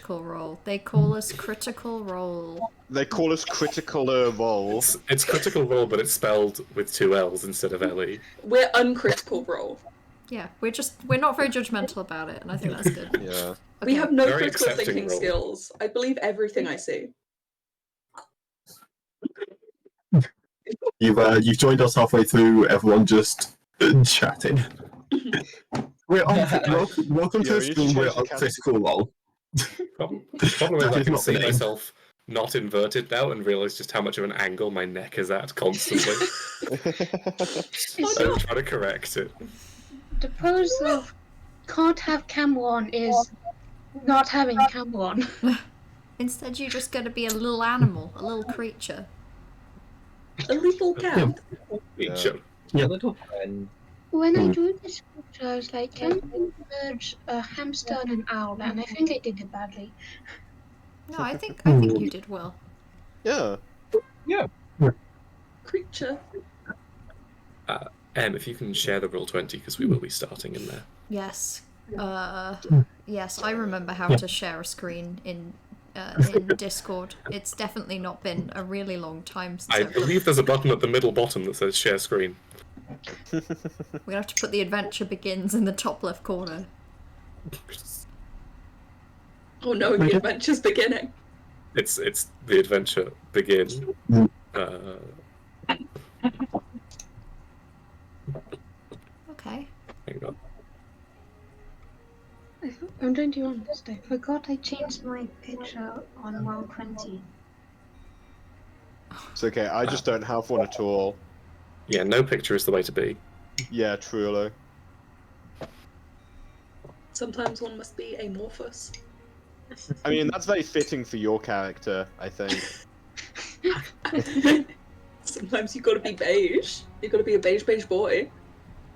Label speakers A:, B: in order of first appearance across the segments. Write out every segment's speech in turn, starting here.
A: Critical Role. They call us Critical Role.
B: They call us Critical Role.
C: It's Critical Role, but it's spelled with 2 L's instead of LE.
D: We're uncritical role.
A: Yeah, we're not very judgmental about it, and I think that's good.
B: Yeah.
A: Okay.
D: We have no
C: Very
D: critical
C: accepting
D: thinking
C: role.
D: skills. I believe everything I see.
E: You've joined us halfway through. Everyone just chatting. We're on. Welcome to the stream. We're on Critical Role.
C: Problem is I can see myself not inverted now and realise just how much of an angle my neck is at constantly. So I'm trying to correct it.
F: The pose of can't have camera on is not having camera on.
A: Instead, you're just going to be a little animal, a little creature.
D: A little cat.
C: Feature.
G: A little friend.
F: When I drew this picture, I was like, can you merge a hamster and an owl? And I think I did it badly.
A: No, I think you did well.
B: Yeah.
G: Yeah.
D: Creature.
C: If you can share the Roll20, because we will be starting in there.
A: Yes. Yes, I remember how to share a screen in Discord. It's definitely not been a really long time since
C: I believe there's a button at the middle bottom that says share screen.
A: We have to put the adventure begins in the top left corner.
D: Oh no, the adventure's beginning.
C: It's the adventure begin.
A: Okay.
C: Hang on.
F: I'm doing you honest. I forgot I changed my picture on Roll20.
B: It's okay, I just don't have one at all.
C: Yeah, no picture is the way to be.
B: Yeah, truly. Sometimes
D: one must be amorphous.
B: I mean, that's very fitting for your character, I think.
D: Sometimes you gotta be beige. You gotta be a beige boy.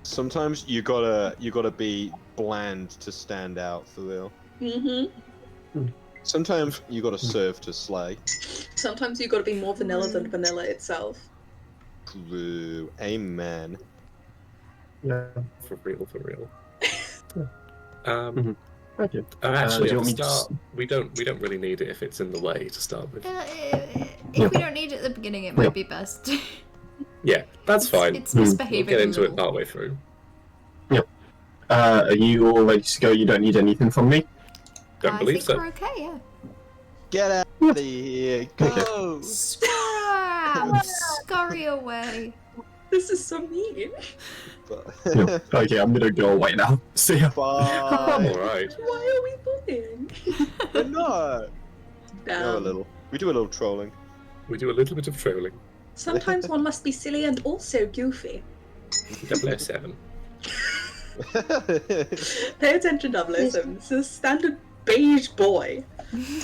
B: Sometimes you gotta be bland to stand out, for real.
D: Mm-hmm.
B: Sometimes you gotta serve to slay.
D: Sometimes you gotta be more vanilla than vanilla itself.
B: True. Amen.
E: Yeah.
C: For real.
E: Okay.
C: Actually,
E: do you
C: at
E: want
C: the
E: me to
C: start, we don't really need it if it's in the way to start with.
A: If we don't need it at the beginning, it might be best.
C: Yeah, that's fine.
A: It's misbehaving.
C: We'll get into
A: a
C: it
A: little.
C: partway through.
E: Yep. Are you all ready to go? You don't need anything from me?
C: Don't
A: I
C: believe
A: think
C: so.
A: we're okay, yeah.
B: Get out of here. Go.
A: Scram! Scurry away.
D: This is so mean.
E: No. Okay, I'm gonna go away now. See ya.
B: Bye.
C: Alright.
D: Why are we bullying?
B: We're not. No, a
D: Damn.
B: little. We do a little trolling.
C: We do a little bit of trolling.
D: Sometimes one must be silly and also goofy.
C: 007.
D: Pay attention, 007. This is a standard beige boy.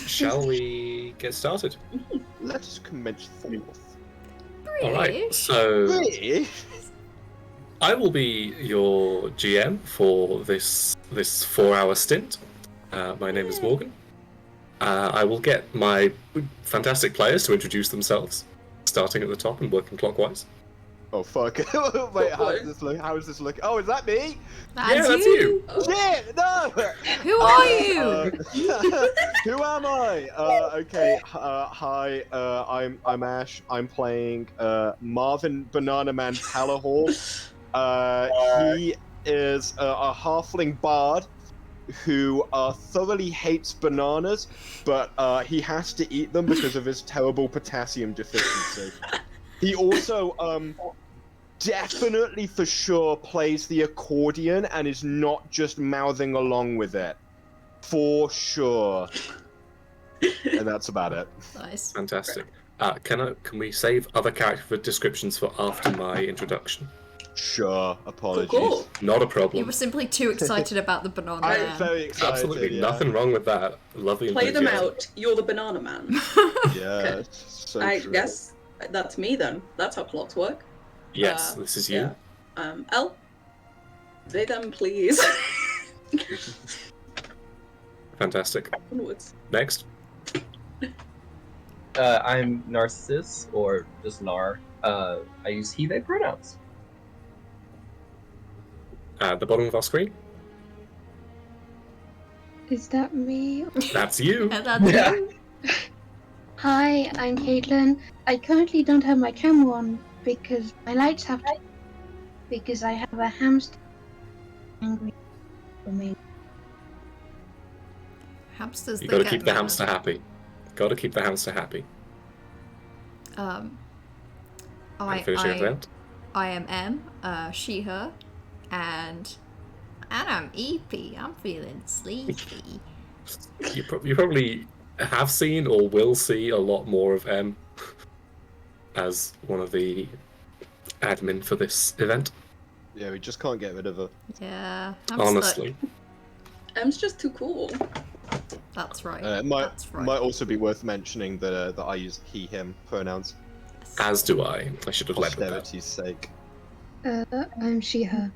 C: Shall we get started?
B: Let us commence forth.
C: Alright, so
B: Really?
C: I will be your GM for this 4-hour stint. My name is Morgan. I will get my fantastic players to introduce themselves, starting at the top and working clockwise.
B: Oh fuck! Wait, how does this look? How does this look? Oh, is that me?
A: That's
C: that's you.
B: Shit! No!
A: Who are you?
B: Who am I? Okay. Hi. I'm Ash. I'm playing Marvin Banana Man Talahor. He is a halfling bard who thoroughly hates bananas, but he has to eat them because of his terrible potassium deficiency. He also definitely for sure plays the accordion and is not just mouthing along with it. For sure. And that's about it.
A: Nice.
C: Fantastic. Can we save other character descriptions for after my introduction?
B: Sure. Apologies.
D: Cool.
C: Not a
A: You
C: problem.
A: were simply too excited about the banana
B: I'm
A: man.
B: very excited.
C: Absolutely
B: yeah.
C: nothing wrong with that. Lovely
D: Play them
C: enthusiasm.
D: out. You're the banana man.
B: Yeah. So
D: I
B: true.
D: guess that's me then. That's how plots work.
C: Yes, this is you.
D: Yeah. L. They them please.
C: Fantastic.
D: Onwards.
C: Next.
G: I'm Narcissus, or just Nar. I use he, they pronouns.
C: At the bottom of our screen.
F: Is that me?
C: That's you.
A: And that's it.
F: Hi, I'm Caitlin. I currently don't have my camera on because my lights have to. Because I have a hamster angry for me.
A: Hamsters
C: You
A: that
C: gotta
A: get
C: keep the
A: mad.
C: hamster happy. Gotta keep the hamster happy. And finish your event.
A: I am M, she, her, and I'm EP. I'm feeling sleepy.
C: You probably have seen or will see a lot more of M as one of the admin for this event.
B: Yeah, we just can't get rid of her.
A: Yeah, I'm
C: Honestly.
A: stuck.
D: M's just too cool.
A: That's right.
B: It
A: That's right.
B: might also be worth mentioning that that I use he/him pronouns.
A: Yes.
C: As do I. I should have led with that.
B: Posterity's sake.
F: I'm she, her.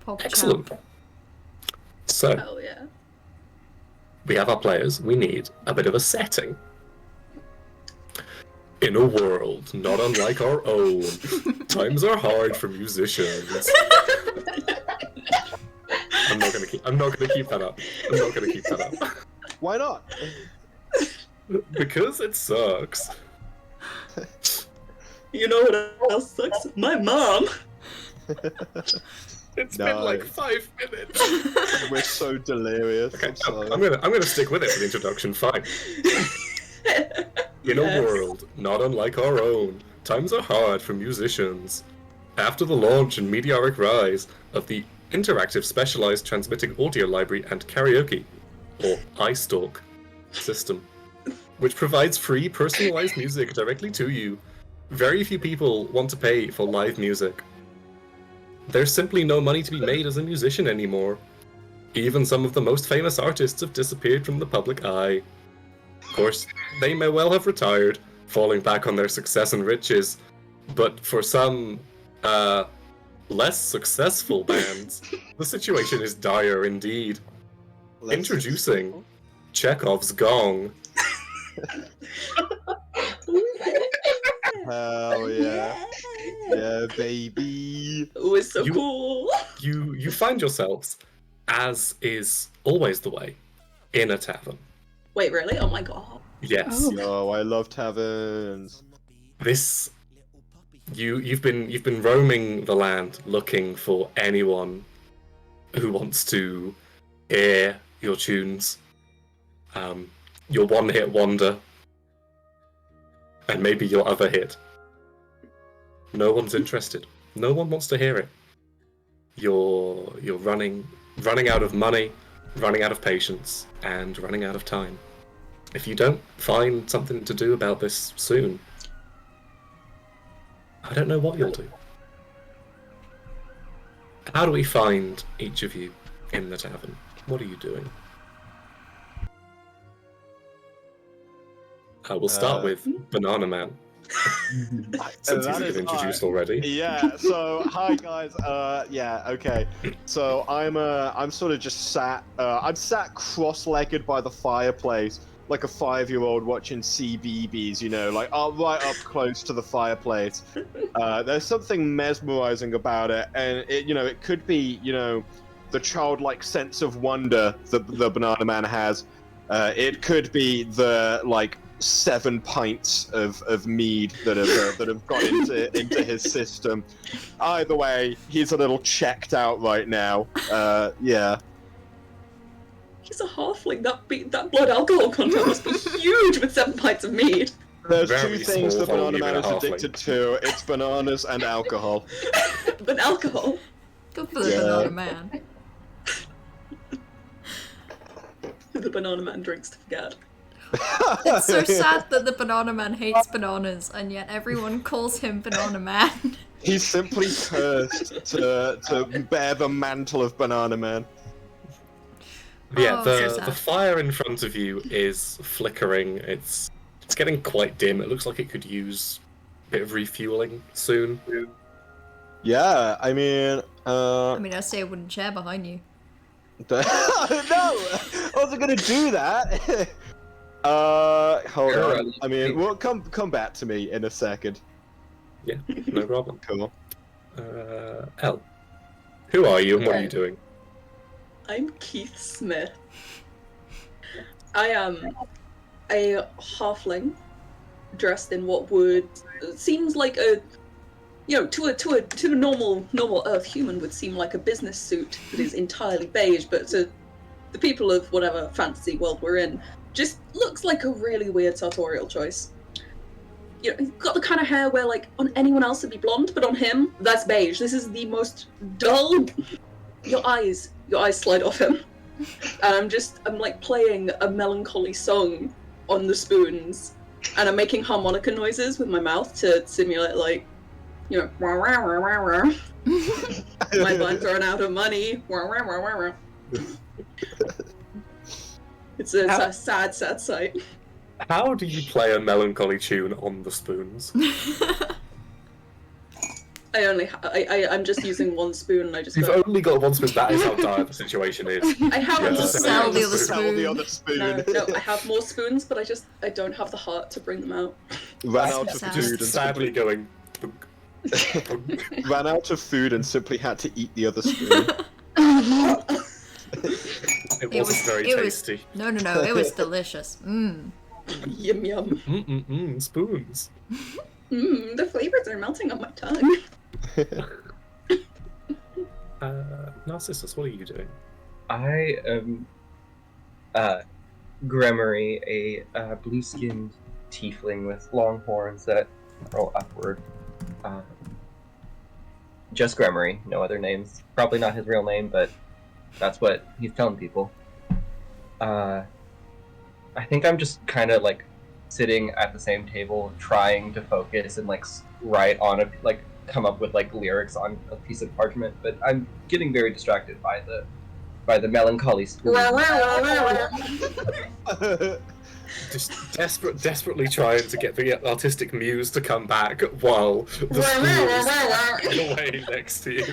A: Pog
C: Excellent.
A: champ.
C: So,
D: Hell yeah.
C: we have our players. We need a bit of a setting. In a world not unlike our own, times are hard for musicians. I'm not gonna keep that up. I'm not gonna keep that up.
B: Why not?
C: Because it sucks.
D: You know what else sucks? My mom!
C: It's
B: No.
C: been like 5 minutes.
B: We're so delirious.
C: Okay,
B: I'm sorry.
C: I'm gonna stick with it for the introduction. Fine. In a
D: Yes.
C: world not unlike our own, times are hard for musicians. After the launch and meteoric rise of the interactive specialized transmitting audio library and karaoke, or iStalk, system, which provides free personalized music directly to you, very few people want to pay for live music. There's simply no money to be made as a musician anymore. Even some of the most famous artists have disappeared from the public eye. Of course, they may well have retired, falling back on their success and riches, but for some, less successful bands, the situation is dire indeed.
B: Let's-
C: Introducing Chekhov's Gong.
B: Hell yeah. Yeah, baby.
D: Oh, it's so
C: You-
D: cool.
C: You find yourselves, as is always the way, in a tavern.
D: Wait, really? Oh my god.
C: Yes.
F: Oh.
B: Yo, I love taverns.
C: This you've been roaming the land looking for anyone who wants to hear your tunes, your one-hit wonder, and maybe your other hit. No one's interested. No one wants to hear it. You're running out of money, running out of patience, and running out of time. If you don't find something to do about this soon, I don't know what you'll do. How do we find each of you in the tavern? What are you doing? We'll start with Banana Man, since he's
B: That is
C: been introduced already.
B: Yeah, so hi guys. Yeah, okay. So I'm sort of just sat I'm sat cross-legged by the fireplace like a 5-year-old watching CBeebies, you know, like right up close to the fireplace. There's something mesmerizing about it, and it, you know, it could be, you know, the childlike sense of wonder that the Banana Man has. It could be the like 7 pints of mead that have got into his system. Either way, he's a little checked out right now. Yeah.
D: He's a halfling. That blood alcohol content must be huge with 7 pints of mead.
B: There's
C: Very
B: 2 things the
C: small
B: Banana
C: volume
B: Man
C: and
B: is
C: a halfling.
B: addicted to. It's bananas and alcohol.
D: But alcohol.
A: Good for the
B: Yeah.
A: Banana Man.
D: The Banana Man drinks to forget.
A: It's so sad that the Banana Man hates bananas, and yet everyone calls him Banana Man.
B: He's simply cursed to bear the mantle of Banana Man.
C: Yeah,
A: Oh, so
C: the
A: sad.
C: fire in front of you is flickering. It's getting quite dim. It looks like it could use a bit of refueling soon.
B: Yeah, I mean,
A: I mean, I see a wooden chair behind you.
B: no, I wasn't gonna do that. Hold
G: Sure,
B: on. I mean, well, come back to me in a second.
C: Yeah, no problem.
B: Cool.
C: Elle, who are you and what are you doing?
D: I'm Keith Smith. I am a halfling dressed in what would seems like a to a normal Earth human would seem like a business suit that is entirely beige, but to the people of whatever fantasy world we're in, just looks like a really weird sartorial choice. You know, he's got the kind of hair where, like, on anyone else it'd be blonde, but on him, that's beige. This is the most dull. Your eyes slide off him. And I'm like playing a melancholy song on the spoons, and I'm making harmonica noises with my mouth to simulate, like, you know, wah, wah, wah, wah, wah. My lines run out of money. Wah, wah, wah, wah, wah. It's a sad sight.
C: How do you play a melancholy tune on the spoons?
D: I'm just using one spoon, and I just.
C: You've only got one spoon. That is how dire the situation is.
D: I have
C: Yeah,
D: more
A: sell the other
D: spoons.
B: Sell the other spoon.
D: No, I have more spoons, but I don't have the heart to bring them out.
B: Ran out of
A: Sad.
B: food and
C: Sadly going.
B: ran out of food and simply had to eat the other spoon.
C: It wasn't very tasty.
A: No, it was delicious. Mmm.
D: Yum yum.
C: Spoons.
D: The flavors are melting on my tongue.
C: Narcissus, what are you doing?
G: I am Gremory, a blue-skinned tiefling with long horns that roll upward. Just Gremory, no other names. Probably not his real name, but that's what he's telling people. I think I'm just kind of like sitting at the same table, trying to focus and like write on come up with like lyrics on a piece of parchment, but I'm getting very distracted by the melancholy spoon.
C: Just desperately trying to get the artistic muse to come back while the spoon is away next to you.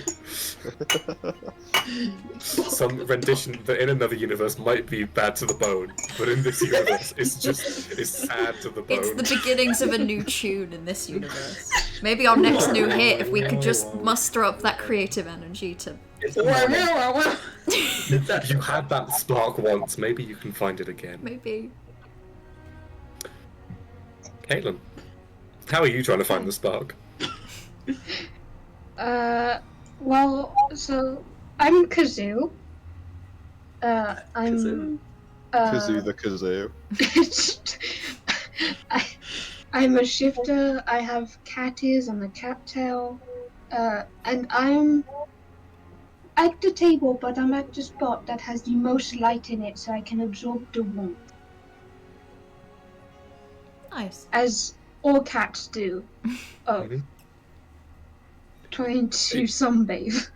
C: Some rendition that in another universe might be bad to the bone, but in this universe it's sad to the bone.
A: It's the beginnings of a new tune in this universe. Maybe our next new hit, if we could just muster up that creative energy to...
C: You had that spark once, maybe you can find it again.
A: Maybe.
C: Caitlin, how are you trying to find the spark?
F: Well, so I'm Kazoo. I'm
B: Kazoo the Kazoo.
F: I'm a shifter. I have cat ears and a cat tail. And I'm at the table, but I'm at the spot that has the most light in it, so I can absorb the warmth.
A: Nice.
F: As all cats do. Oh. Trying to sunbathe.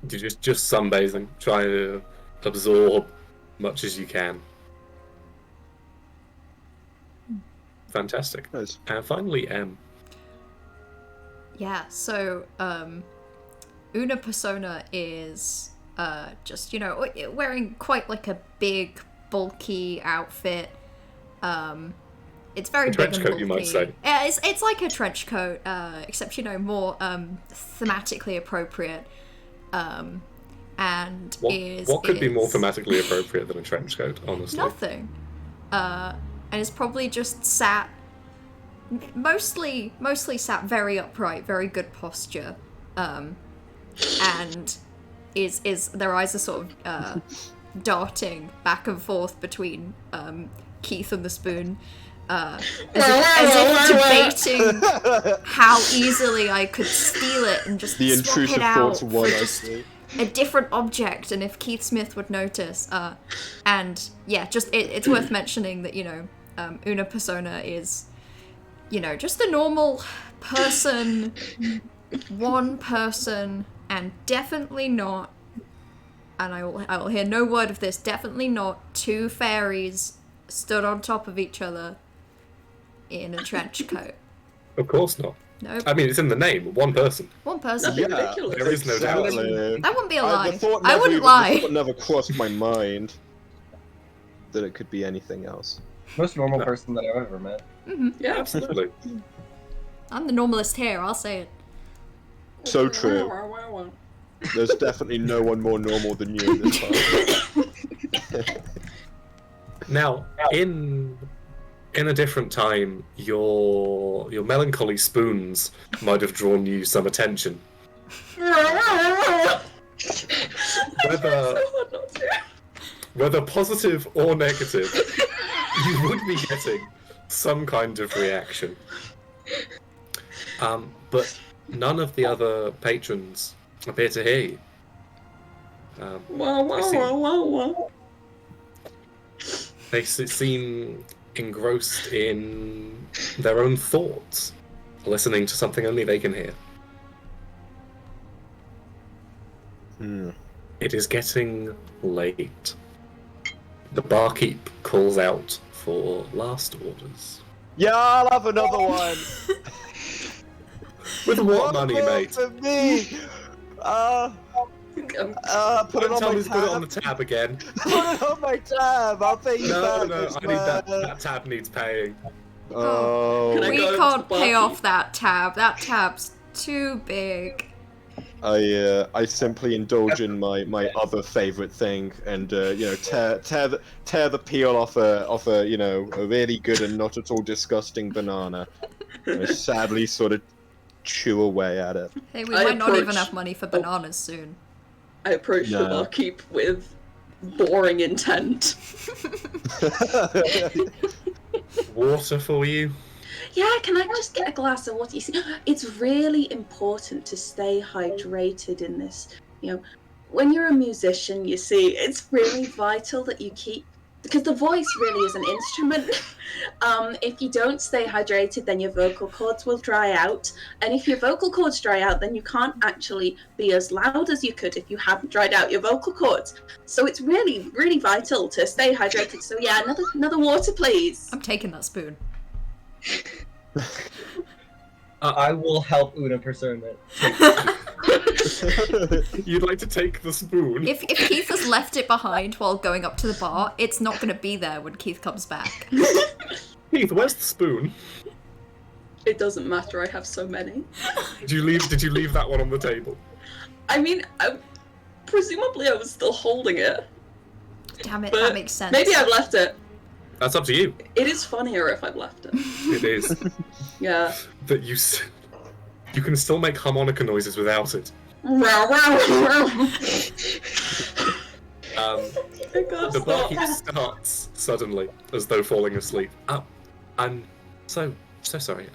C: You're just sunbathing, trying to absorb much as you can. Fantastic.
B: Nice.
C: And finally, M.
A: Yeah, so, Una Persona is, just, wearing quite like a big, bulky outfit. It's very big
C: trench
A: and
C: coat,
A: bulky.
C: you might say.
A: Yeah, it's like a trench coat, except more thematically appropriate. And
C: what could be more thematically appropriate than a trench coat? Honestly,
A: nothing. And it's probably just sat, mostly sat very upright, very good posture, and is their eyes are sort of darting back and forth between Keith and the spoon. As if debating how easily I could steal it and just
B: The
A: swap
B: intrusive
A: it out
B: thoughts of
A: for
B: one
A: just a different object, and if Keith Smith would notice. And yeah, just it's worth mentioning that Una Persona is just a normal person, one person, and definitely not. And I will hear no word of this. Definitely not two fairies stood on top of each other in a trench coat.
C: of course not.
A: Nope.
C: I mean, it's in the name. One person.
A: One person.
D: Nothing
B: Yeah,
D: ridiculous.
C: There is no doubt.
B: exactly.
A: That wouldn't be a lie.
B: The thought
A: I wouldn't
B: the
A: lie.
B: thought never crossed my mind that it could be anything else.
G: Most normal
C: No.
G: person that I've ever met.
D: Yeah,
C: Absolutely.
A: I'm the normalist here, I'll say it.
B: So true. There's definitely no one more normal than you in this party.
C: Now, in a different time, your melancholy spoons might have drawn you some attention. Whether positive or negative, you would be getting some kind of reaction. But none of the other patrons appear to hear you. They seem engrossed in their own thoughts, listening to something only they can hear. It is getting late. The barkeep calls out for last orders.
B: Yeah, I'll have another one.
C: With what money, mate?
B: For me. Put it on my tab.
C: Put it on the tab again.
B: Put it on my tab. I'll pay you back.
C: No, I need that tab needs paying.
B: Oh.
A: We can't pay off that tab. That tab's too big.
B: I simply indulge in my other favorite thing, and tear the peel off a a really good and not at all disgusting banana. I sadly sort of chew away at it.
A: Hey, we might not even have money for bananas soon.
D: I approach the barkeep with boring intent.
C: Water for you?
D: Yeah, can I just get a glass of water? You see, it's really important to stay hydrated in this. When you're a musician, you see, it's really vital that you keep... Because the voice really is an instrument. If you don't stay hydrated, then your vocal cords will dry out. And if your vocal cords dry out, then you can't actually be as loud as you could if you hadn't dried out your vocal cords. So it's really, really vital to stay hydrated. So yeah, another water, please.
A: I'm taking that spoon.
G: I will help Una Persona.
C: You'd like to take the spoon?
A: If Keith has left it behind while going up to the bar, it's not going to be there when Keith comes back.
C: Keith, where's the spoon?
D: It doesn't matter, I have so many.
C: Did you leave that one on the table?
D: I mean, presumably I was still holding it.
A: Damn it,
D: But
A: that makes sense.
D: maybe I've left it.
C: That's up to you.
D: It is funnier if I've left it.
C: It is.
D: Yeah.
C: That you can still make harmonica noises without it. The barkeep starts suddenly, as though falling asleep. I'm so sorry.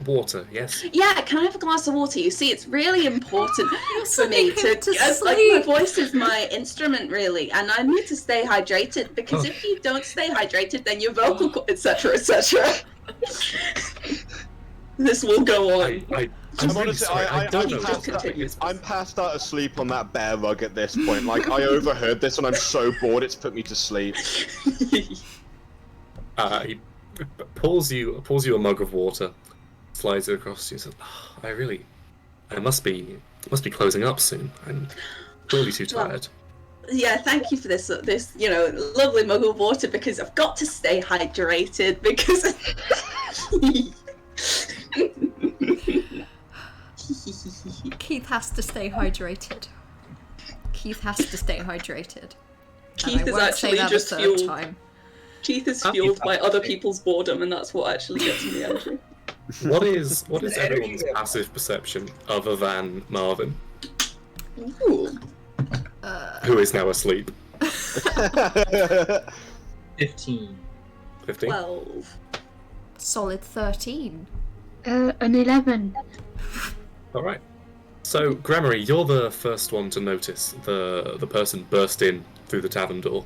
C: Water, yes?
D: Yeah, can I have a glass of water? You see, it's really important for me to
A: sleep.
D: like, my voice is my instrument, really, and I need to stay hydrated, because if you don't stay hydrated, then your vocal cord, etc., etc. This will go on.
B: I'm passed out asleep on that bear rug at this point. Like, I overheard this and I'm so bored it's put me to sleep.
C: He pours you a mug of water, slides it across to you, and says, I must be closing up soon. I'm really too tired.
D: Yeah, thank you for this lovely mug of water, because I've got to stay hydrated, because...
A: Keith has to stay hydrated. Keith
D: Keith is actually just fueled. Keith is fueled by other people's boredom, and that's what actually gets me energy.
C: What is everyone's passive perception other than Marvin?
D: Ooh.
C: Who is now asleep?
G: 15.
D: 12.
A: Solid 13.
F: An 11.
C: Alright. So, Grammary, you're the first one to notice the person burst in through the tavern door.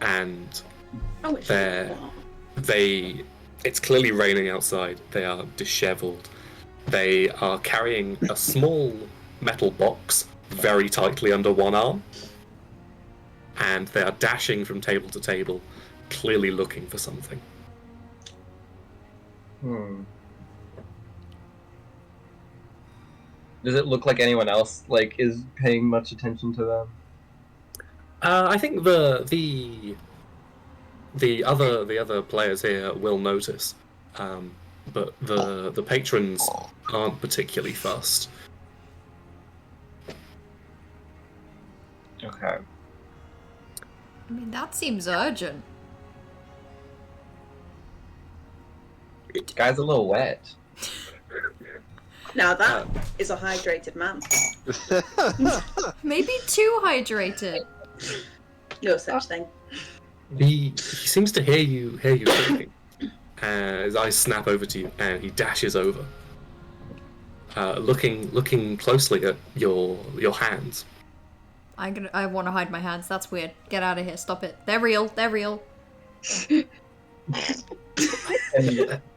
C: And it's clearly raining outside. They are disheveled. They are carrying a small metal box very tightly under one arm. And they are dashing from table to table, clearly looking for something.
G: Does it look like anyone else is paying much attention to them?
C: I think the other players here will notice, but the patrons aren't particularly fussed.
G: Okay.
A: I mean, that seems urgent.
G: Guy's a little wet.
D: Now that is a hydrated man.
A: Maybe too hydrated.
D: No such thing.
C: He seems to hear you talking. His eyes snap over to you, and he dashes over, looking closely at your hands.
A: I want to hide my hands. That's weird. Get out of here. Stop it. They're real. They're real.
G: Can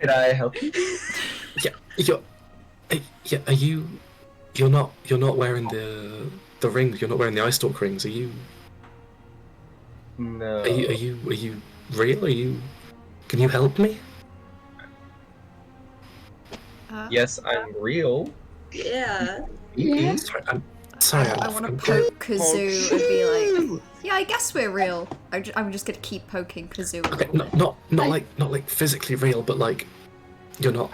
G: I help you?
C: Are you? You're not wearing the rings. You're not wearing the eye stalk rings. Are you?
G: No.
C: Are you real? Are you? Can you help me?
G: Yes, I'm real.
D: Yeah.
F: Yeah.
C: Sorry,
A: I want to poke Kazoo and be like, yeah, I guess we're real. I'm just gonna keep poking Kazoo a
C: Okay,
A: little bit.
C: not like physically real, but like you're not.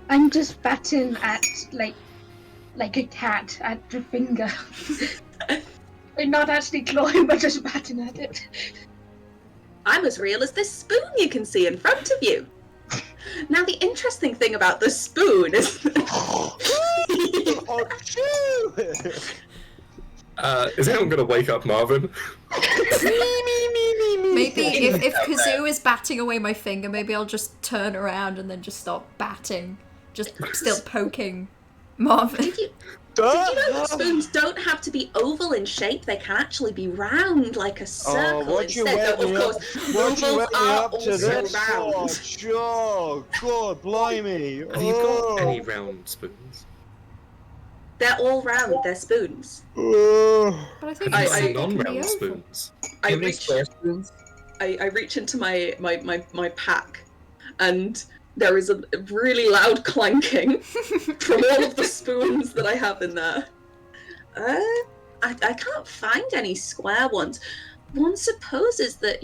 F: I'm just batting at like a cat at the finger. I'm not actually clawing, but just batting at it.
D: I'm as real as this spoon you can see in front of you. Now, the interesting thing about the spoon is...
C: Is anyone gonna wake up Marvin?
A: Maybe if Kazoo is batting away my finger, maybe I'll just turn around and then just start batting. Just still poking Marvin.
D: Did you know that spoons don't have to be oval in shape? They can actually be round, like a circle instead. Though, of course, ovals are also round.
B: Oh, God, blimey.
C: Have you got any round spoons?
D: They're all round. They're spoons.
A: But I think
C: Have you
A: it's
C: got
A: so
C: non-round
A: they can be oval.
C: spoons?
D: I
G: Any square spoons?
D: I reach into my pack, and there is a really loud clanking from all of the spoons that I have in there. I can't find any square ones. One supposes that,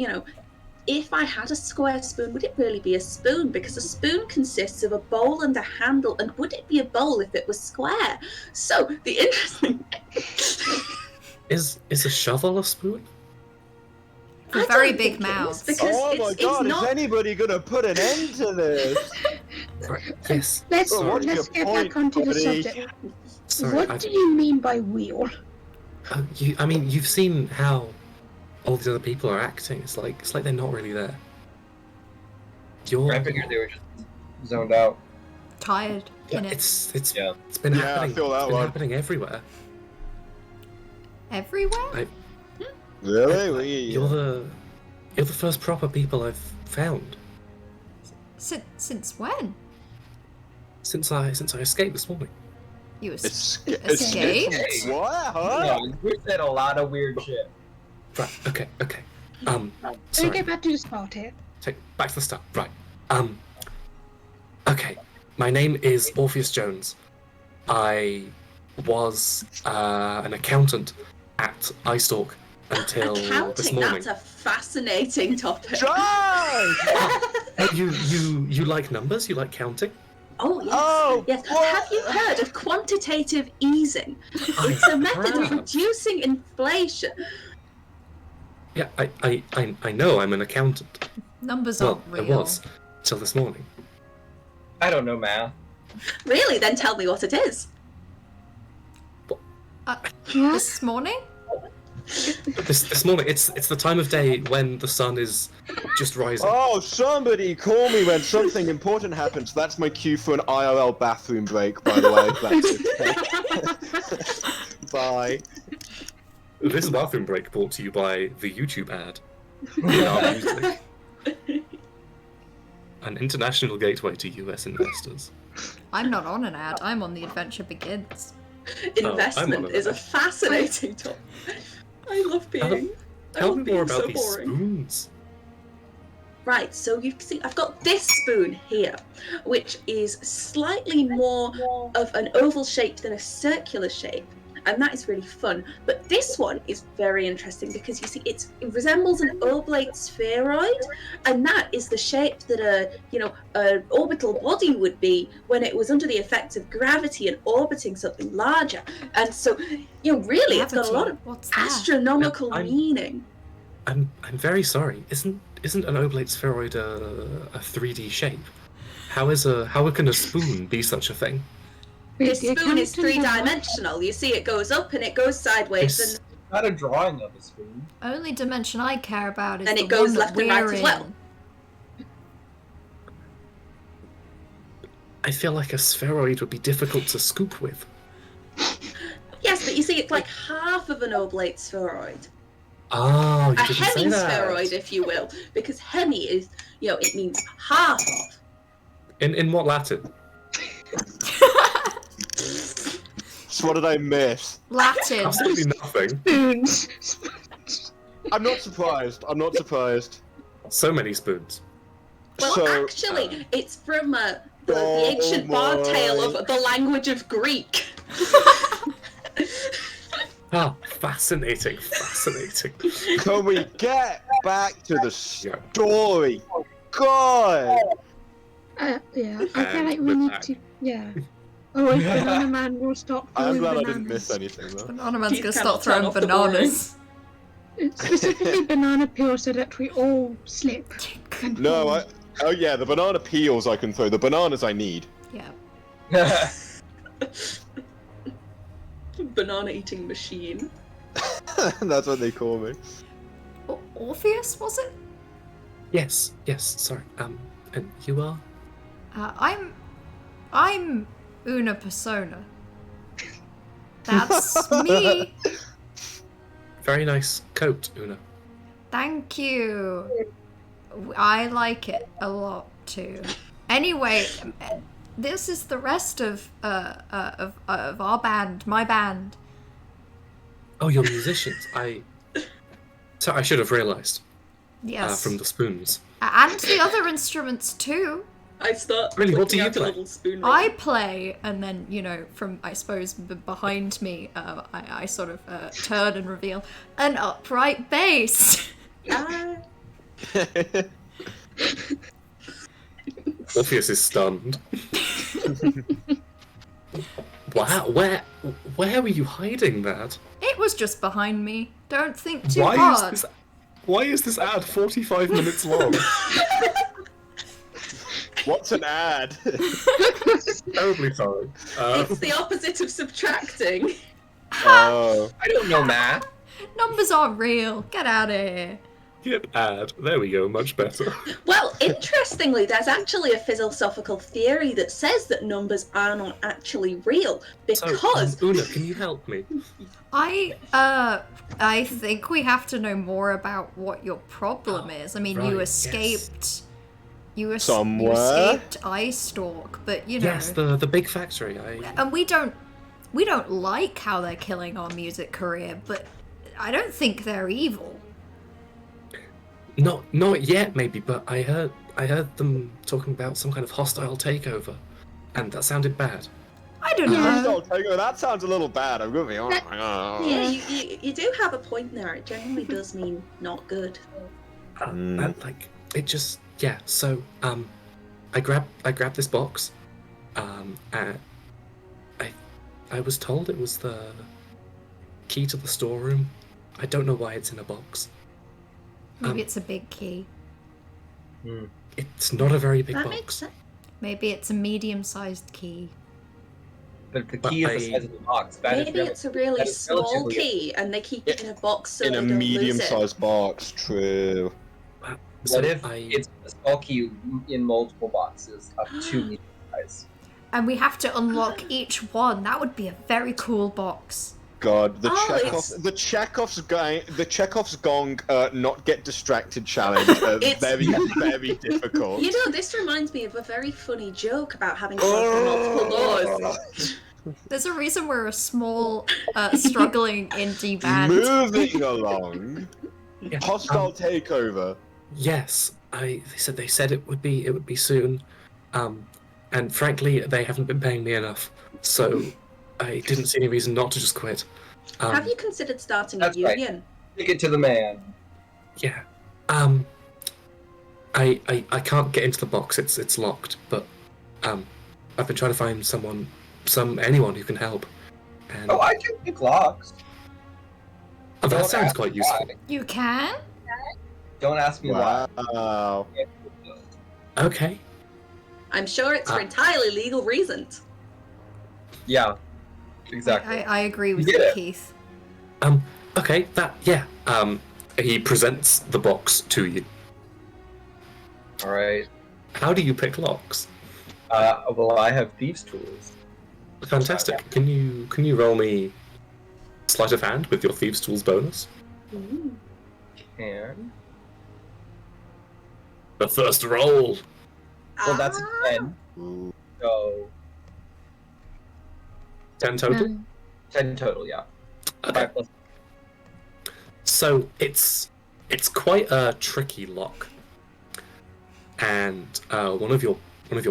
D: if I had a square spoon, would it really be a spoon? Because a spoon consists of a bowl and a handle, and would it be a bowl if it was square? So, the interesting...
C: Is a shovel a spoon?
A: A very big mouth.
B: Oh my God, is anybody gonna put an end to this?
C: Right. Yes.
F: Let's
B: what's your
F: get
B: point,
F: back onto the
B: buddy?
F: subject.
C: Sorry.
F: What do you mean by real?
C: You've seen how all these other people are acting. It's like they're not really there.
G: I figured they were just zoned out.
A: Tired.
C: Yeah,
A: In it.
C: it's
G: Yeah.
C: been
B: Yeah, I
C: happening.
B: feel that
C: It's been
B: one.
C: happening everywhere.
A: Everywhere?
B: Really?
C: You're the first proper people I've found
A: Since when?
C: since I escaped this morning.
A: You
B: Escaped?
G: Yeah,
B: What? Huh?
G: we said a lot of weird shit.
C: Right. Okay.
F: Let me
C: Sorry.
F: get back to the spot here.
C: Back to the start. Right. Okay. My name is Orpheus Jones. I was an accountant at iStalk until this
D: Accounting,
C: morning.
D: that's a fascinating topic.
B: Drive!
C: Oh, you like numbers? You like counting?
D: Oh, yes.
B: Oh,
D: yes.
B: what?
D: Have you heard of quantitative easing? It's a method of reducing inflation.
C: Yeah, I know. I'm an accountant.
A: Numbers
C: Well,
A: aren't
C: I
A: real.
C: was till this morning.
G: I don't know math.
D: Really? Then tell me what it is.
A: This morning?
C: This morning, it's the time of day when the sun is just rising.
B: Oh, somebody call me when something important happens. That's my cue for an IRL bathroom break, by the way. That's okay. Bye.
C: This bathroom break brought to you by the YouTube ad. In our music. An international gateway to US investors.
A: I'm not on an ad. I'm on The Adventure Begins.
D: Investment
C: on
D: is a
C: that.
D: fascinating topic. I love being.
C: Tell me more about
D: so
C: these
D: boring.
C: spoons.
D: Right, so you can see I've got this spoon here, which is slightly more of an oval shape than a circular shape. and that is really fun. But this one is very interesting because you see it resembles an oblate spheroid, and that is the shape that an orbital body would be when it was under the effects of gravity and orbiting something larger. And so, really, it's got a lot of astronomical meaning.
C: I'm very sorry. Isn't an oblate spheroid a 3D shape? How can a spoon be such a thing?
D: This spoon is 3-dimensional. You see, it goes up and it goes sideways. And
G: not a drawing of a spoon.
A: Only dimension I care about is
D: and
A: the
D: it goes
A: one
D: left
A: that
D: and right
A: we're
D: as well.
C: I feel like a spheroid would be difficult to scoop with.
D: Yes, but you see, it's like half of an oblate spheroid.
C: Oh, you
D: a
C: didn't say that.
D: hemispheroid, if you will, because hemi is, it means half of.
C: In what Latin?
B: So what did I miss?
A: Latin.
C: Absolutely nothing.
F: Spoons.
B: I'm not surprised.
C: So many spoons.
D: Well, actually, it's from the ancient bard tale of the language of Greek.
C: Ah, fascinating.
B: Can we get back to the story? God!
F: Yeah, I feel like we need to. Yeah. Oh, if Banana Man will stop throwing
B: I'm glad
F: bananas.
B: I didn't miss anything though.
A: Banana Man's
D: You
A: gonna
D: cannot
A: start
D: turn
A: throwing
D: off the
A: bananas.
F: Specifically banana peels so that we all slip. And
B: No,
F: fall.
B: the banana peels I can throw. The bananas I need.
A: Yeah.
D: Banana eating machine.
B: That's what they call me.
A: Orpheus, was it?
C: Yes. Sorry. And you are?
A: I'm Una Persona. That's me.
C: Very nice coat, Una.
A: Thank you. I like it a lot too. Anyway, this is the rest of our band, my band.
C: Oh, you're musicians. I should have realised.
A: Yes.
C: From the spoons.
A: And the other instruments too.
D: I start.
C: Really, what do you
D: looking at the
C: play?
D: little spoon.
A: I play, and then from I suppose behind me, I sort of turn and reveal an upright bass.
C: Orpheus is stunned. Wow, where were you hiding that?
A: It was just behind me. Don't think too hard.
C: Why is this ad 45 minutes long?
B: What's an ad?
C: Terribly sorry.
D: It's the opposite of subtracting.
B: Oh.
G: I don't know math.
A: Numbers aren't real. Get out of here.
C: Yep, ad. There we go, much better.
D: Well, interestingly, there's actually a philosophical theory that says that numbers are not actually real because.
C: So, Una, can you help me?
A: I think we have to know more about what your problem is. I mean,
C: right,
A: you escaped. You
B: Somewhere?
A: escaped Eye Stalk, but
C: Yes, the big factory.
A: And we don't like how they're killing our music career, but I don't think they're evil.
C: Not yet, maybe, but I heard them talking about some kind of hostile takeover, and that sounded bad.
A: I don't know.
B: That sounds a little bad. I'm gonna be honest.
D: Yeah, you do have a point there. It generally does mean not good.
C: And it just So I grabbed this box, and I was told it was the key to the storeroom. I don't know why it's in a box.
A: Maybe it's a big key.
C: It's not a very big
D: That
C: box.
D: makes sense.
A: Maybe it's a medium-sized key.
G: But the key is the size of the box.
D: Maybe it's a really small key, and they keep it in a box so
B: in
D: they
B: a
D: don't lose it.
B: medium-sized box. True.
G: What if it's a small key in multiple boxes up to medium size?
A: And we have to unlock each one. That would be a very cool box.
B: God, the
D: Oh,
B: Chekhov's gong not get distracted challenge
D: It's-
B: very very difficult.
D: You know, this reminds me of a very funny joke about having to go through multiple doors.
A: There's a reason we're a small, struggling indie band.
B: Moving along.
C: Yeah,
B: Hostile takeover.
C: Yes, they said it would be soon, and frankly they haven't been paying me enough. So I didn't see any reason not to just quit.
D: Have you considered starting a
G: That's right.
D: union?
G: Take it to the man.
C: Yeah. I can't get into the box. It's locked. But I've been trying to find anyone who can help. And
G: Oh, I can pick locks.
C: that
G: Don't
C: sounds
G: ask
C: quite
G: me
C: useful.
G: why.
A: You can?
G: Don't ask me why.
B: Wow.
C: Okay.
D: I'm sure it's for entirely legal reasons.
G: Yeah, exactly.
A: I agree with
G: You
A: you,
G: get it.
A: Keith.
C: Okay. He presents the box to you.
G: All right.
C: How do you pick locks?
G: Well, I have thieves' tools.
C: Fantastic. Can you roll me sleight of hand with your thieves' tools bonus?
D: Ooh.
G: Can.
C: The first roll.
G: Well, that's a 10. So
C: 10 total.
G: 10 total. Yeah.
C: Okay.
G: 5 plus.
C: So it's quite a tricky lock, and one of your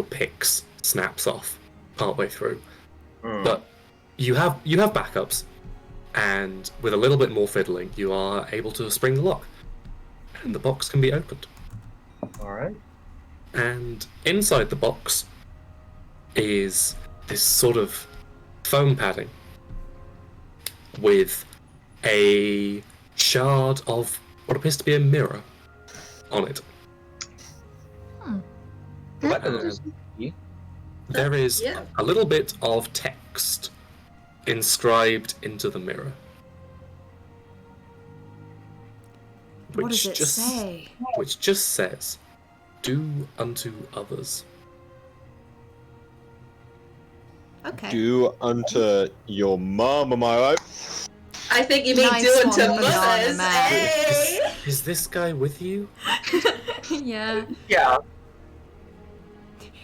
C: picks snaps off partway through. But you have backups, and with a little bit more fiddling, you are able to spring the lock, and the box can be opened.
G: All right.
C: And inside the box is this sort of foam padding with a shard of what appears to be a mirror on it.
G: What
C: And
G: is
C: there is
D: Yeah.
C: a little bit of text inscribed into the mirror.
A: What does it say?
C: Which just says, "Do unto others."
A: Okay.
B: Do unto your mum, am I right?
D: I think you mean
A: Nice
D: do unto
A: one, banana
D: mothers,
A: man.
D: eh?
C: Is this guy with you?
A: Yeah.
G: Yeah.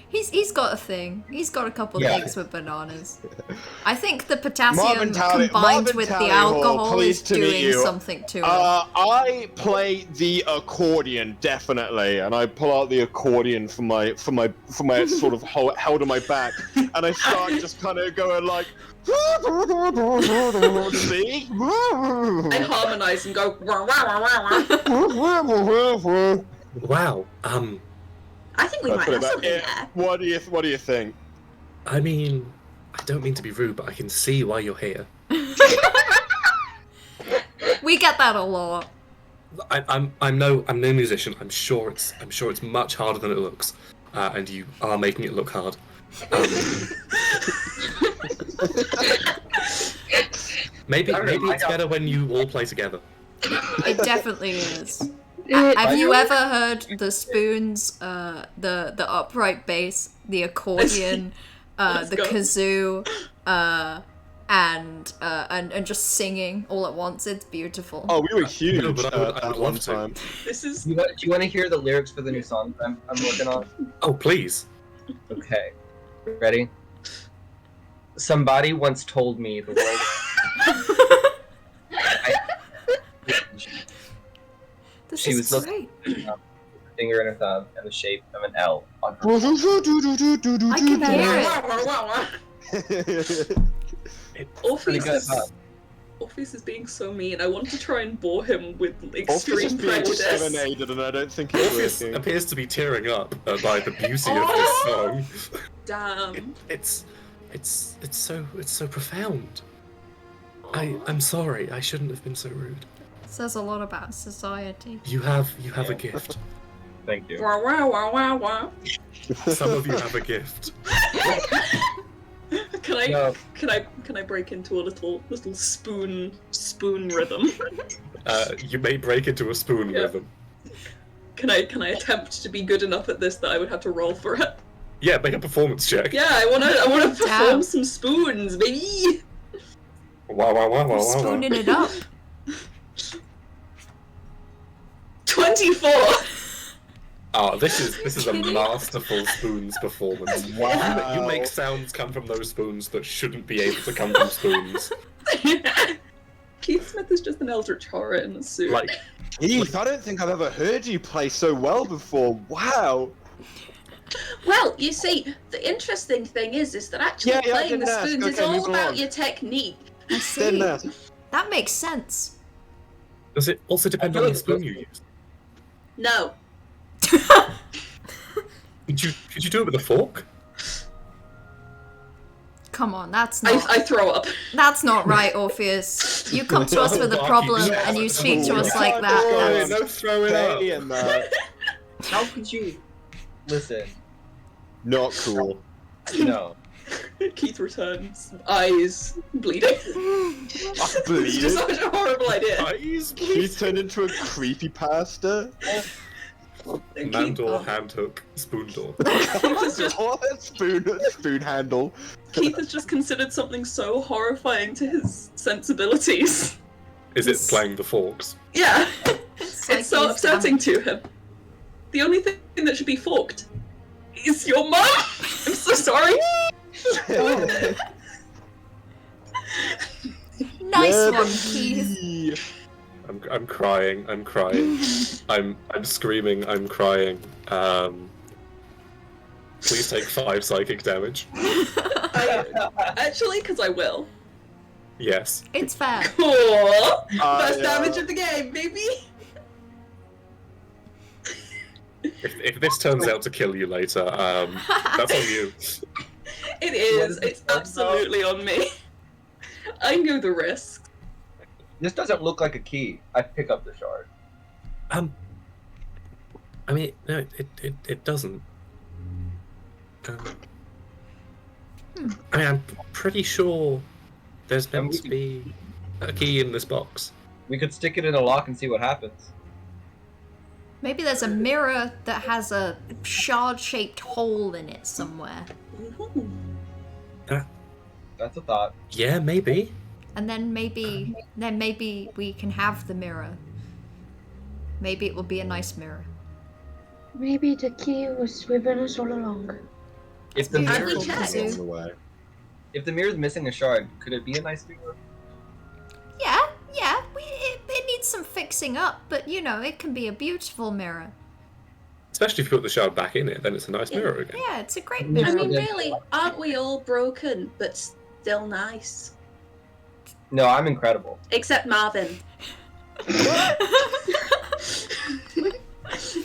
A: He's got a thing. He's got a couple
G: Yeah.
A: things with bananas. I think the potassium
B: Marvin
A: combined
B: Marvin
A: with the
B: Tally Hall,
A: alcohol is
B: pleased to meet
A: doing
B: you.
A: something to him.
B: I play the accordion definitely, and I pull out the accordion from my sort of held on my back, and I start just kind of going like, see?
D: I harmonize and go. Wah, wah, wah, wah, wah.
C: Wow.
D: I think we might have something there.
B: What do you think?
C: I mean, I don't mean to be rude, but I can see why you're here.
A: We get that a lot.
C: I'm no musician. I'm sure it's much harder than it looks, and you are making it look hard. Maybe it's better when you all play together.
A: It definitely is. Have you ever heard the spoons, the upright bass, the accordion, the kazoo, and just singing all at once? It's beautiful.
B: Oh, we were huge
C: No, but I would
B: at
C: love
B: one
C: to.
B: time.
D: This is.
G: Do you want to hear the lyrics for the new song I'm working on?
C: Oh, please.
G: Okay. Ready? Somebody once told me the world.
A: This
G: she
A: is
G: was looking-
A: great.
G: Finger and a thumb and the shape of an L on her.
A: I can hear it.
D: Wah, wah, wah, wah.
G: Pretty good, huh?
D: Orpheus is being so mean. I want to try and bore him with
B: Orpheus
D: extreme
B: is being
D: prejudice.
B: serenaded, and I don't think it's
C: Orpheus
B: working.
C: appears to be tearing up by the beauty of this song.
D: Damn.
C: It's so profound. I'm sorry. I shouldn't have been so rude.
A: Says a lot about society.
C: You have a gift.
G: Thank you.
D: Wah, wah, wah, wah, wah.
C: Some of you have a gift.
D: Can I break into a little spoon rhythm?
C: You may break into a spoon
D: Yeah.
C: rhythm.
D: Can I attempt to be good enough at this that I would have to roll for it?
C: Yeah, make a performance check.
D: Yeah, I wanna perform
A: Damn.
D: some spoons, baby.
C: Wow, wow, wow, wow, wow.
A: Spooning it up.
D: 24.
C: Oh, this is a masterful spoons performance.
B: Wow.
C: You make sounds come from those spoons that shouldn't be able to come from spoons.
D: Keith Smith is just an eldritch horror in a suit.
C: Like,
B: Heath, I don't think I've ever heard you play so well before. Wow.
D: Well, you see, the interesting thing is that actually
B: Yeah, I
D: playing
B: didn't
D: the
B: ask.
D: spoons is
B: Okay,
D: all
B: move
D: about
B: along.
D: your technique.
A: I see.
B: Didn't ask.
A: That makes sense.
C: Does it also depend
G: I
C: on
G: feel
C: the
G: like
C: spoon you use?
D: No.
C: Could you do it with a fork?
A: Come on, that's not
D: I throw up.
A: that's not right, Orpheus. You come to us with a problem and you speak to us like that.
B: Boy,
A: That's...
C: No throwing
B: Hey,
C: up.
B: and that.
G: How could you? Listen,
B: Not cool.
G: no.
D: Keith returns, eyes bleeding. It's
B: Bleeding.
D: just such a horrible idea.
C: Eyes,
B: He's turned into a creepy pasta.
D: And
C: Man
D: Keith,
C: door, hand hook, spoon door.
B: Spoon handle.
D: Keith has just considered something so horrifying to his sensibilities.
C: Is it playing the forks?
D: Yeah,
A: It's like
D: it's so
A: he's
D: upsetting to him. The only thing that should be forked is your mum. I'm so sorry.
A: Nice one, Keith.
C: I'm crying. I'm crying. I'm screaming. I'm crying. Please take 5 psychic damage.
D: Actually, because I will.
C: Yes.
A: It's fair.
D: Cool. First
B: yeah.
D: damage of the game, baby.
C: If this turns out to kill you later, that's on you.
D: It is. It's absolutely on me. I know the risk.
G: This doesn't look like a key. I pick up the shard.
C: I mean, no, it doesn't. I mean, I'm pretty sure there's meant to be a key in this box.
G: We could stick it in a lock and see what happens.
A: Maybe there's a mirror that has a shard-shaped hole in it somewhere.
D: Ooh.
G: That's a thought.
C: Yeah, maybe.
A: And then maybe we can have the mirror. Maybe it will be a nice mirror.
F: Maybe the key was within us all along.
G: If the
A: Beautiful,
G: mirror,
D: check.
A: Kazoo.
B: On the way.
G: if the mirror's missing a shard, could it be a nice mirror?
A: Yeah. It needs some fixing up, but you know, it can be a beautiful mirror.
C: Especially if you put the shard back in it, then it's a nice mirror again.
A: Yeah, it's a great
D: I
A: mirror.
D: mean, really, aren't we all broken, but still nice?
G: No, I'm incredible.
D: Except Marvin.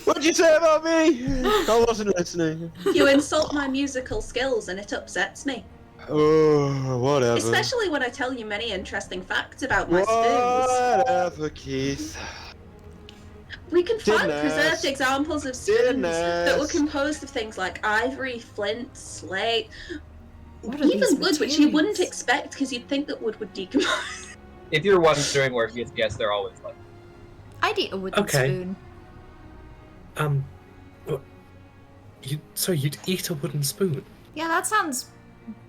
B: What'd you say about me? I wasn't listening.
D: You insult my musical skills and it upsets me.
B: Oh, whatever.
D: Especially when I tell you many interesting facts about my spoons.
B: Whatever, Keith.
D: We can find
B: Didn't
D: preserved
B: ask.
D: examples of
B: Didn't
D: spoons that were
B: ask.
D: composed of things like ivory, flint, slate,
A: What are these
D: even wood, which you wouldn't
A: materials?
D: expect because you'd think that wood would decompose.
G: If you're wondering where he gets, they're always like.
A: I'd eat a wooden
C: Okay.
A: spoon.
C: What? You'd eat a wooden spoon?
A: Yeah, that sounds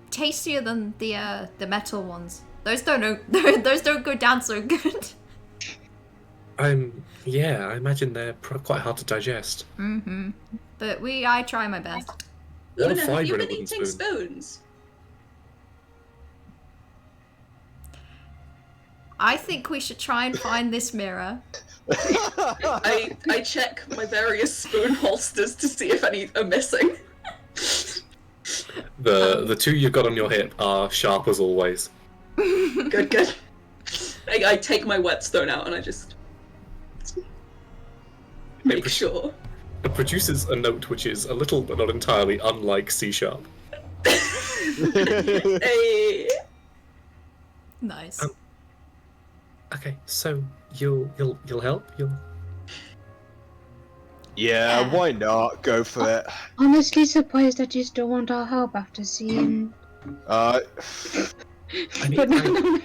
A: tastier than the metal ones. Those don't go down so good.
C: Yeah, I imagine they're quite hard to digest.
A: Mm-hmm. But I try my best.
C: What a
D: Una, have you
C: fibre in a
D: been
C: wooden
D: eating
C: spoon.
D: spoons?
A: I think we should try and find this mirror.
D: I check my various spoon holsters to see if any are missing.
C: The 2 you've got on your hip are sharp as always.
D: Good. I take my whetstone out and I just make sure.
C: It produces a note which is a little but not entirely unlike C#.
D: Hey.
A: Nice.
C: Okay, so you'll help?
B: Yeah, why not? Go for it.
F: Honestly surprised that you still want our help after seeing
C: I mean,
F: Banana Man.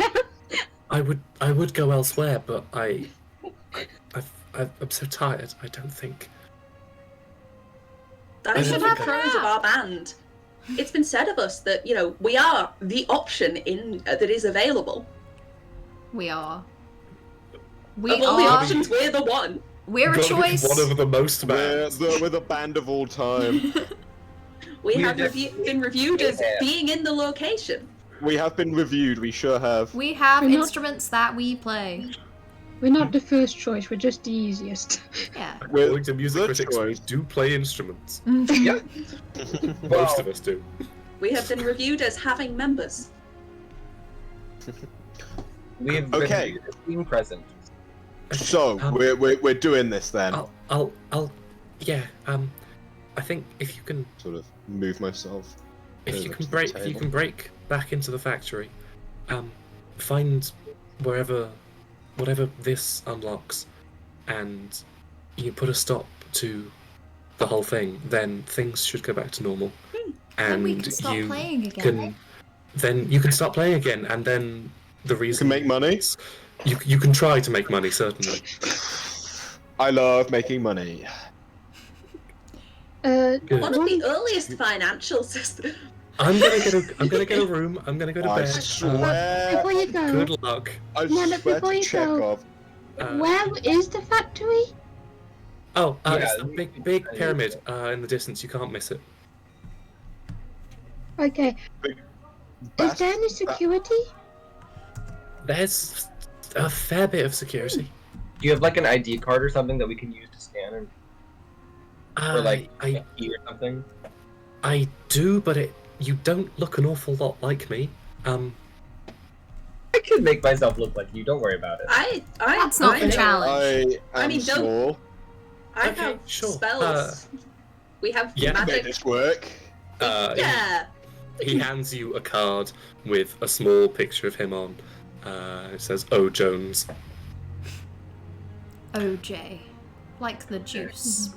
C: I would go elsewhere, but I'm so tired. I don't think.
D: That
C: I
D: is
C: don't
D: one of the
C: think
D: pros of our band. It's been said of us that, we are the option that is available.
A: We are.
D: Of all the options, we're the one.
A: We're a
C: Gotta be
A: choice.
C: one of the most bands.
B: we're the band of all time.
D: We have
G: We're
D: been reviewed as being in the location.
B: We have been reviewed, we sure have.
A: We have
F: We're not-
A: instruments that we play.
F: We're not the first choice, we're just the easiest.
A: Yeah.
C: According to music
B: the
C: critics, we
B: choice.
C: do play instruments.
G: Yep.
C: Most of us do.
D: We have been reviewed as having members.
G: We have
B: Okay.
G: been being present.
B: So we're doing this then.
C: Yeah. I think if you can
B: Sort of move myself.
C: If you
B: over
C: can
B: to the
C: break,
B: table.
C: back into the factory, find whatever this unlocks, and you put a stop to the whole thing, then things should go back to normal.
A: Then
C: And
A: we can start
C: you
A: playing again.
C: can, then you can start playing again, and then the
B: You
C: reason
B: can make money.
C: you can try to make money, certainly.
B: I love making money.
C: Good.
D: One of the earliest financial systems.
C: I'm gonna get a room. I'm gonna go to
B: I
C: bed.
B: swear.
F: Before you go,
C: Good luck.
B: I
F: No, no,
B: swear
F: before
B: to
F: you go-
B: Chekhov.
F: where is the factory?
C: Oh,
G: Yeah,
C: it's a big
G: I-
C: pyramid in the distance. You can't miss it.
F: Okay, is
B: Bast-
F: there any security?
C: There's a fair bit of security.
G: Do you have like an ID card or something that we can use to scan and or like
C: I
G: a key or something?
C: I do, but you don't look an awful lot like me.
G: I can make myself look like you. Don't worry about it.
A: That's not the
D: I-
A: challenge.
B: I am
D: mean, don't-
B: small.
D: I
C: Okay,
D: have
C: sure.
D: spells. We have
C: yeah.
B: Make
D: magic.
B: this work.
D: Yeah.
C: He hands you a card with a small picture of him on. It says O. Jones.
A: OJ. Like the juice.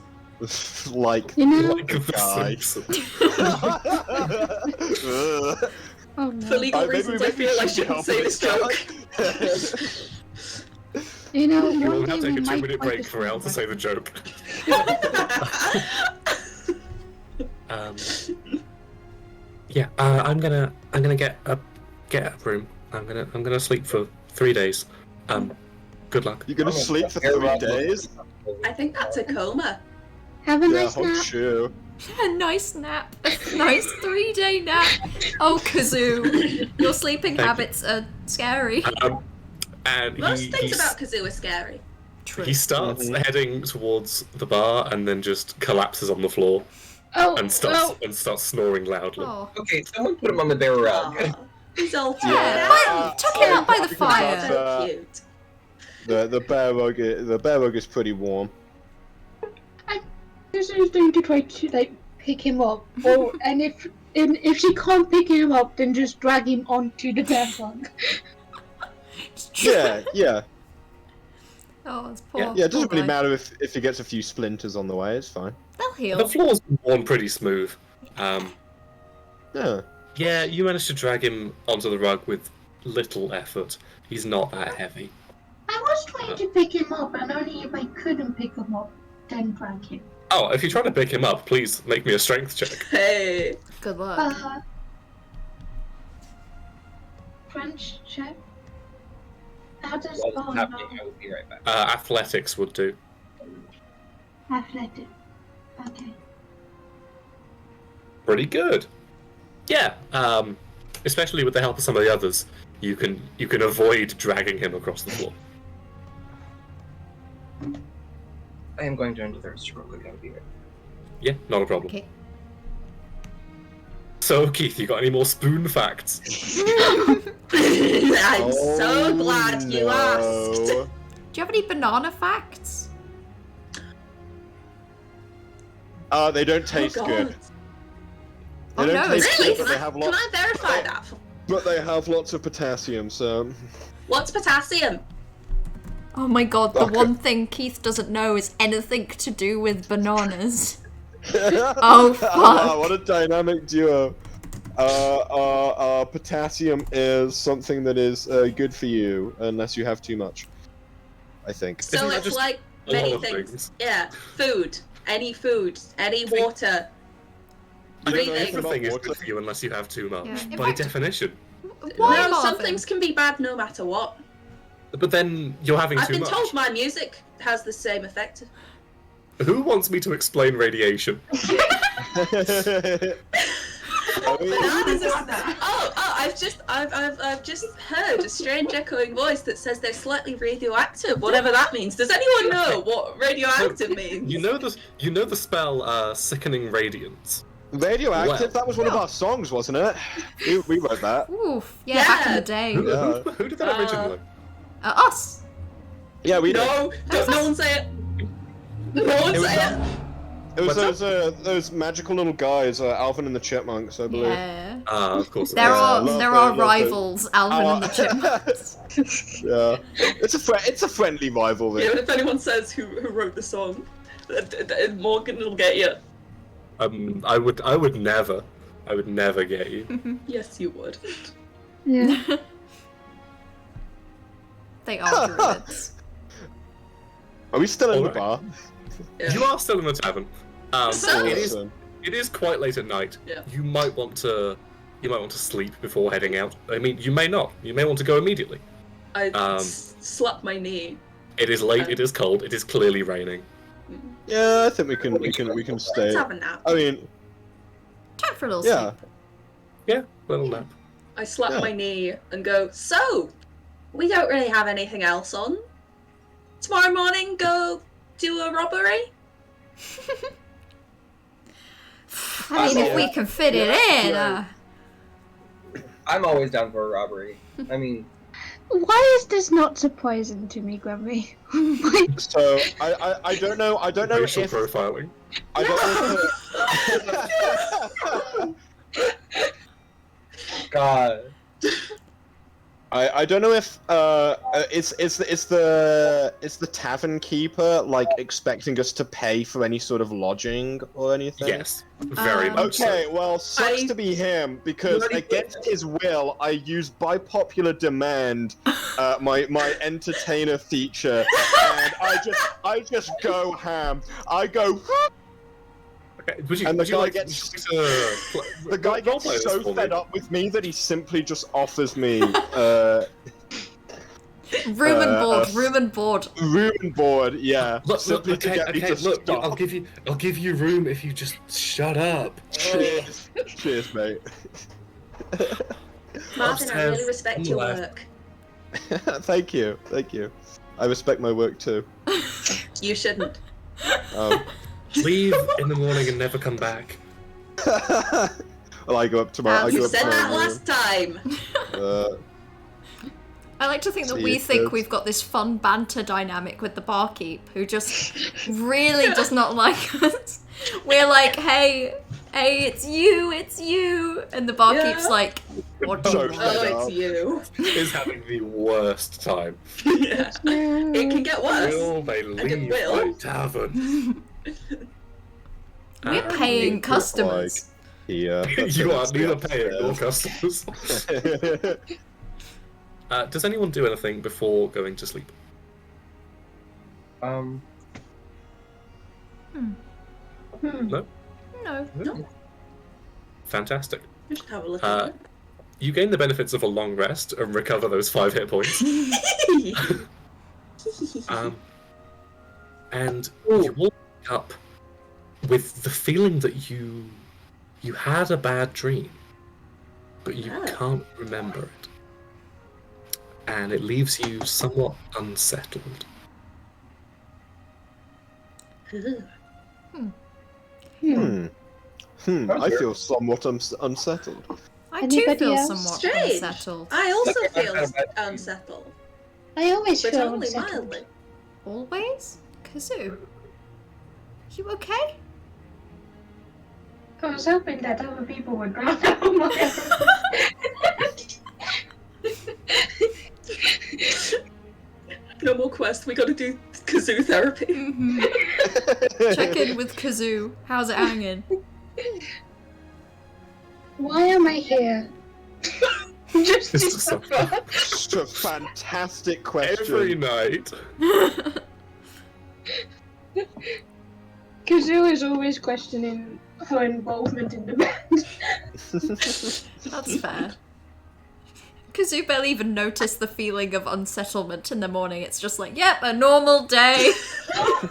B: Like
F: You know?
C: Like the
B: guy.
C: Simpsons.
B: Ugh.
F: Oh
D: For
F: no.
D: legal
B: Maybe
D: reasons, I feel I shouldn't say this joke.
F: You know,
C: You will
F: one
C: now
F: day
C: take
F: we
C: a
F: might
C: 2-minute
F: fight
C: break
F: this
C: for Al to
F: one.
C: say the joke. Yeah, I'm gonna get a room. I'm gonna sleep for 3 days. Good luck.
B: You're gonna sleep for 3 days?
D: I think that's a coma.
F: Have a
B: Yeah,
F: nice
B: hope
F: nap.
B: sure.
A: A nice nap. A nice 3-day nap. Oh, Kazoo. Your sleeping
C: Thank you.
A: habits are scary.
C: And
D: Most things about Kazoo are scary.
A: True.
C: he starts
B: Mhm.
C: heading towards the bar and then just collapses on the floor
F: Oh,
C: and starts snoring loudly.
A: Oh.
G: Okay, someone put him on the bear rug.
D: Aw, he's all
A: Yeah,
B: Yeah.
A: tuck him out by the
B: I
A: fire.
B: forgot
D: so cute.
B: The bear rug is pretty warm.
F: this is going to try to like pick him up, or and if she can't pick him up, then just drag him onto the bear rug.
B: Yeah.
A: Oh, it's poor.
B: Yeah, it doesn't
A: poor
B: really
A: guy.
B: matter if he gets a few splinters on the way, it's fine.
A: They'll heal.
C: The floor's worn pretty smooth.
B: Yeah.
C: Yeah, you managed to drag him onto the rug with little effort. He's not that heavy.
F: I was trying to pick him up, and only if I couldn't pick him up, then drag him.
C: Oh, if you're trying to pick him up, please make me a strength check.
D: Hey.
A: Good luck.
F: French check. How does
G: While this is happening, I will be right back.
C: Athletics would do.
F: athletic? Okay.
C: Pretty good. Yeah, especially with the help of some of the others, you can avoid dragging him across the floor.
G: I am going to enter the real quick. I will be right.
C: Yeah, not a problem.
A: Okay.
C: So, Keith, you got any more spoon facts?
D: I'm so glad you
B: no.
D: asked.
A: Do you have any banana facts?
B: They don't taste
D: Oh,
B: good.
D: God.
B: They
A: Oh,
B: don't
A: no,
B: taste
A: it's
D: Really?
B: good, but they have
D: Can
B: lots.
D: I verify that?
B: But they have lots of potassium, so.
D: What's potassium?
A: Oh my god, the
B: Okay.
A: one thing Keith doesn't know is anything to do with bananas. Oh, fuck.
B: What a dynamic duo. Potassium is something that is good for you, unless you have too much. I think.
D: So
C: Isn't that
D: it's
C: just
D: like
C: a lot
D: many
C: of
D: things.
C: things?
D: Yeah, food, any water.
C: I don't know
D: Breathing.
C: if everything is
B: Water.
C: good for you unless you have too much,
A: Yeah, in
C: by
A: fact-
C: definition.
A: Why,
D: No, some
A: Marvin?
D: things can be bad no matter what.
C: But then you're having
D: I've
C: too
D: been
C: much.
D: told my music has the same effect.
C: Who wants me to explain radiation?
D: Bananas are... Oh, I've just heard a strange echoing voice that says they're slightly radioactive, whatever that means. Does anyone know what radioactive means?
C: You know the spell Sickening Radiance.
B: Radioactive?
C: Well.
B: That was one of our songs, wasn't it? We wrote that.
A: Oof. Yeah, back in the day.
C: Who did that originally?
A: Us.
B: Yeah, we did.
D: No one say it. No one say it.
B: It was
C: What's
B: those magical little guys, Alvin and the Chipmunks, I believe.
A: Yeah.
C: Of course.
A: There are
B: love it.
A: rivals, Alvin and the Chipmunks.
B: Yeah, it's a friendly rivalry.
D: Yeah, but if anyone says who wrote the song, Morgan will get you.
C: I would never get you.
D: Yes, you would.
F: Yeah.
A: They are druids.
B: Are we still in the
C: Alright.
B: bar?
D: Yeah.
C: You are still in the tavern.
B: Awesome.
C: It is quite late at night.
D: Yeah.
C: You might want to sleep before heading out. I mean, you may not. You may want to go immediately.
D: I slapped my knee.
C: It is late. It is cold. It is clearly raining.
B: Yeah, I think we can stay.
D: Let's have a nap.
B: I mean,
A: Time for a little
B: yeah.
A: sleep.
C: Yeah, little nap.
D: I slap
B: Yeah.
D: my knee and go, so, we don't really have anything else on. Tomorrow morning, go do a robbery?
A: I mean, if we can fit it in.
G: Yeah. I'm always down for a robbery. I mean,
F: Why is this not surprising to me, Grumpy?
B: So I don't know. I don't know
C: Racial
B: if
C: profiling.
B: I don't know.
G: God.
B: I don't know if it's the tavern keeper like expecting us to pay for any sort of lodging or anything.
C: Yes, very much so.
B: Okay, well, sucks to be him because against his will, I use by popular demand my entertainer feature, and I just go ham. I go.
C: Okay,
B: And the guy gets so fed up with me that he simply just offers me
A: Room and board.
B: room and board. Yeah,
C: Look,
B: simply to get me to
C: look,
B: stop.
C: I'll give you room if you just shut up.
B: Cheers, cheers, mate.
D: Martin, I really respect your
C: left.
D: work.
B: Thank you. I respect my work too.
D: You shouldn't.
C: Leave in the morning and never come back.
B: Well, I go up tomorrow. I
D: You
B: go up
D: said that
B: tomorrow
D: last time.
B: morning.
A: I like to think that
B: See
A: we
B: you,
A: think
B: kids.
A: we've got this fun banter dynamic with the barkeep, who just really does not like us. We're like, hey, it's you, and the barkeep's
D: Yeah.
A: like, what do you
B: So
A: want?
B: fed
D: Oh,
B: up.
D: it's you.
C: Is having the worst time.
D: Yeah. It can get worse.
C: Will they
D: it
C: leave
D: will.
C: my tavern?
A: We're paying customers.
B: Yeah.
C: You are neither paying nor customers. Does anyone do anything before going to sleep?
F: Hmm.
C: No?
A: No.
C: Fantastic.
D: We should have a look at
C: You gain the benefits of a long rest and recover those 5 hit points.
D: it.
C: And you wake up with the feeling that you had a bad dream, but you
D: Yeah.
C: can't remember it. And it leaves you somewhat unsettled.
B: I feel somewhat unsettled.
A: I too
F: Anybody
A: feel
F: else?
A: somewhat
D: Strange.
A: unsettled.
D: I also feel unsettled,
F: I always
D: but
F: feel
D: only
F: unsettled.
D: mildly.
A: Always? Kazoo? You okay?
F: I was hoping that other people would drown out my
D: No more quest. We gotta do kazoo therapy.
A: Mm-hmm. Check in with Kazoo. How's it hanging?
F: Why am I here? Just to
C: It's so-
F: suffer.
B: It's a fantastic question.
C: Every night.
F: Kazoo is always questioning her involvement in the band.
A: That's fair. Kazoo barely even noticed the feeling of unsettlement in the morning. It's just like, yep, a normal day.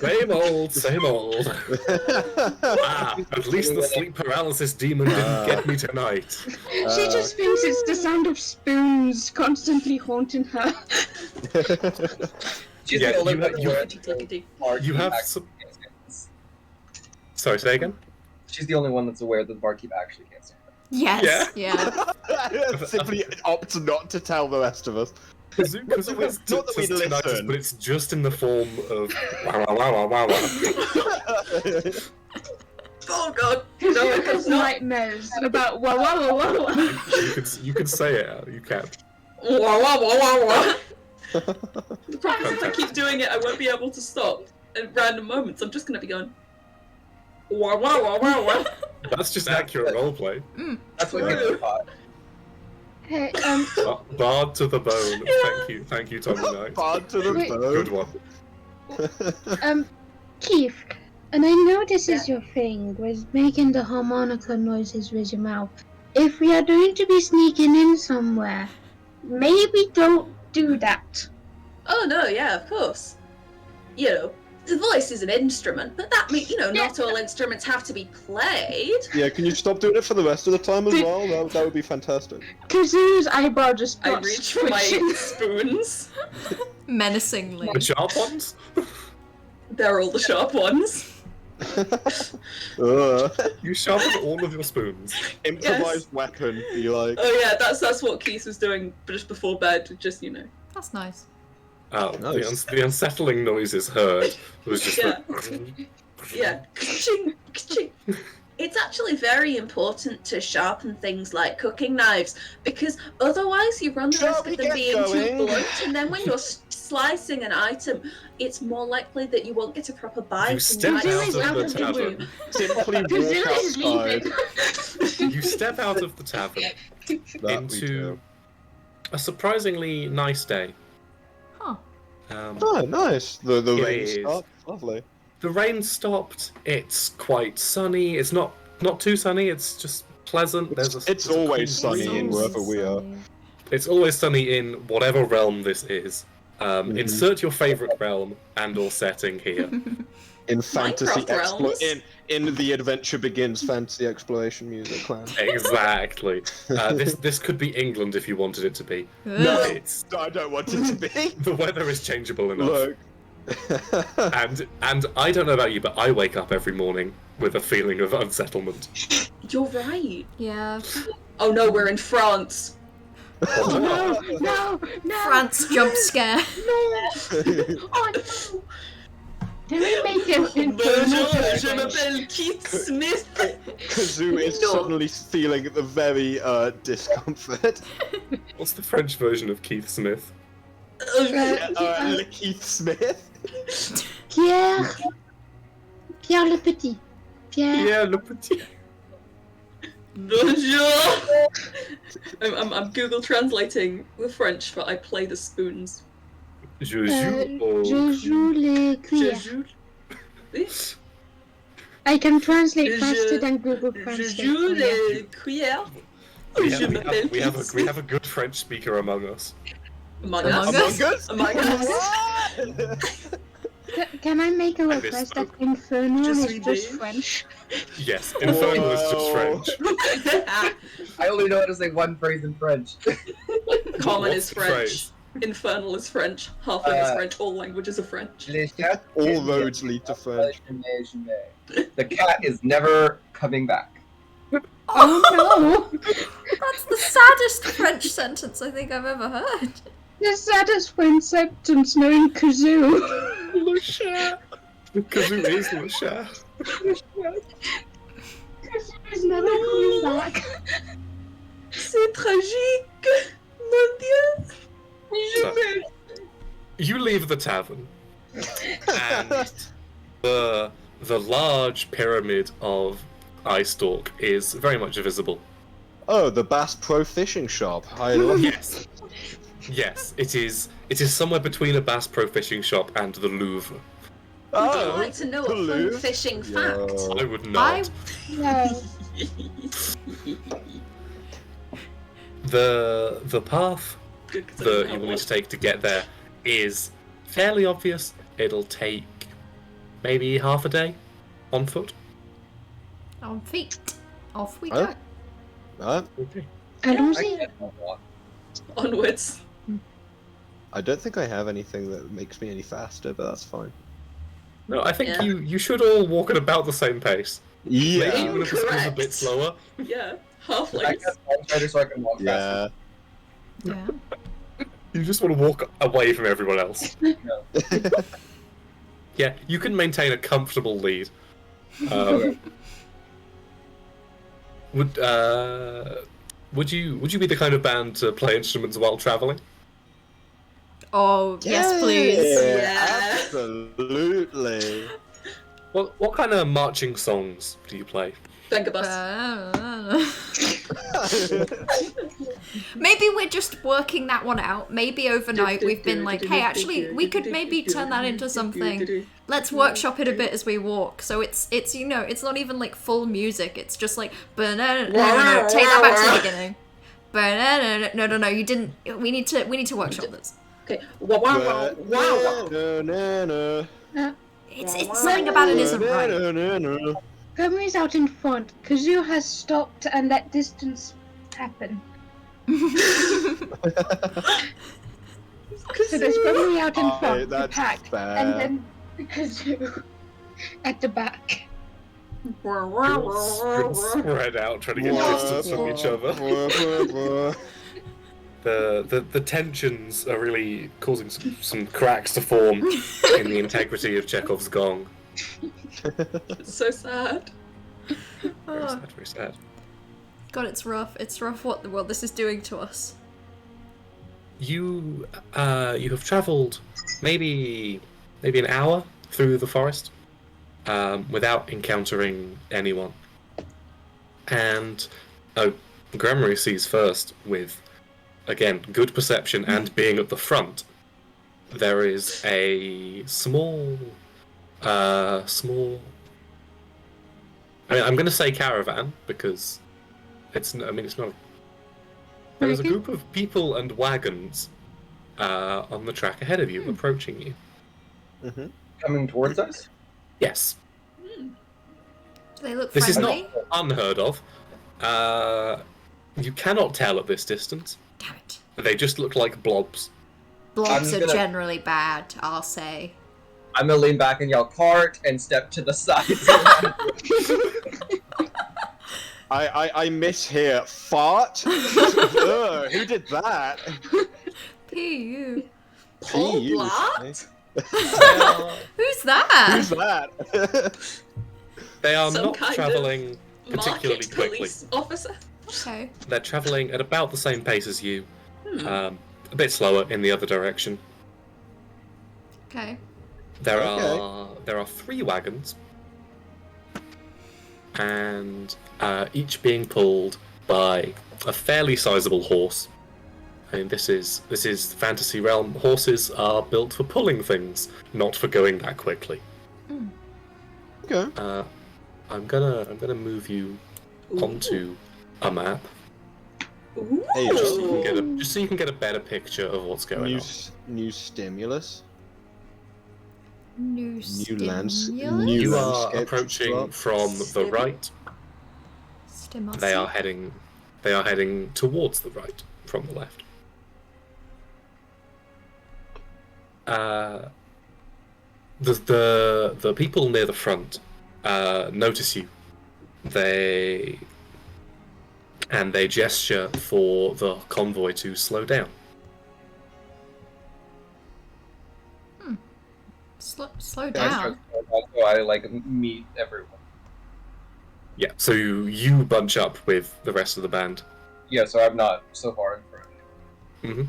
C: Same old, same old. At least the sleep paralysis demon didn't get me tonight.
F: She just thinks it's the sound of spoons constantly haunting her.
G: She's
C: Yeah,
G: the only
C: you
G: one
C: ha-
G: aware
D: you-
G: that the barkeep
C: You have
G: actually
C: some...
G: can't stand this.
C: Sorry, say again?
G: She's the only one that's aware that the barkeep actually can't stand it.
A: Yes, yeah.
B: Simply opts not to tell the rest of us.
C: Kazoo has
B: Not that we'd
C: tinnitus,
B: listen.
C: but it's just in the form of wow, wow, wow, wow, wow.
D: Oh god.
F: Because
D: No,
F: she
D: it's
F: has
D: not.
F: nightmares about wah wah wah wah.
C: You can say it. You can.
D: Wah, wah, wah, wah, wah. The problem is if I keep doing it, I won't be able to stop at random moments. I'm just gonna be going wah wah wah wah wah.
C: That's just accurate roleplay.
G: That's what gets you hot.
F: Hey,
C: Bard to the bone. Thank you, Tommy Knight.
B: Bard to the
F: Wait.
B: bone.
C: Good one.
F: Keith, and I know this is your thing with making the harmonica noises with your mouth. If we are going to be sneaking in somewhere, maybe don't do that.
D: Oh no, yeah, of course. You know, the voice is an instrument, but that means, not all instruments have to be played.
B: Yeah, can you stop doing it for the rest of the time as well? That would be fantastic.
F: Kazoo's eyebrow just
D: I
F: got
D: reach for my
F: squishy.
D: spoons.
A: Menacingly.
C: The sharp ones?
D: They're all the sharp ones.
C: You sharpen all of your spoons.
B: Improvised weapon, be like.
D: Oh yeah, that's what Keith was doing just before bed, just
A: That's nice.
C: Oh,
B: Nice.
C: the unsettling noises heard was just
D: Yeah.
C: the...
D: Yeah. Ka-ching, ka-ching. It's actually very important to sharpen things like cooking knives, because otherwise you run the risk of them being too blunt, and then when you're slicing an item, it's more likely that you won't get a proper bite.
C: You
D: and
C: step
D: might
C: out
D: snap
C: of the
D: the
C: tavern.
D: wound.
B: Simply walk
F: Kazoo is
B: outside.
F: leaving.
C: You step out of the tavern
B: That we
C: into
B: do.
C: a surprisingly nice day.
A: Huh.
B: Oh, nice. The
C: It
B: rain
C: is.
B: stopped. Lovely.
C: The rain stopped. It's quite sunny. It's not too sunny. It's just pleasant.
B: It's always
C: cool
B: sunny
C: breeze.
B: in wherever we are.
C: It's always sunny in whatever realm this is. Insert your favorite realm and/or setting here.
B: In fantasy
D: Minecraft realms.
B: in the Adventure Begins fantasy exploration music clan.
C: Exactly. This could be England if you wanted it to be.
B: No,
C: It's
B: I don't want it to be.
C: the weather is changeable enough.
B: Look.
C: And I don't know about you, but I wake up every morning with a feeling of unsettlement.
D: You're right.
A: Yeah.
D: Oh no, we're in France.
F: Oh, no, no,
A: France jump scare.
F: no. Oh no. Can we make it infernal?
D: Bonjour, je m'appelle Keith Smith.
B: Kazoo is
D: No.
B: suddenly feeling the very discomfort.
C: What's the French version of Keith Smith?
B: Keith Smith.
F: Pierre le Petit. Pierre.
C: Yeah, le petit.
D: Bonjour. I'm Google translating the French for I play the spoons.
C: Je joue au...
F: Je joue les
D: Je
F: cuillères.
D: joue. Oui.
F: I can translate
D: Je-
F: faster than Google
D: Je
F: Translate.
D: joue les cuillères. Je m'appelle
C: We
D: Keith
C: have
D: Smith.
C: a good French speaker among us.
D: Among
A: Among
D: us.
A: Us?
D: Among us.
F: Can I make a
C: I
F: request that
C: misspoke.
F: Infernal
D: Je
F: is
D: suis
F: just
D: beige.
F: French?
C: Yes, Infernal is just French.
G: I only know how to say one phrase in French.
D: Common
C: What's
D: is
C: the
D: French.
C: phrase?
D: Infernal is French. Halfling is
G: Uh,
D: French. All languages are French.
B: All roads lead to French.
G: The cat is never coming back.
F: Oh no!
A: That's the saddest French sentence I think I've ever heard.
F: The saddest French sentence knowing Kazoo.
C: Le chat. Kazoo is le chat.
F: Kazoo is never coming back.
D: C'est tragique. Mon Dieu.
C: So, you leave the tavern, and the large pyramid of Ice Stalk is very much visible.
B: Oh, the Bass Pro Fishing Shop. I love it.
C: Yes, it is. It is somewhere between a Bass Pro Fishing Shop and the Louvre.
D: Would you like to know a fun
B: Toulouse?
D: fishing fact?
C: I would not.
F: No.
C: The path
D: Good, 'cause I
C: that
D: didn't
C: you
D: have
C: will need
D: one.
C: to take to get there is fairly obvious. It'll take maybe half a day on foot.
A: On feet. Off we
B: Huh?
A: go.
C: Okay.
F: And
D: Yeah,
F: Uzi,
G: I can't walk.
D: Onwards.
B: I don't think I have anything that makes me any faster, but that's fine.
C: No, I think
D: Yeah.
C: you should all walk at about the same pace. Maybe
B: Yeah.
C: even if it's a
D: Correct.
C: bit slower.
D: Yeah,
G: I
D: halflings.
G: guess I'm trying so I can walk faster.
B: Yeah.
A: Yeah.
C: You just want to walk away from everyone else. Yeah, you can maintain a comfortable lead. Would you be the kind of band to play instruments while traveling?
A: Oh, yes, please.
D: Yeah.
B: Absolutely.
C: What kind of marching songs do you play?
D: Think of us.
A: Maybe we're just working that one out. Maybe overnight we've been like, hey, actually, we could maybe turn that into something. Let's workshop it a bit as we walk. So it's you know, it's not even like full music. It's just like, no, take that back to the beginning. No, you didn't. We need to workshop this.
D: Okay. Wow, wow, wow, wow.
A: It's something about it isn't right.
F: Gumry's out in front. Kazoo has stopped and let distance happen. So there's Gumry out in front, the
B: that's
F: pack,
B: fair.
F: and then Kazoo at the back.
C: You're all spread out, trying to get distance from each other. The tensions are really causing some cracks to form in the integrity of Chekhov's gong.
D: It's so sad.
C: Very sad, very sad.
A: God, it's rough. It's rough what the world this is doing to us.
C: You have travelled maybe an hour through the forest without encountering anyone. And Gremory sees first with, again, good perception and being at the front, there is a small. I mean, I'm going to say caravan because it's not. There is a group of people and wagons on the track ahead of you, approaching you.
B: Mm-hmm.
G: Coming towards us?
C: Yes.
A: Do they look
C: This
A: friendly?
C: is not unheard of. You cannot tell at this distance.
A: Damn it.
C: They just look like blobs.
A: Blobs are
G: gonna-
A: generally bad, I'll say.
G: I'm gonna lean back and yell cart and step to the side.
B: I mishear fart. Ugh, who did that?
A: P.U.
D: Paul
B: P.U.
D: Blart?
A: Who's that?
B: Who's that?
C: They are
D: Some
C: not
D: kind of
C: travelling particularly
D: Market
C: quickly.
D: police officer.
A: Okay.
C: They're travelling at about the same pace as you, a bit slower in the other direction.
A: Okay.
C: There
B: Okay.
C: are 3 wagons, and each being pulled by a fairly sizable horse. I mean, this is fantasy realm. Horses are built for pulling things, not for going that quickly.
B: Okay.
C: I'm gonna move you onto a map
D: Ooh.
B: Hey,
C: just so you can get a better picture of what's going on.
B: New stimulus.
A: New
B: lands-
A: stimulus?
B: new-
C: You are
B: landscape
C: approaching
B: drop.
C: from the right.
A: Stimulus.
C: They are heading towards the right from the left. The people near the front notice you. They gesture for the convoy to slow down.
A: Slow down.
G: So I meet everyone.
C: Yeah, so you bunch up with the rest of the band.
G: Yeah, so I'm not so far in front.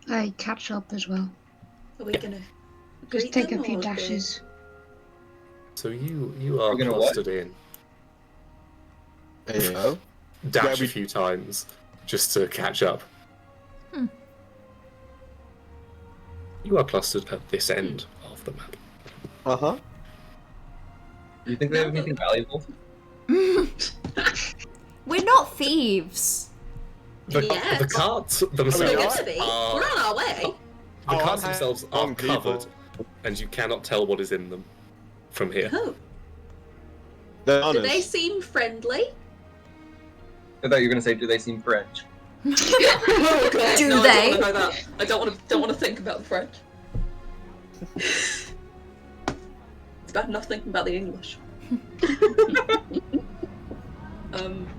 F: I catch up as well.
D: Are we gonna
F: Just
D: greet
F: take
D: them
F: a few
D: or
F: dashes.
C: So you are
G: We're gonna what?
C: clustered in.
B: Hey,
C: Dash
B: Yeah,
C: a few times just to catch up. You are clustered at this end of the map.
B: Uh-huh.
G: Do you think they have anything valuable?
A: We're not thieves.
D: Yes.
C: The carts
D: We're
C: themselves
D: gonna be.
C: are...
D: We're on our way.
C: The
B: Oh,
C: carts
B: I'm
C: themselves are
B: hung, people.
C: covered, and you cannot tell what is in them from here.
D: Oh.
B: They're
D: Do they
B: honest.
D: seem friendly?
G: I thought you were gonna say, do they seem French?
D: Oh, God.
A: Do
D: no,
A: they?
D: I don't want to know that. I don't want to think about the French. It's bad enough thinking about the English.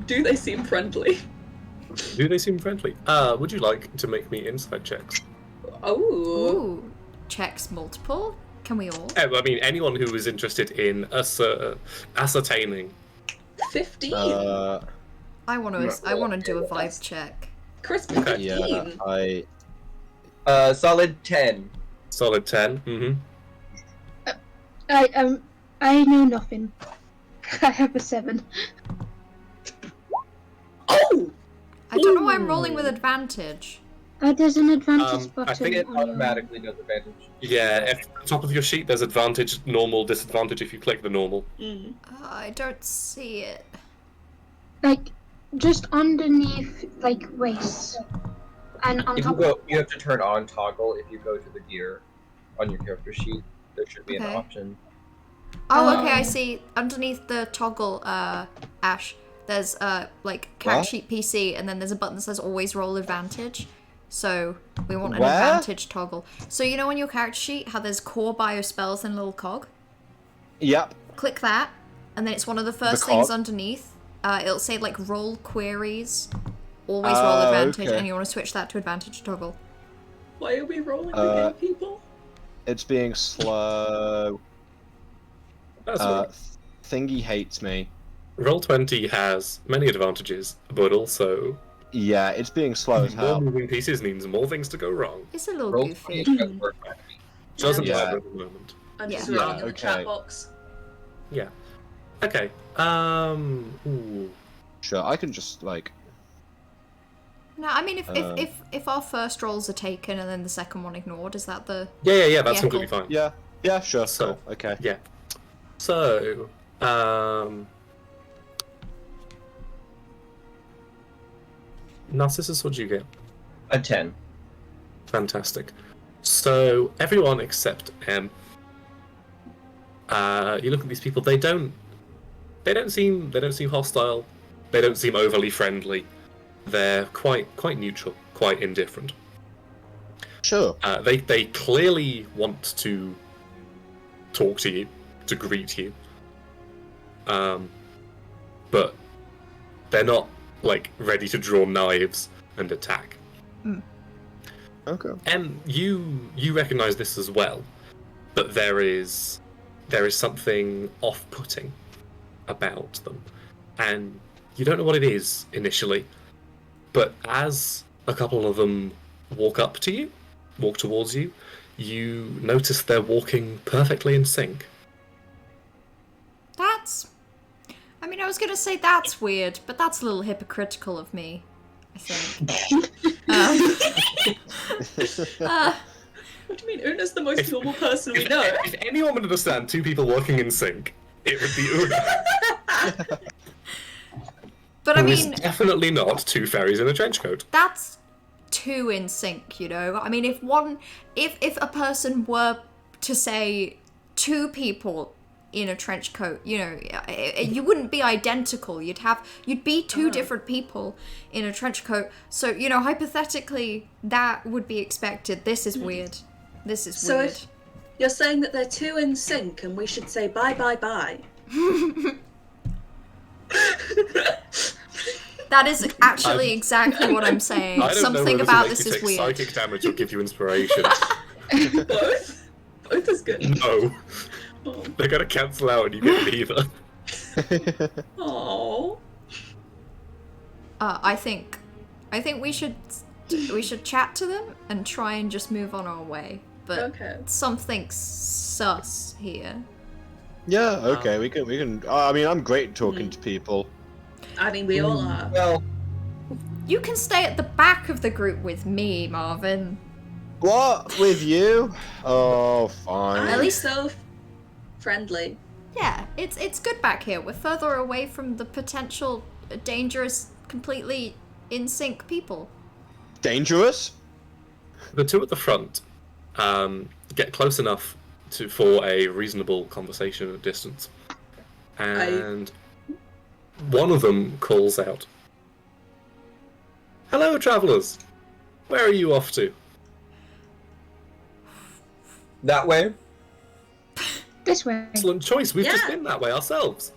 D: Do they seem friendly?
C: Do they seem friendly? Would you like to make me insight checks?
D: Oh.
A: Ooh. Checks multiple? Can we all?
C: I mean, anyone who is interested in ascertaining.
D: 15.
A: I want to do a vibe check.
D: Crisp
C: Okay.
D: 15.
B: I
G: Solid 10.
C: Solid 10. Mm-hmm.
F: I know nothing. I have a 7.
D: Oh!
A: I don't know why I'm rolling with advantage.
F: There's an advantage button.
C: I think
G: It
F: on your-
G: automatically does advantage.
C: Yeah, at the top of your sheet there's advantage, normal, disadvantage if you click the normal.
D: Mm.
A: I don't see it.
F: Like, just underneath, like, race. And on
G: If you
F: top
G: go, you have to turn on toggle. If you go to the gear on your character sheet, there should be
A: Okay.
G: an option.
A: Oh, okay, I see. Underneath the toggle, Ash, there's, like, character
B: What?
A: sheet PC, and then there's a button that says always roll advantage. So, we want an
B: Where?
A: advantage toggle. So, you know on your character sheet how there's core bio spells and a little cog?
B: Yep.
A: Click that, and then it's one of the first
B: The
A: things
B: cog?
A: underneath. It'll say, like, roll queries, always roll advantage,
B: okay.
A: and you want to switch that to advantage toggle.
D: Why are we rolling again, people?
B: It's being slow.
C: That's all.
B: Thingy hates me.
C: Roll20 has many advantages, but also
B: Yeah, it's being slow as
C: more
B: hell.
C: moving pieces means more things to go wrong.
A: It's a little
G: Roll
A: goofy.
G: 20 doesn't work for me.
C: Doesn't
B: Yeah.
C: matter at the moment.
D: I'm just
A: Yeah.
D: writing in the chat
B: Okay.
D: box.
C: Yeah. Okay. Ooh.
B: Sure, I can just like.
A: No, I mean,
B: Um,
A: if our first rolls are taken and then the second one ignored, is that the...
C: Yeah, that's
A: Yeah,
C: completely
A: cool.
C: fine.
B: Yeah, sure.
C: So-
B: Cool. Okay.
C: Yeah. So, Narcissus, what'd you get?
G: A 10.
C: Fantastic. So everyone except M. You look at these people. They don't seem hostile. They don't seem overly friendly. They're quite neutral, quite indifferent.
B: Sure.
C: They clearly want to talk to you, to greet you. But they're not like ready to draw knives and attack.
B: Okay.
C: And you recognize this as well, but there is something off-putting about them, and you don't know what it is initially. But as a couple of them walk towards you, you notice they're walking perfectly in sync.
A: I mean, I was gonna say that's weird, but that's a little hypocritical of me, I think.
D: What do you mean? Una's the most normal person we know.
C: If anyone would understand two people working in sync, it would be Una.
A: But I
C: Who is
A: mean,
C: definitely not two fairies in a trench coat.
A: that's two in sync, you know? I mean, if a person were to say two people in a trench coat, you know, you wouldn't be identical. You'd be two different people in a trench coat. So, you know, hypothetically, that would be expected. This is weird. This is
D: So
A: weird.
D: if you're saying that they're two in sync and we should say bye bye bye.
A: That is actually exactly what I'm saying.
C: I don't know
A: Something
C: whether
A: about
C: to make
A: this
C: you
A: is
C: take
A: weird.
C: psychic damage or give you inspiration.
D: Both? Both is good.
C: No,
D: Oh.
C: they're gonna cancel out and you get neither.
D: Aww.
A: I think we should chat to them and try and just move on our way. But
D: Okay.
A: something's sus here.
B: Yeah. Okay. We can. I mean, I'm great talking to people.
D: I mean, we all are.
G: Well,
A: You can stay at the back of the group with me, Marvin.
B: What with you? Oh, fine.
A: At least-
D: so friendly.
A: Yeah, it's good back here. We're further away from the potential dangerous, completely in sync people.
B: Dangerous?
C: The two at the front get close enough for a reasonable conversation at distance. And one of them calls out, "Hello, travellers! Where are you off to?"
G: That way?
F: This way.
C: Excellent choice. We've just
D: Yeah.
C: been that way ourselves.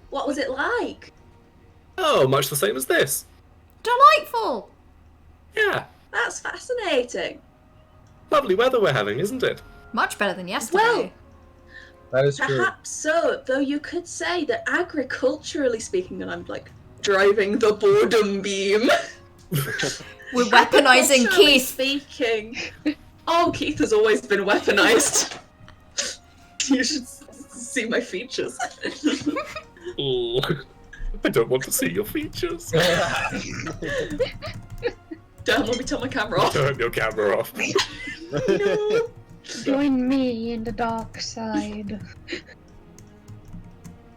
D: What was it like?
C: Oh, much the same as this.
A: Delightful!
C: Yeah.
D: That's fascinating.
C: Lovely weather we're having, isn't it?
A: Much better than yesterday.
D: Well,
G: That is true.
D: perhaps so, though you could say that agriculturally speaking, and I'm like driving the boredom beam.
A: We're weaponizing
D: Agriculturally
A: Keith.
D: Speaking. Oh, Keith has always been weaponized. You should see my features.
C: Oh, I don't want to see your features.
D: Damn, let me turn my camera off.
C: Turn your camera off.
D: No.
F: Join me in the dark side.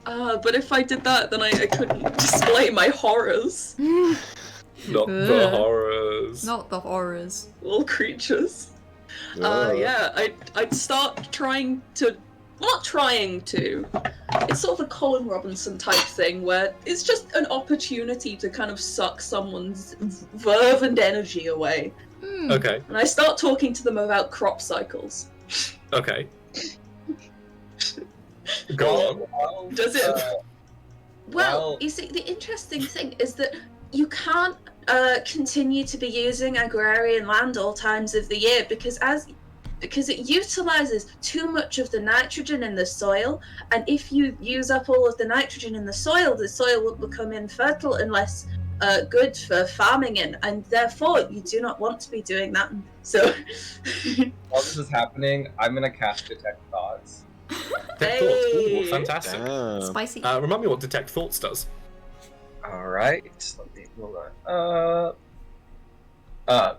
D: But if I did that, then I couldn't display my horrors.
C: Not the horrors.
A: Not the horrors.
D: Little creatures. Yeah, I'd start trying to... Not trying to. It's sort of a Colin Robinson type thing where it's just an opportunity to kind of suck someone's verve and energy away.
C: Okay,
D: And I start talking to them about crop cycles.
C: okay. Go on.
G: Well,
D: Does it?
G: Well-
D: You see, the interesting thing is that you can't continue to be using agrarian land all times of the year because it utilizes too much of the nitrogen in the soil, and if you use up all of the nitrogen in the soil will become infertile and less good for farming in, and therefore you do not want to be doing that. So,
G: While this is happening, I'm gonna cast Detect Thoughts.
C: Detect thoughts. Ooh,
D: Hey.
C: fantastic.
B: Damn.
A: Spicy.
C: Remind me what Detect Thoughts does.
G: Alright, let me hold on.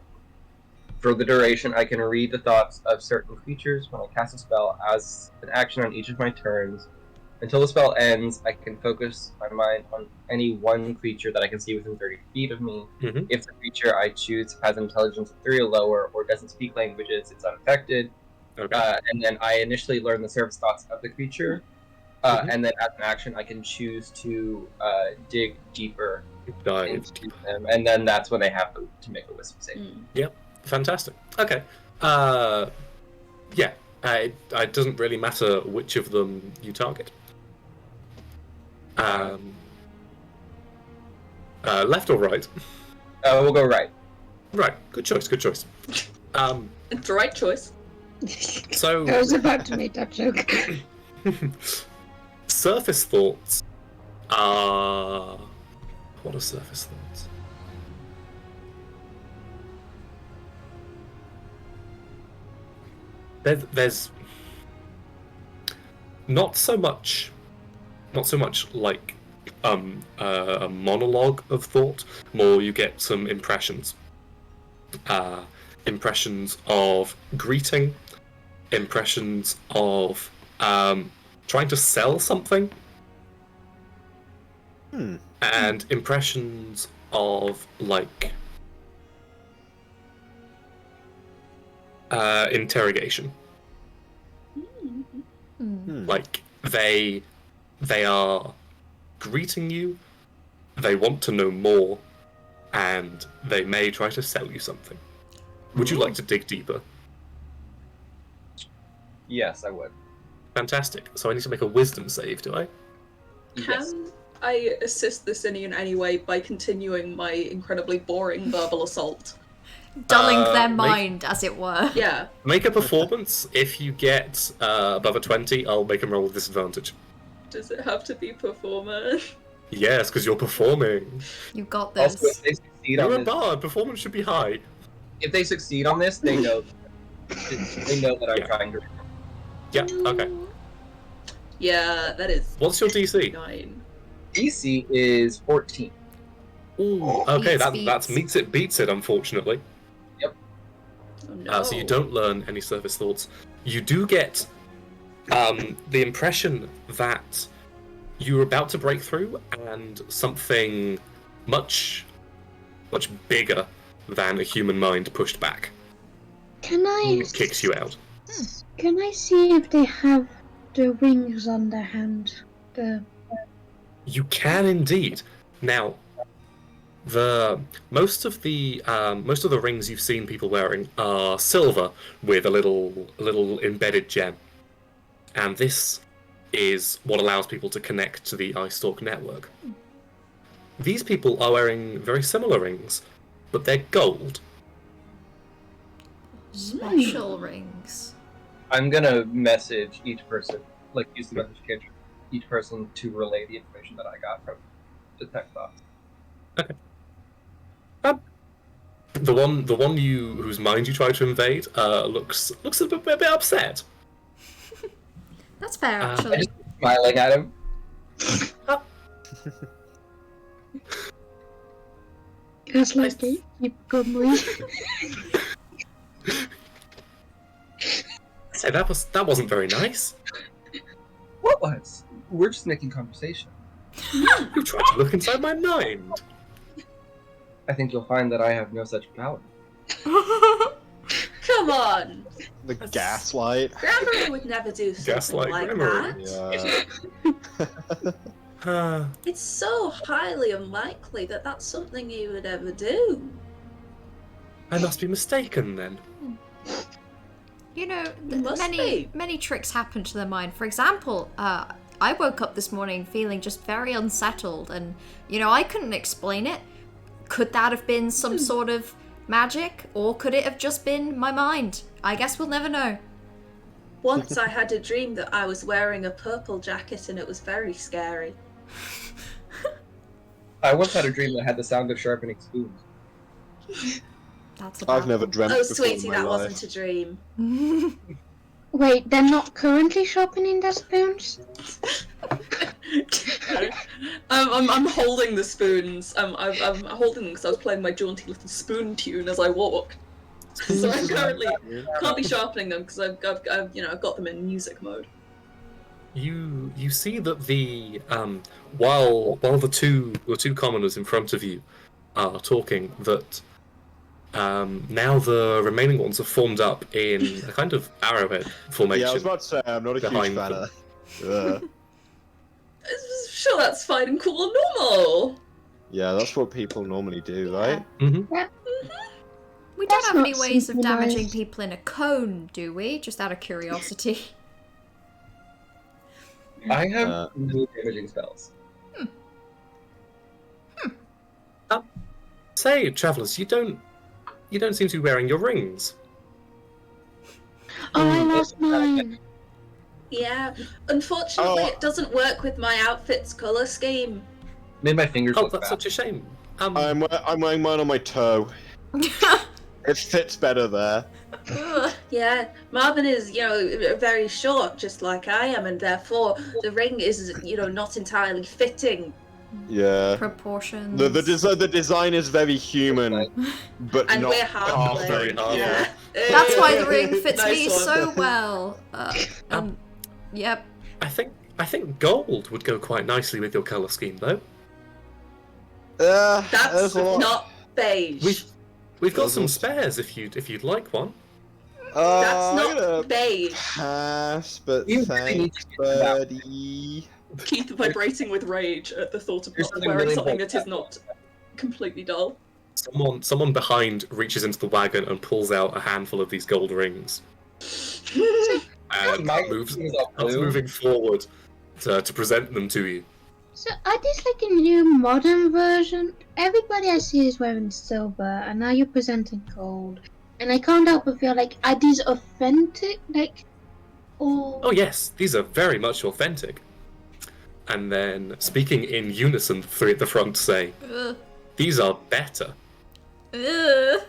G: For the duration, I can read the thoughts of certain creatures when I cast a spell as an action on each of my turns. Until the spell ends, I can focus my mind on any one creature that I can see within 30 feet of me.
C: Mhm.
G: If the creature I choose has intelligence of 3 or lower or doesn't speak languages, it's unaffected.
C: Okay.
G: And then I initially learn the surface thoughts of the creature. And then as an action, I can choose to dig deeper
C: Dive.
G: into them. And then that's when they have to make a wisdom save.
C: Fantastic. Okay. Yeah. It doesn't really matter which of them you target. Left or right?
G: We'll go right.
C: Right. Good choice. Good choice.
D: it's the right choice.
C: So
F: I was about to make that joke.
C: surface thoughts are... What are surface thoughts? There's not so much like a monologue of thought. More, you get some impressions. Impressions of greeting, impressions of trying to sell something, and impressions of like interrogation. Like they are greeting you, they want to know more, and they may try to sell you something. Would you like to dig deeper?
G: Yes, I would.
C: Fantastic. So I need to make a wisdom save, do I?
G: Yes.
D: Can I assist this in any way by continuing my incredibly boring verbal assault?
A: Dulling their
C: make-
A: mind, as it were.
D: Yeah.
C: Make a performance. If you get above a 20, I'll make them roll with disadvantage.
D: Does it have to be performer?
C: Yes, because you're performing.
A: You got this.
G: Also, if they succeed
C: You're
G: on
C: a
G: this,
C: bard. Performance should be high.
G: if they succeed on this, they know that I'm
C: Yeah.
G: trying to.
C: Yeah, okay.
D: Yeah, that is
C: What's your DC?
D: 9.
G: DC is 14.
C: Ooh, okay,
A: Beats.
C: that meets it, beats it, unfortunately.
D: Oh no.
C: So you don't learn any surface thoughts. You do get the impression that you're about to break through, and something much much bigger than a human mind pushed back.
F: Can I
C: Kicks you out.
F: Can I see if they have the rings on their hand?
C: You can indeed. Now, most of the rings you've seen people wearing are silver with a little embedded gem, and this is what allows people to connect to the iStalk network. These people are wearing very similar rings, but they're gold.
A: Special rings.
G: I'm gonna message each person, like use the message catcher, each person to relay the information that I got from the text box.
C: Okay. The one whose mind you try to invade looks a bit upset.
A: That's fair,
G: I'm
A: actually.
G: just smiling at him.
F: That's like a Montgomery.
C: Say that wasn't very nice.
G: What was? We're just making conversation.
C: You tried to look inside my mind.
G: I think you'll find that I have no such power.
D: Come on!
B: The gaslight.
D: Grammarly would never do something
C: Gaslight
D: like
C: Grammarly.
D: that.
B: Yeah.
D: It's so highly unlikely that that's something you would ever do.
C: I must be mistaken then.
A: You know,
D: Must be.
A: many tricks happen to the mind. For example, I woke up this morning feeling just very unsettled, and I couldn't explain it. Could that have been some sort of magic, or could it have just been my mind? I guess we'll never know.
D: Once I had a dream that I was wearing a purple jacket and it was very scary.
G: I once had a dream that had the sound of sharpening spoons.
A: That's
B: I've never dreamt
D: Oh,
B: before
D: sweetie,
B: in my
D: that
B: life.
D: wasn't a dream.
F: Wait, they're not currently sharpening their spoons?
D: I'm holding the spoons. I'm holding them because I was playing my jaunty little spoon tune as I walked. So I currently can't be sharpening them because I've got them in music mode.
C: You see that the while the two commoners in front of you are talking, that now the remaining ones have formed up in a kind of arrowhead formation.
B: Yeah, I was about to say, I'm not a huge
C: behind
B: fan
C: them.
B: of
D: Sure, that's fine and cool and normal.
B: Yeah, that's what people normally do, right?
C: Mm-hmm.
A: We don't
F: That's
A: have any
F: not
A: ways of damaging
F: synchronized.
A: people in a cone, do we? Just out of curiosity.
G: I have
B: Uh,
G: no damaging spells.
C: Say, travellers, you don't seem to be wearing your rings.
F: Oh, I lost mine.
D: Yeah, unfortunately,
B: Oh.
D: it doesn't work with my outfit's color scheme.
G: Made my fingers
C: Oh,
G: look
C: that's
G: bad.
C: such a shame.
B: I'm wearing mine on my toe. It fits better there.
A: Ugh.
D: Yeah, Marvin is, very short, just like I am, and therefore the ring is, not entirely fitting.
B: Yeah.
A: Proportions.
B: The design is very human, but
D: And
B: not
D: we're halfling.
C: very halfling.
D: Yeah.
A: That's why the ring fits
D: Nice
A: me
D: one.
A: so well. Yep.
C: I think gold would go quite nicely with your colour scheme, though.
D: That's
B: there's a lot.
D: not beige.
C: We've got some
B: Doesn't-
C: spares if you'd like one.
D: That's
B: I'm
D: not
B: gonna
D: beige.
B: pass, but
G: You really need
B: thanks,
G: to get them out.
B: buddy.
D: Keith vibrating with rage at the thought of
G: There's something
D: wearing
G: really
D: something that
G: important.
D: is not completely dull.
C: Someone behind reaches into the wagon and pulls out a handful of these gold rings. And
G: My
C: moves
G: thing is all
C: starts
G: blue.
C: moving forward to present them to you.
F: So are these like a new modern version? Everybody I see is wearing silver, and now you're presenting gold. And I can't help but feel like, are these authentic?
C: Oh yes, these are very much authentic. And then, speaking in unison, three at the front say,
A: Ugh.
C: "These are better."
A: Ugh.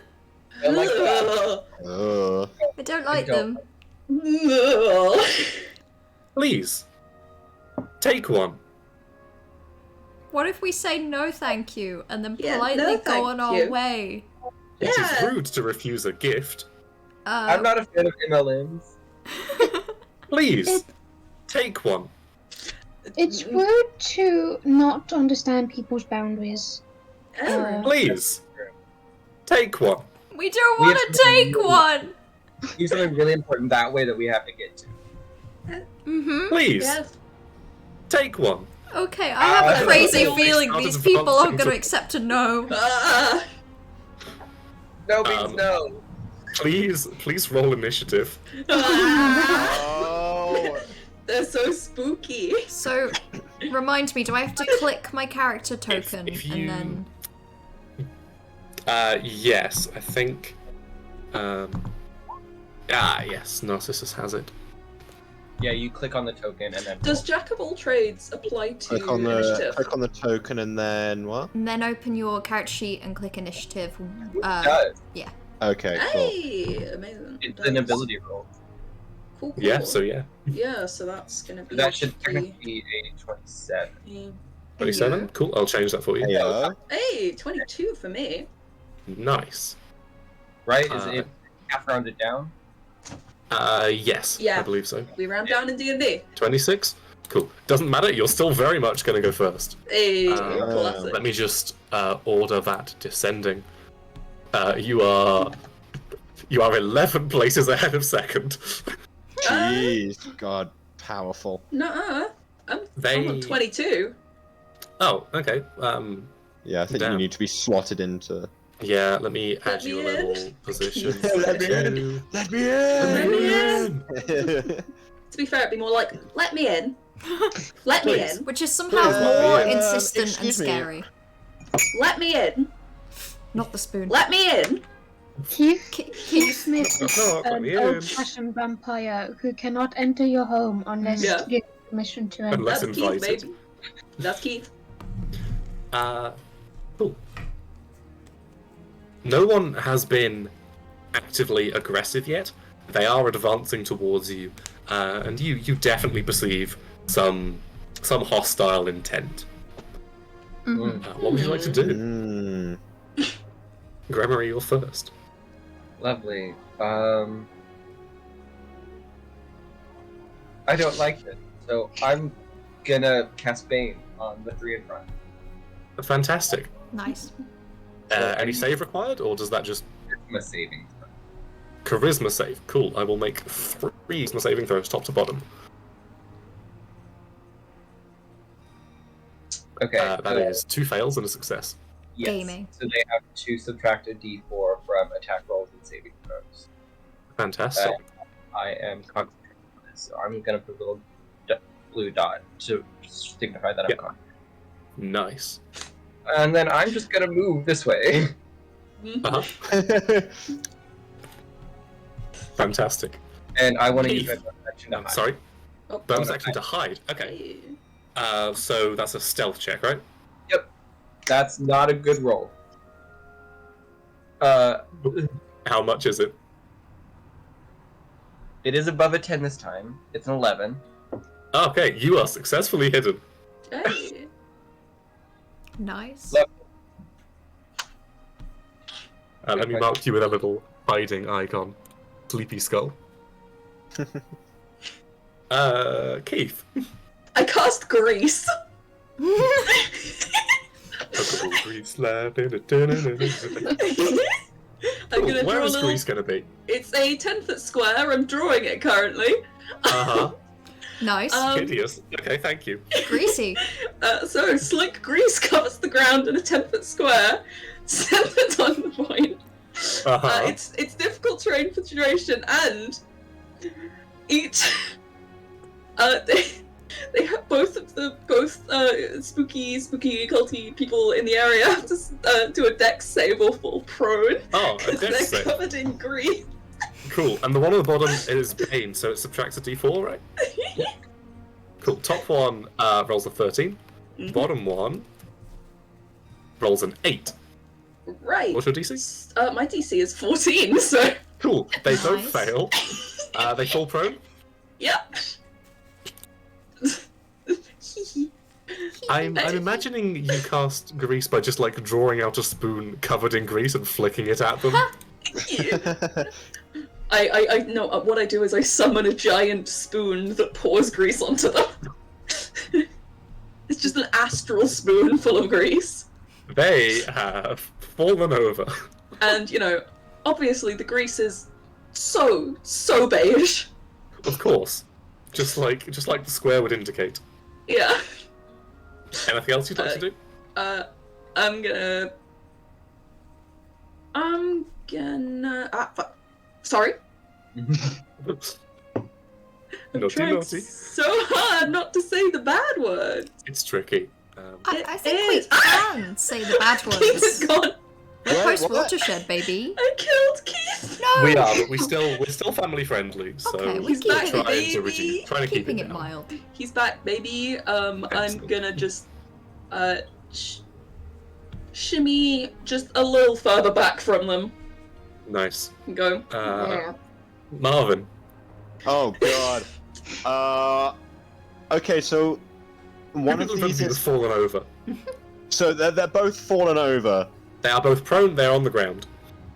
G: I like that.
A: I don't like
G: Go.
A: them.
C: Please, take one.
A: What if we say no thank you and then
D: Yeah,
A: politely
D: no
A: go on
D: thank
A: our
D: you.
A: way?
C: It is
D: Yeah.
C: rude to refuse a gift.
G: I'm not a fan of MLMs.
C: Please, take one.
F: It's rude to not understand people's boundaries.
D: Oh.
C: Please, take one.
A: We don't
G: We
A: want
G: have
A: to take one.
G: Do something really important that way that we have to get to.
A: Mm-hmm.
C: Please,
D: Yes.
C: take one.
A: Okay, I have a crazy
C: I
A: feeling
C: started
A: these people are
C: advancing
A: going to
C: to-
A: accept a no.
D: Ah!
G: No means no.
C: Please roll initiative.
D: Ah!
B: Oh.
D: They're so spooky.
A: So, remind me, do I have to click my character token
C: if
A: and
C: you-
A: then...
C: Yes, I think. Yes, Narcissus has it.
G: Yeah, you click on the token and then.
D: Does Jack of all trades apply to
B: Click on the
D: initiative?
B: token and then what?
A: And then open your character sheet and click initiative.
G: It does.
B: Okay, cool.
D: Hey, amazing.
G: It's an ability roll.
D: Cool, cool.
C: Yeah, so yeah.
D: Yeah, so that's gonna be.
G: That should
D: pretty-
G: technically be a 27.
C: 27? Cool, I'll change that for you.
B: Heyo.
D: Hey, 22 for me.
C: Nice.
G: Right? Is
C: Uh,
G: it half rounded down?
C: Yes,
D: Yeah.
C: I believe so.
D: We round down in D&D.
C: 26? Cool. Doesn't matter, you're still very much going to go first.
D: Hey,
C: Let
D: classic.
C: me just order that descending. You are 11 places ahead of second.
B: Jeez, God, powerful.
D: Nuh-uh. I'm
C: They-
D: on 22.
C: Oh, okay.
B: Yeah, I think
C: Damn.
B: you need to be slotted into.
C: Yeah, let me
D: Let
C: add you a
D: me in.
C: little position.
B: Let me in. Let me in.
D: To be fair, it'd be more like, let me in. Let me
C: Please.
D: in.
A: Which is somehow
C: Please,
A: more
C: yeah.
A: insistent and
B: Excuse me.
A: scary.
D: Let me in.
A: Not the spoon.
D: Let me in.
A: Keith
F: Smith is
C: Oh, let
F: an
C: me in.
F: old-fashioned vampire who cannot enter your home unless
D: Yeah.
F: given permission to enter.
C: Unless
D: That's Keith,
C: invited.
D: baby. That's Keith.
C: Cool. No one has been actively aggressive yet. They are advancing towards you, and you definitely perceive some hostile intent.
F: Mhm.
C: What would you like to do?
B: Mm.
C: Gremory, you're first.
G: Lovely. I don't like this, so I'm gonna cast Bane on the 3 in front.
C: Fantastic.
A: Nice.
C: Any save required, or does that just
G: I'm a saving throw.
C: charisma save? Cool. I will make 3 charisma saving throws, top to bottom.
G: Okay.
C: That
G: so,
C: is 2 fails and a success.
G: yes.
A: Gaming.
G: So they have to subtract a d4 from attack rolls and saving throws.
C: Fantastic.
G: I am concentrating on this, so I'm gonna put a little blue dot to signify that I'm
C: Yep.
G: concentrating.
C: Nice.
G: And then I'm just gonna move this way.
C: Uh-huh. Fantastic.
G: And I want to
C: Keith.
G: use my bonus action to hide.
C: Sorry.
D: Oh,
C: Bonus
G: no,
C: action to hide. Okay.
D: hey.
C: So that's a stealth check, right?
G: That's not a good roll.
C: How much is it?
G: It is above a 10 this time. It's an 11.
C: Okay, you are successfully hidden.
D: Hey.
A: Nice.
G: Look.
C: Let me mark you with a little hiding icon. Sleepy skull. Keith.
D: I cast Grease.
C: Grease laughing.
D: I'm gonna
C: Where
D: draw a
C: is
D: little.
C: Grease gonna be?
D: It's a 10-foot square. I'm drawing it currently.
C: Uh-huh.
A: Nice.
C: Hideous. Okay, thank you.
A: Greasy.
D: So slick grease covers the ground in a 10-foot square, centered on the point.
C: Uh-huh.
D: It's difficult terrain for duration, and each they have both spooky culty people in the area have to do a dex save or fall prone.
C: Oh, a
D: Because
C: dex
D: they're
C: save.
D: covered in grease.
C: Cool. And the one on the bottom is Bane, so it subtracts a d4, right? Cool. Top one rolls a 13.
D: Mhm.
C: Bottom one rolls an 8.
D: Right.
C: What's your DC?
D: My DC is 14, so
C: Cool. They don't
A: Nice.
C: fail. They fall prone.
D: yeah.
C: I'm imagining you cast grease by just like drawing out a spoon covered in grease and flicking it at them.
D: I know what I do is I summon a giant spoon that pours grease onto them. It's just an astral spoon full of grease.
C: They have fallen over.
D: And, obviously the grease is so beige.
C: Of course. Just like the square would indicate.
D: Yeah.
C: Anything else you'd like to do?
D: I'm gonna. Sorry. I'm trying
C: Naughty.
D: so hard not to say the bad word.
C: It's tricky.
A: I think we can say the bad
D: Keith is
A: words.
D: gone.
A: We're post-watershed, baby.
D: I killed Keith.
A: No!
C: We are, but we're still family friendly, so
A: Okay, we're
D: He's back,
A: keeping,
C: trying to keep
A: keeping
C: it
A: it
C: down.
A: mild.
D: He's back, baby. I'm gonna just shimmy just a little further back from them.
C: Nice.
D: And go.
C: Marvin.
B: Oh god. Okay, so one of these
C: has
B: is
C: fallen over.
B: so they're both fallen over.
C: They are both prone. They're on the ground.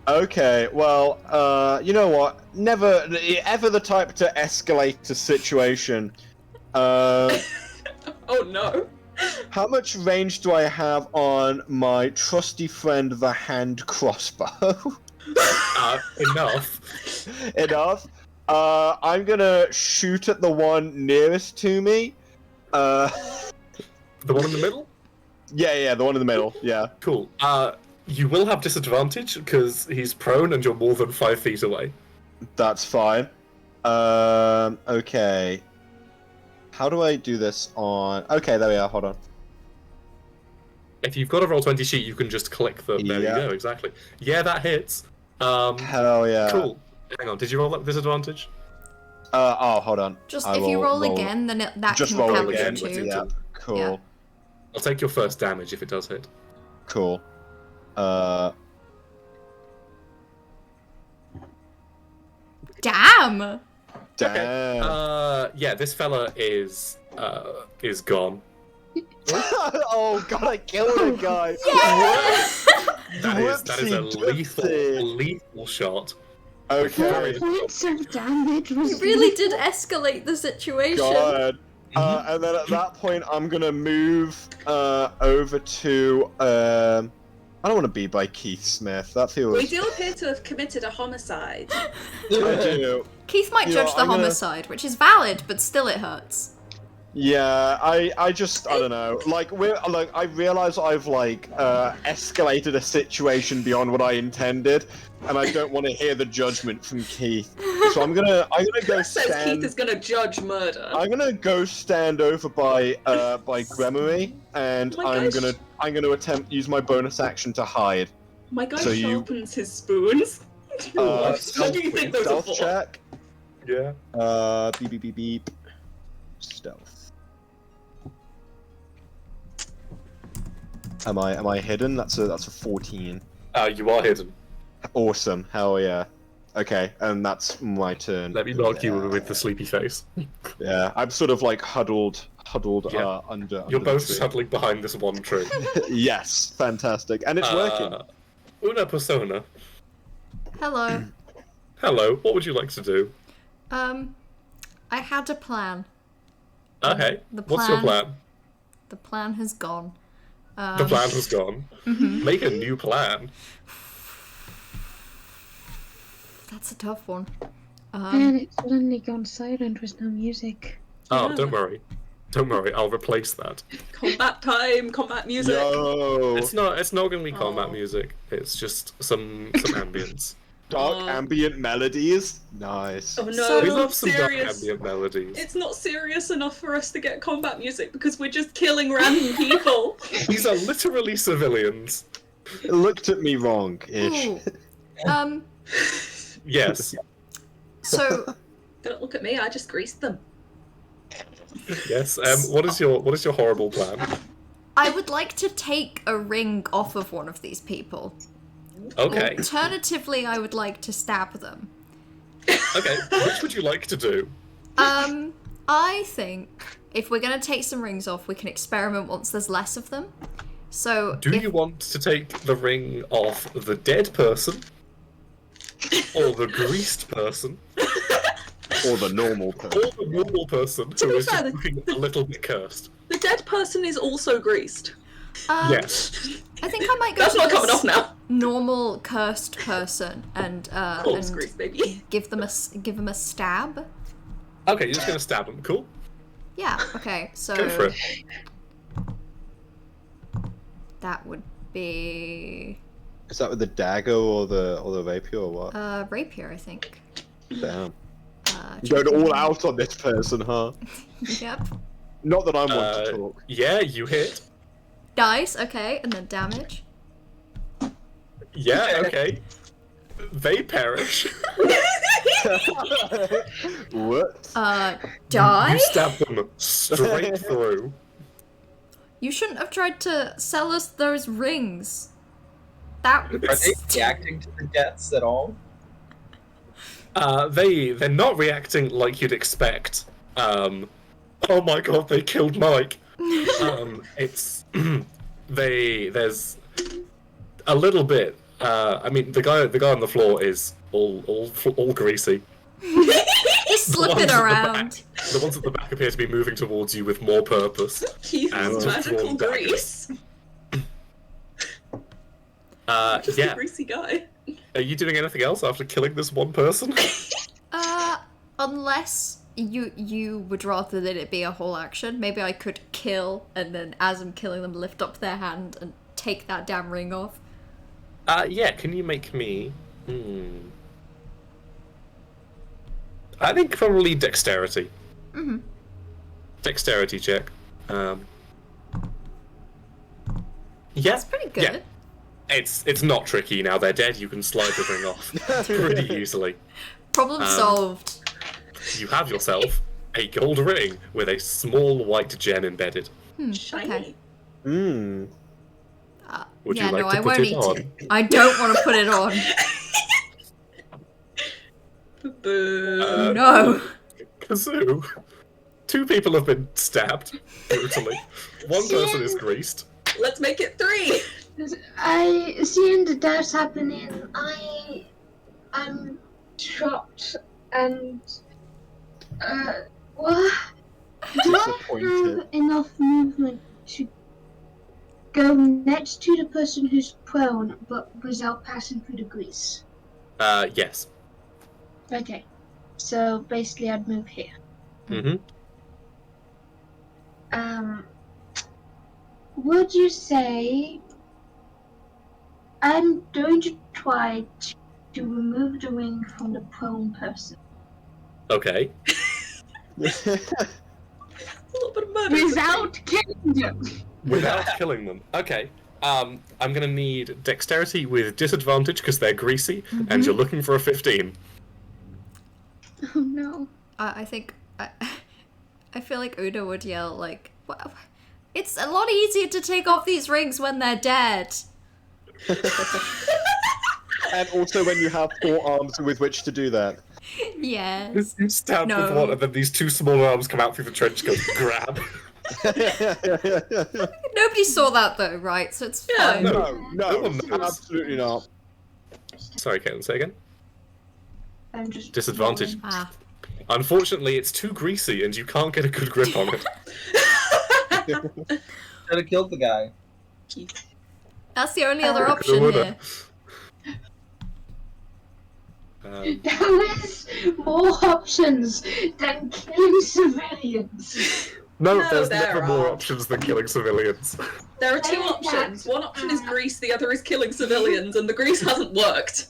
B: Okay, well, you know what? Never ever the type to escalate a situation.
D: Oh no.
B: How much range do I have on my trusty friend, the hand crossbow?
C: Enough.
B: Enough. I'm gonna shoot at the one nearest to me.
C: The one in the middle?
B: Yeah, the one in the middle. Yeah.
C: Cool. You will have disadvantage because he's prone and you're more than 5 feet away.
B: That's fine. Okay. How do I do this on... Okay, there we are, hold on.
C: If you've got a Roll20 sheet, you can just click the... There
B: Yeah.
C: you go, exactly. Yeah, that hits.
B: Hell yeah.
C: Cool. Hang on, did you roll that disadvantage?
B: Hold on.
A: Just
B: I
A: if you
B: will
A: roll again, then that
B: Just
A: can
B: roll
A: count
B: again.
A: too.
B: Yeah, cool.
A: Yeah.
C: I'll take your first damage if it does hit.
B: Cool.
A: Damn!
B: Damn.
C: Yeah, this fella is gone.
B: Oh god, I killed a guy.
C: That is a
B: Whoopsie-doopsie.
C: lethal shot.
B: Okay.
F: 4 points of damage was
A: You really did escalate the situation.
B: God. And then at that point, I'm gonna move over to. I don't want to be by Keith Smith. That feels.
D: We do appear to have committed a homicide.
B: I do.
A: Keith might
B: You
A: judge
B: know,
A: the
B: I'm gonna-
A: homicide, which is valid, but still it hurts.
B: Yeah, I don't know. I realize I've escalated a situation beyond what I intended, and I don't want to hear the judgment from Keith. So I'm gonna go
D: Says
B: stand.
D: Keith is gonna judge murder.
B: I'm gonna go stand over by Gremory, and
D: Oh my gosh.
B: I'm gonna attempt use my bonus action to hide.
D: My guy
B: So you-
D: sharpens his spoons. What do you think those are
B: Stealth
D: for?
B: check.
C: Yeah.
B: Beep beep beep beep. Stealth. Am I hidden? That's a 14.
C: You are hidden.
B: Awesome. Hell yeah. Okay, and that's my turn.
C: Let me mark you with the sleepy face.
B: Yeah, I'm sort of huddled
C: Yeah.
B: under.
C: You're
B: the
C: both
B: tree.
C: huddling behind this one tree.
B: Yes, fantastic, and it's working.
C: Una persona.
A: Hello.
C: Hello. What would you like to do?
A: I had a plan.
C: Okay.
A: The
C: What's your
A: plan-
C: plan?
A: The plan has gone.
C: The plan has gone. Make a new plan.
A: That's a tough one.
F: And it's suddenly gone silent with no music.
C: Oh,
D: Yeah.
C: don't worry. Don't worry. I'll replace that.
D: Combat time, combat music.
B: Yo,
C: It's not going to be combat
D: Oh.
C: music. It's just some ambience.
B: dark
D: Oh.
B: ambient melodies. Nice.
D: Oh no,
A: So-
C: We
D: it's
C: love
D: not
C: some dark
D: serious.
C: ambient melodies.
D: It's not serious enough for us to get combat music because we're just killing random people.
C: These are literally civilians.
B: It looked at me wrong, ish.
A: Ooh.
C: Yes.
A: So
D: Don't look at me, I just greased them.
C: Yes. What is your horrible plan?
A: I would like to take a ring off of one of these people.
C: Okay.
A: Alternatively, I would like to stab them.
C: Okay. Which would you like to do?
A: I think if we're gonna take some rings off, we can experiment once there's less of them. So
C: Do you want to take the ring off the dead person? Or the greased person?
B: Or the normal person.
C: Or the normal person
D: To
C: who
D: be
C: is
D: fair,
C: just looking a little bit cursed?
D: The dead person is also greased.
C: Yes.
A: I think I might go
D: That's
A: to
D: not
A: this
D: coming off now.
A: normal cursed person and
D: Corpse
A: and
D: grease, baby.
A: give them a stab.
C: Okay, you're just gonna stab him. Cool.
A: Yeah. Okay. So
C: Go for it.
A: that would be
B: Is that with the dagger or the rapier or what?
A: rapier, I think.
B: Damn. Going all
A: checking-
B: out on this person, huh?
A: Yep.
B: Not that I'm one to talk.
C: Yeah, you hit.
A: Dice. Okay, and then damage.
C: Yeah, okay. They perish.
B: What?
A: Die.
C: You stab them straight through.
A: You shouldn't have tried to sell us those rings. That
G: Are they reacting to the deaths at all?
C: They're not reacting like you'd expect. Oh my god, they killed Mike. It's there's a little bit. I mean, the guy on the floor is all greasy.
A: just slipping around.
C: The ones at the back appear to be moving towards you with more purpose.
D: He's
C: And
D: magical
C: drawn daggers.
D: grease. Just
C: Yeah.
D: a greasy guy.
C: Are you doing anything else after killing this one person?
A: Unless you would rather that it be a whole action, maybe I could kill and then as I'm killing them lift up their hand and take that damn ring off.
C: Yeah, can you make me... I think probably dexterity.
A: Mm-hmm.
C: Dexterity check. Yeah.
A: That's pretty good.
C: Yeah. It's not tricky now they're dead, you can slide the ring off pretty easily.
A: Problem solved.
C: You have yourself a gold ring with a small white gem embedded.
D: Shiny.
A: Okay.
B: Hmm.
C: Would
A: yeah,
C: you like
A: no,
C: to
A: I
C: put
A: won't
C: it
A: need
C: on?
A: to. I don't want to put it on.
D: Boo.
A: No.
C: Kazoo, 2 people have been stabbed brutally. 1 person is greased.
D: Let's make it 3.
F: I seeing the deaths happening. I'm shocked and what? Do I
B: Disappointed.
F: have enough movement to go next to the person who's prone, but without passing through the grease?
C: Yes.
F: Okay, so basically I'd move here.
C: Mm-hmm.
F: Would you say I'm going to try to remove the ring from the prone person
C: Okay.
D: A little bit of murder.
F: without killing them?
C: Without killing them. Okay. I'm gonna need dexterity with disadvantage because they're greasy, and you're looking for a 15.
F: Oh no.
A: I think I feel like Una would yell like, "What? It's a lot easier to take off these rings when they're dead."
B: And also when you have 4 arms with which to do that.
A: Yes.
C: You stab with
A: No.
C: one, and then these 2 small arms come out through the trench coat. Grab.
A: Nobody saw that though, right? So it's
D: Yeah,
A: fine.
B: No,
C: No one knows.
B: absolutely not.
C: Sorry, Caitlin, say again.
F: I'm just
C: Disadvantage.
A: Ah.
C: Unfortunately, it's too greasy, and you can't get a good grip on it.
G: Should have killed the guy.
A: That's the only other
C: Could've,
A: option
C: woulda.
A: here.
F: There is more options than killing civilians.
C: No,
D: No,
C: there's
D: there
C: never more
D: are.
C: options than killing civilians.
D: There are 2 options. One option is grease, the other is killing civilians, and the grease hasn't worked.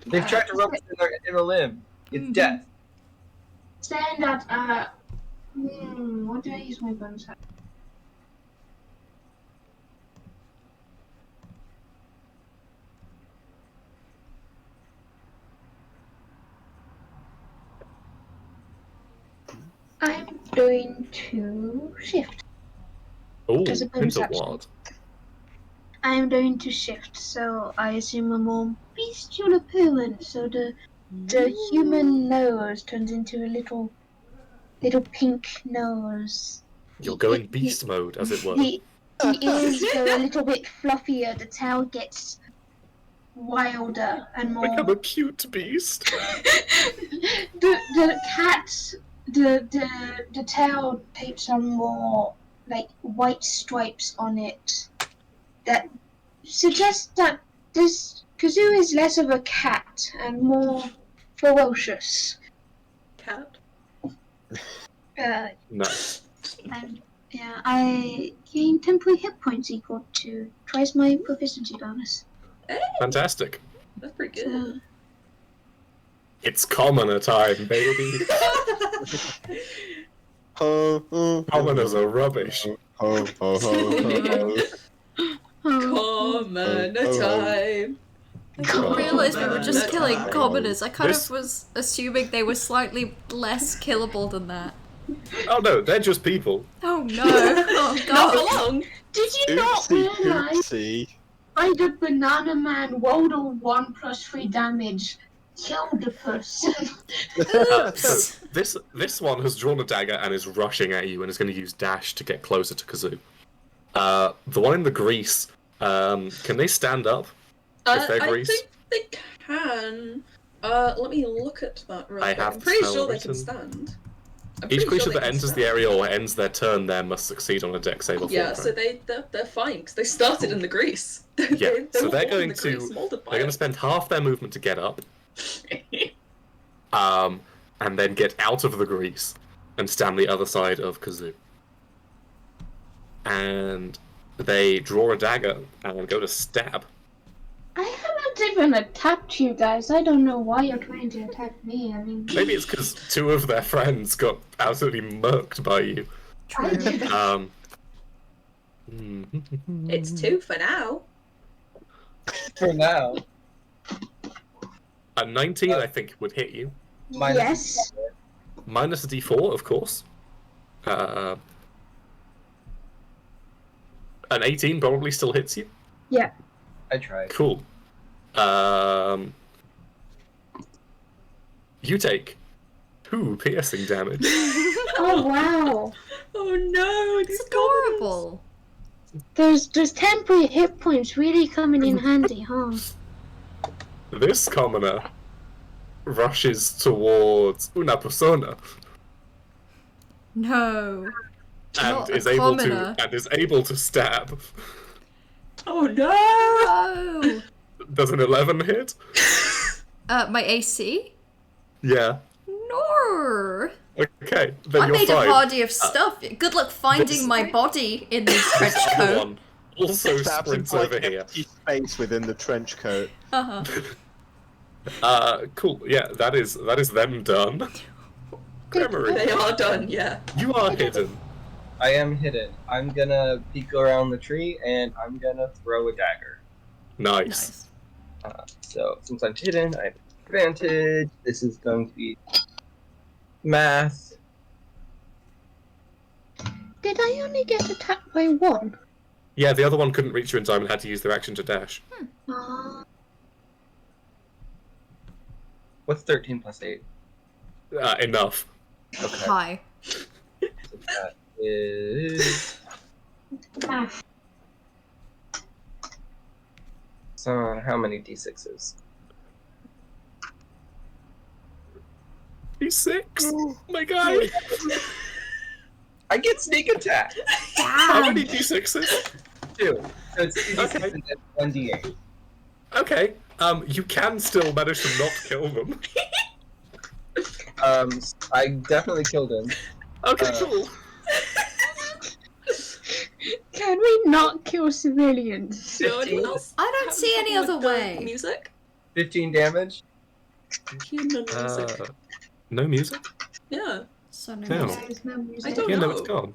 G: They've tried to rub it in a limb. It's death.
F: Saying that, what do I use my bonus at? I'm going to shift.
C: Oh,
F: As a bonus
C: into
F: action.
C: what?
F: I'm going to shift, so I assume a more bestial appearance. So the human nose turns into a little pink nose.
C: You'll go in beast mode, as it were.
F: The ears go a little bit fluffier. The tail gets wilder and more.
C: Become a cute beast.
F: The cat, the tail takes on more like white stripes on it, that suggests that this Kazoo is less of a cat and more ferocious.
D: Cat.
C: No.
F: And yeah, I gain temporary hit points equal to twice my proficiency bonus.
D: Hey,
C: Fantastic.
D: that's pretty
F: So,
D: good.
C: It's commoner time, baby. Commoners are rubbish.
D: Common time.
A: I didn't realise we were just killing
D: Time.
A: commoners. I kind
C: This-
A: of was assuming they were slightly less killable than that.
C: Oh no, they're just people.
A: Oh no! Oh
D: Not
A: god!
D: for long.
F: did you not
B: Oopsie
F: realize
B: poopsie.
F: by the Banana Man rolled a 1+3 damage, killed the person?
C: So this one has drawn a dagger and is rushing at you and is going to use dash to get closer to Kazoo. The one in the grease, can they stand up? If they're
D: I
C: grease?
D: think they can. Let me look at that real
C: I
D: quick.
C: have
D: I'm
C: to
D: pretty
C: tell
D: sure they
C: written.
D: can stand. I'm
C: Each
D: pretty
C: creature
D: sure
C: that
D: they can
C: enters the
D: stand.
C: area or ends their turn there must succeed on a dex save of
D: Yeah,
C: 4.
D: so they're fine because they started in the grease.
C: Yeah, so
D: were
C: they're
D: born in
C: going
D: the
C: to-
D: grease, molded by
C: They're going to
D: it.
C: spend half their movement to get up, and then get out of the grease and stand the other side of Kazoo. And they draw a dagger and go to stab.
F: I haven't even attacked you guys. I don't know why you're trying to attack me. I mean,
C: Maybe it's because 2 of their friends got absolutely murked by you.
A: True.
D: It's 2 for now.
G: For now.
C: A 19, I think, would hit you.
F: yes.
C: Minus a d4, of course. An 18 probably still hits you.
F: Yeah.
G: I tried.
C: Cool. You take 2 piercing damage.
F: Oh wow.
D: Oh no, these
A: It's adorable.
F: Those temporary hit points really coming in handy, huh?
C: This commoner rushes towards una persona
A: No.
C: and
A: Not a
C: is able
A: commoner.
C: to stab.
D: Oh no!
A: Oh.
C: Does an 11 hit?
A: My AC?
C: Yeah.
A: No.
C: Okay, then
A: I
C: you're
A: made
C: fine.
A: a party of stuff. Good luck finding
C: this-
A: my body in this trench
C: This other
A: coat.
C: one also
B: Stabs
C: sprints
B: into,
C: over
B: like,
C: here.
B: empty space within the trench coat.
A: Uh-huh.
C: Cool. Yeah, that is them done. Gremory,
D: They are done, yeah.
C: you are hidden.
G: I am hidden. I'm gonna peek around the tree and I'm gonna throw a dagger.
C: Nice.
G: So since I'm hidden, I have advantage. This is going to be math.
F: Did I only get attacked by 1?
C: Yeah, the other one couldn't reach you in time and had to use their action to dash.
G: What's 13 plus 8?
C: Enough.
G: Okay.
A: Hi.
G: So that is. So how many d6s?
C: He's 6. Oh my god.
G: I get sneak attack.
C: How many d6s?
G: 2. So it's 2d6
C: Okay.
G: and then 1d8.
C: Okay. You can still manage to not kill them.
G: I definitely killed him.
C: Okay, cool.
F: Can we not kill civilians?
D: No one else
A: I don't
D: have
A: see any
D: trouble
A: other
D: with the
A: way.
D: Music?
G: 15 damage.
D: Human music.
C: No music?
D: Yeah.
A: So no.
C: No.
A: music.
F: There's no music.
D: I don't
C: Yeah, no,
D: know.
C: it's gone.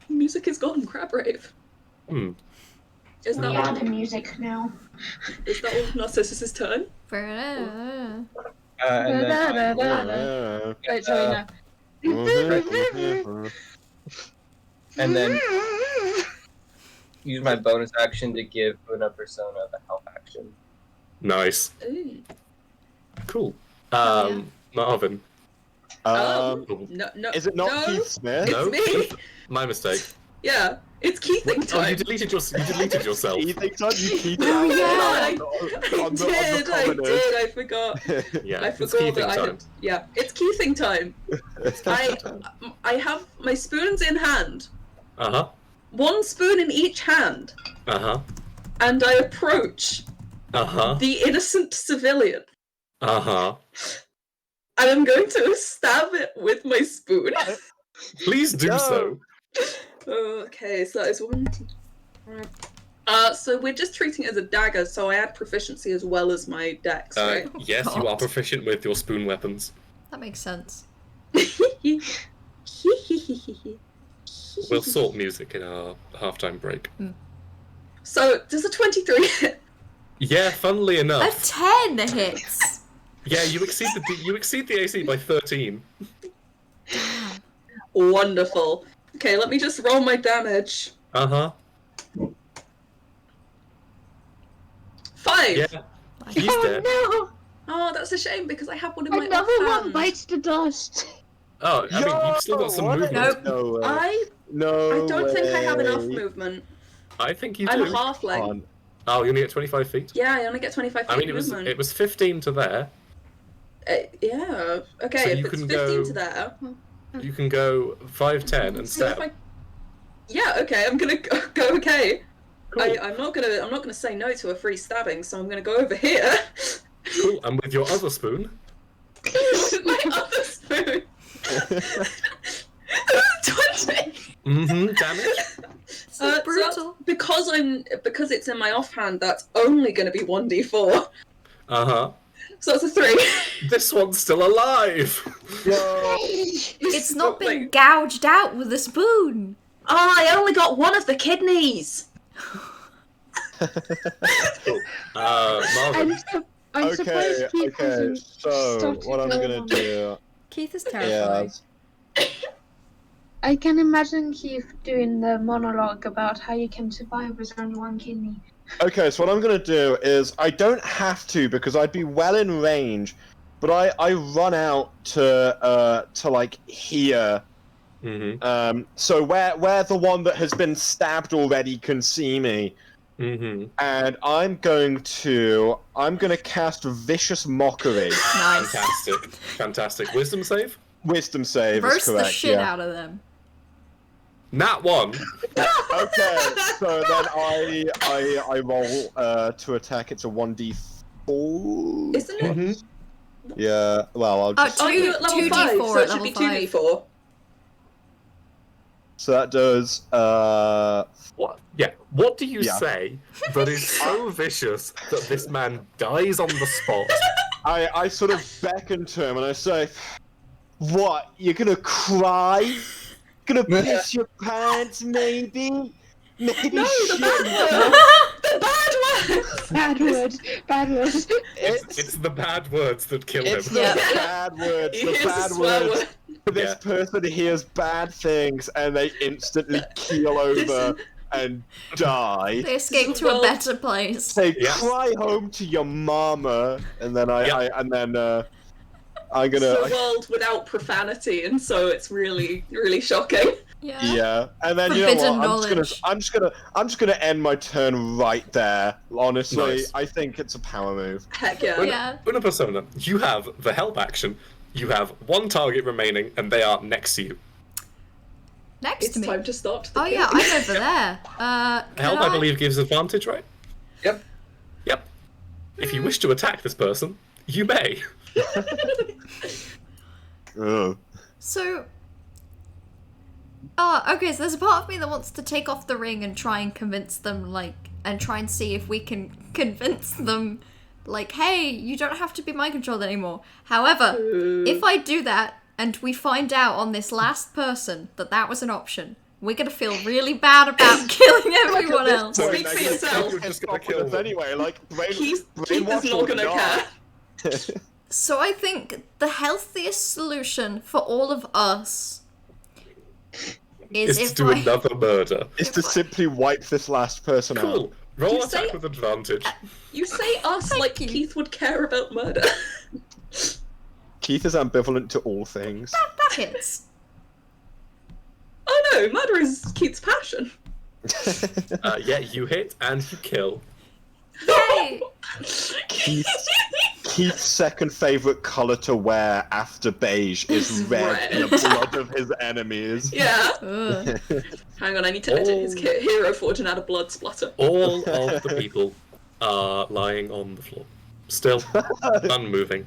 D: Music is gone, Crab Rave.
C: Hmm.
D: Is that
F: We are
D: one?
F: the music now.
D: Is that one Narcissus' turn?
G: And then
B: Yeah.
F: Wait, sorry, no.
G: and then use my bonus action to give Una Persona the help action.
C: Nice.
D: Ooh.
C: Cool.
A: yeah.
C: Marvin.
D: No, no.
B: Is it not
D: no,
B: Keith Smith?
C: No?
D: It's me.
C: My mistake.
D: Yeah, it's Keithing
C: Oh,
D: time.
C: you deleted yourself.
B: You think so? You keep
A: Oh,
B: it
A: yeah.
B: on the
D: I
B: commoners.
D: did. I forgot.
C: Yeah,
D: I
C: it's
D: forgot
C: keeping
D: that I
C: time.
D: had. Yeah, it's Keithing time. I have my spoons in hand.
C: Uh-huh.
D: one spoon in each hand,
C: Uh-huh.
D: and I approach
C: Uh-huh.
D: the innocent civilian,
C: Uh-huh.
D: and I'm going to stab it with my spoon.
C: Please do
B: No.
C: so.
D: Okay, so that is 1, 2, 3. So we're just treating it as a dagger, so I add proficiency as well as my dex, right?
C: Yes, you are proficient with your spoon weapons.
A: That makes sense.
C: We'll sort music in our halftime break.
D: So, does a 23 hit?
C: Yeah, funnily
A: A
C: enough.
A: 10 hits!
C: Yeah, you exceed the AC by 13.
D: Wonderful. Okay, let me just roll my damage.
C: Uh-huh.
D: 5!
C: Yeah. He's dead.
F: Oh
D: Oh, that's a shame because I have one in
F: no!
D: my
F: Another
D: offhand.
F: one bites the dust.
C: Oh, I mean, you've still got some
B: what?
C: movement.
A: Nope.
B: No way.
D: I
B: No
D: don't think I have enough
B: way.
D: movement.
C: I think you
D: I'm
C: do.
D: a halfling.
B: On.
C: Oh, you only get 25 feet?
D: Yeah, I only get 25 feet
C: I mean, it
D: movement.
C: was 15 to there.
D: Yeah. Okay,
C: So
D: if
C: you
D: it's
C: can
D: 15
C: go-
D: to there.
C: You can go 5, 10, and
D: So if
C: stab.
D: Yeah, okay, I'm gonna go okay.
C: Cool.
D: I'm not gonna say no to a free stabbing, so I'm gonna go over here.
C: Cool. And with your other spoon.
D: With my other spoon. 20.
C: Damage.
A: So brutal.
D: Because it's in my offhand, that's only gonna be 1d4.
C: Uh-huh.
D: So that's a 3.
C: This one's still alive.
A: It's not been gouged out with a spoon.
D: Oh, I only got one of the kidneys.
C: Cool. Marvin.
F: I'm surprised Keith
B: okay.
F: hasn't
B: So
F: started
B: what I'm
F: going
B: gonna
F: on.
B: do?
A: Keith is terrifying.
B: Yes.
F: I can imagine Keith doing the monologue about how you can survive with only one kidney.
B: Okay, so what I'm gonna do is I don't have to because I'd be well in range, but I run out to like here. So where the one that has been stabbed already can see me. And I'm gonna cast Vicious Mockery.
A: Nice.
C: Fantastic. Wisdom save?
B: Wisdom save
A: Roast
B: is correct.
A: the shit out of them.
C: Nat 1.
B: Okay, so then I roll to attack. It's a 1d4.
D: Isn't it?
B: Yeah. Well, I'll just.
D: Oh, you're at level
A: 2d4
D: 5, so
A: at
D: it should be
A: level 5.
D: 2d4.
B: So that does.
C: What? Yeah. What do you
B: Yeah.
C: say that is so vicious that this man dies on the spot?
B: I sort of beckon to him and I say, "What? You're gonna cry? Gonna piss your pants, maybe? Maybe
D: No, the
B: shit."
D: bad word! The bad word!
F: Bad words. Bad words.
C: It's the bad words that kill him.
B: It's the
A: Yeah.
B: bad words. The
D: Here's a
B: bad
D: swear
B: words.
D: word.
B: This
C: Yeah.
B: person hears bad things and they instantly keel over and die.
A: They escape to a
D: Well-
A: better place.
B: They
C: Yes.
B: cry home to your mama, and then I'm
D: It's a
B: gonna
D: world without profanity, and so it's really, really shocking.
A: Yeah.
B: yeah, and then you know
A: Forbidden
B: what?
A: knowledge.
B: I'm just gonna end my turn right there. Honestly,
C: Nice.
B: I think it's a power move.
D: Heck yeah.
A: Yeah.
C: Una persona, you have the help action. You have one target remaining, and they are next to you.
A: Next
D: It's
A: to me.
D: time to start the
A: Oh yeah,
D: killing.
A: I'm over there.
C: Help, I believe, gives advantage, right?
G: Yep.
C: Yep. If you wish to attack this person, you may.
B: Ugh.
A: So. Okay, so there's a part of me that wants to take off the ring and try and convince them, and try and see if we can convince them, hey, you don't have to be mind controlled anymore. However, if I do that, and we find out on this last person that was an option, we're gonna feel really bad about killing everyone else.
C: So
D: Speak for yourself.
C: You're just gonna kill them.
B: Anyway,
D: Keith
B: brainwash
D: is
B: or
D: not gonna care.
A: So I think the healthiest solution for all of us is
C: Is
A: if
C: to do
A: I...
C: another murder.
B: Is to simply wipe this last person out.
C: Cool. Roll
D: You
C: attack
D: say-
C: with advantage.
D: You say us like
A: you.
D: Keith would care about murder.
B: Keith is ambivalent to all things.
A: That hits.
D: Oh no, murder is Keith's passion.
C: Yeah, you hit and you kill.
A: Yay!
B: Keith Keith's second favorite color to wear after beige is red in the blood of his enemies.
D: Yeah.
A: Ugh.
D: Hang on, I need to edit his hero forge and add a blood splatter.
C: All of the people are lying on the floor, still unmoving,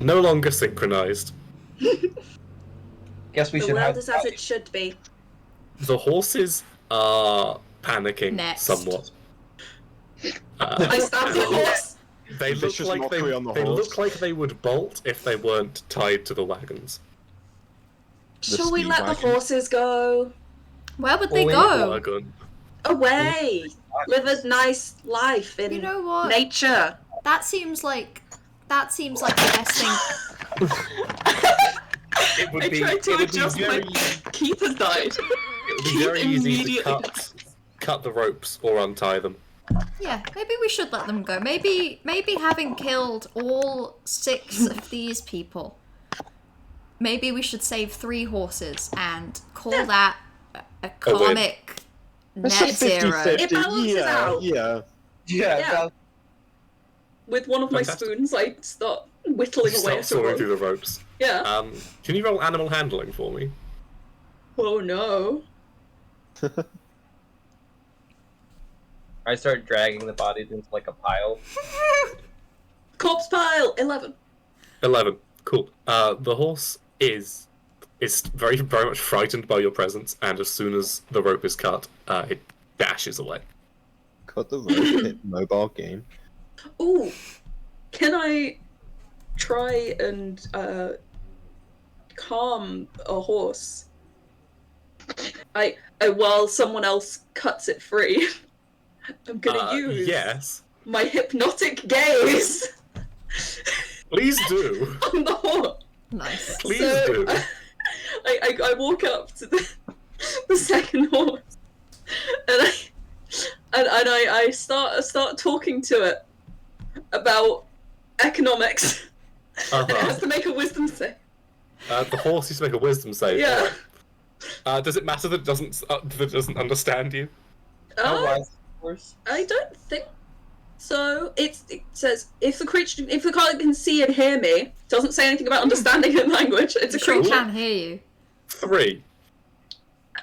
C: no longer synchronized.
G: Guess we
D: The
G: should
D: world
G: have.
D: is as it should be.
C: The horses are panicking
A: Next.
C: somewhat.
D: I stab the horse.
C: They look
B: Vicious
C: like
B: mockery on the
C: they
B: horse.
C: look like they would bolt if they weren't tied to the wagons.
D: Shall we
B: speed
D: let the
B: wagon.
D: horses go
A: Where would they
G: Well,
A: go?
C: Wagon.
D: away? Live a nice life in
A: You know what?
D: nature.
A: That seems like the best thing.
C: It would
D: I
C: be,
D: tried to
C: it would be
D: adjust
C: very,
D: my... Keith has died.
C: it would be very easy to cut the ropes or untie them.
A: Yeah, maybe we should let them go. Maybe having killed all 6 of these people, maybe we should save 3 horses and call that a karmic net
B: It's a
A: zero.
B: 50-50.
D: It balances out.
B: Yeah.
D: Yeah. With one of my
C: Fantastic.
D: spoons, I start whittling
C: You
D: away
C: start
D: at a
C: sawing
D: rope.
C: through the ropes.
D: Yeah.
C: Can you roll animal handling for me?
D: Oh no.
G: I start dragging the bodies into like a pile.
D: Corpse pile, 11.
C: 11. Cool. The horse is very very much frightened by your presence, and as soon as the rope is cut, it dashes away.
B: Cut the rope, hit mobile game.
D: Ooh, can I try and calm a horse? I while someone else cuts it free, I'm gonna use
C: Yes.
D: my hypnotic gaze
C: Please do.
D: on the horse.
A: Nice.
C: Please
D: So,
C: do.
D: I walk up to the second horse, and I start talking to it about economics. And it has to make a wisdom save.
C: The horse needs to make a wisdom save.
D: Yeah.
C: Does it matter that it doesn't understand you?
G: How
D: Uh,
G: wise is the horse?
D: I don't think so. It says if the creature can see and hear me, doesn't say anything about understanding the language. It's a
A: Sure
D: creature.
A: can hear you.
C: 3.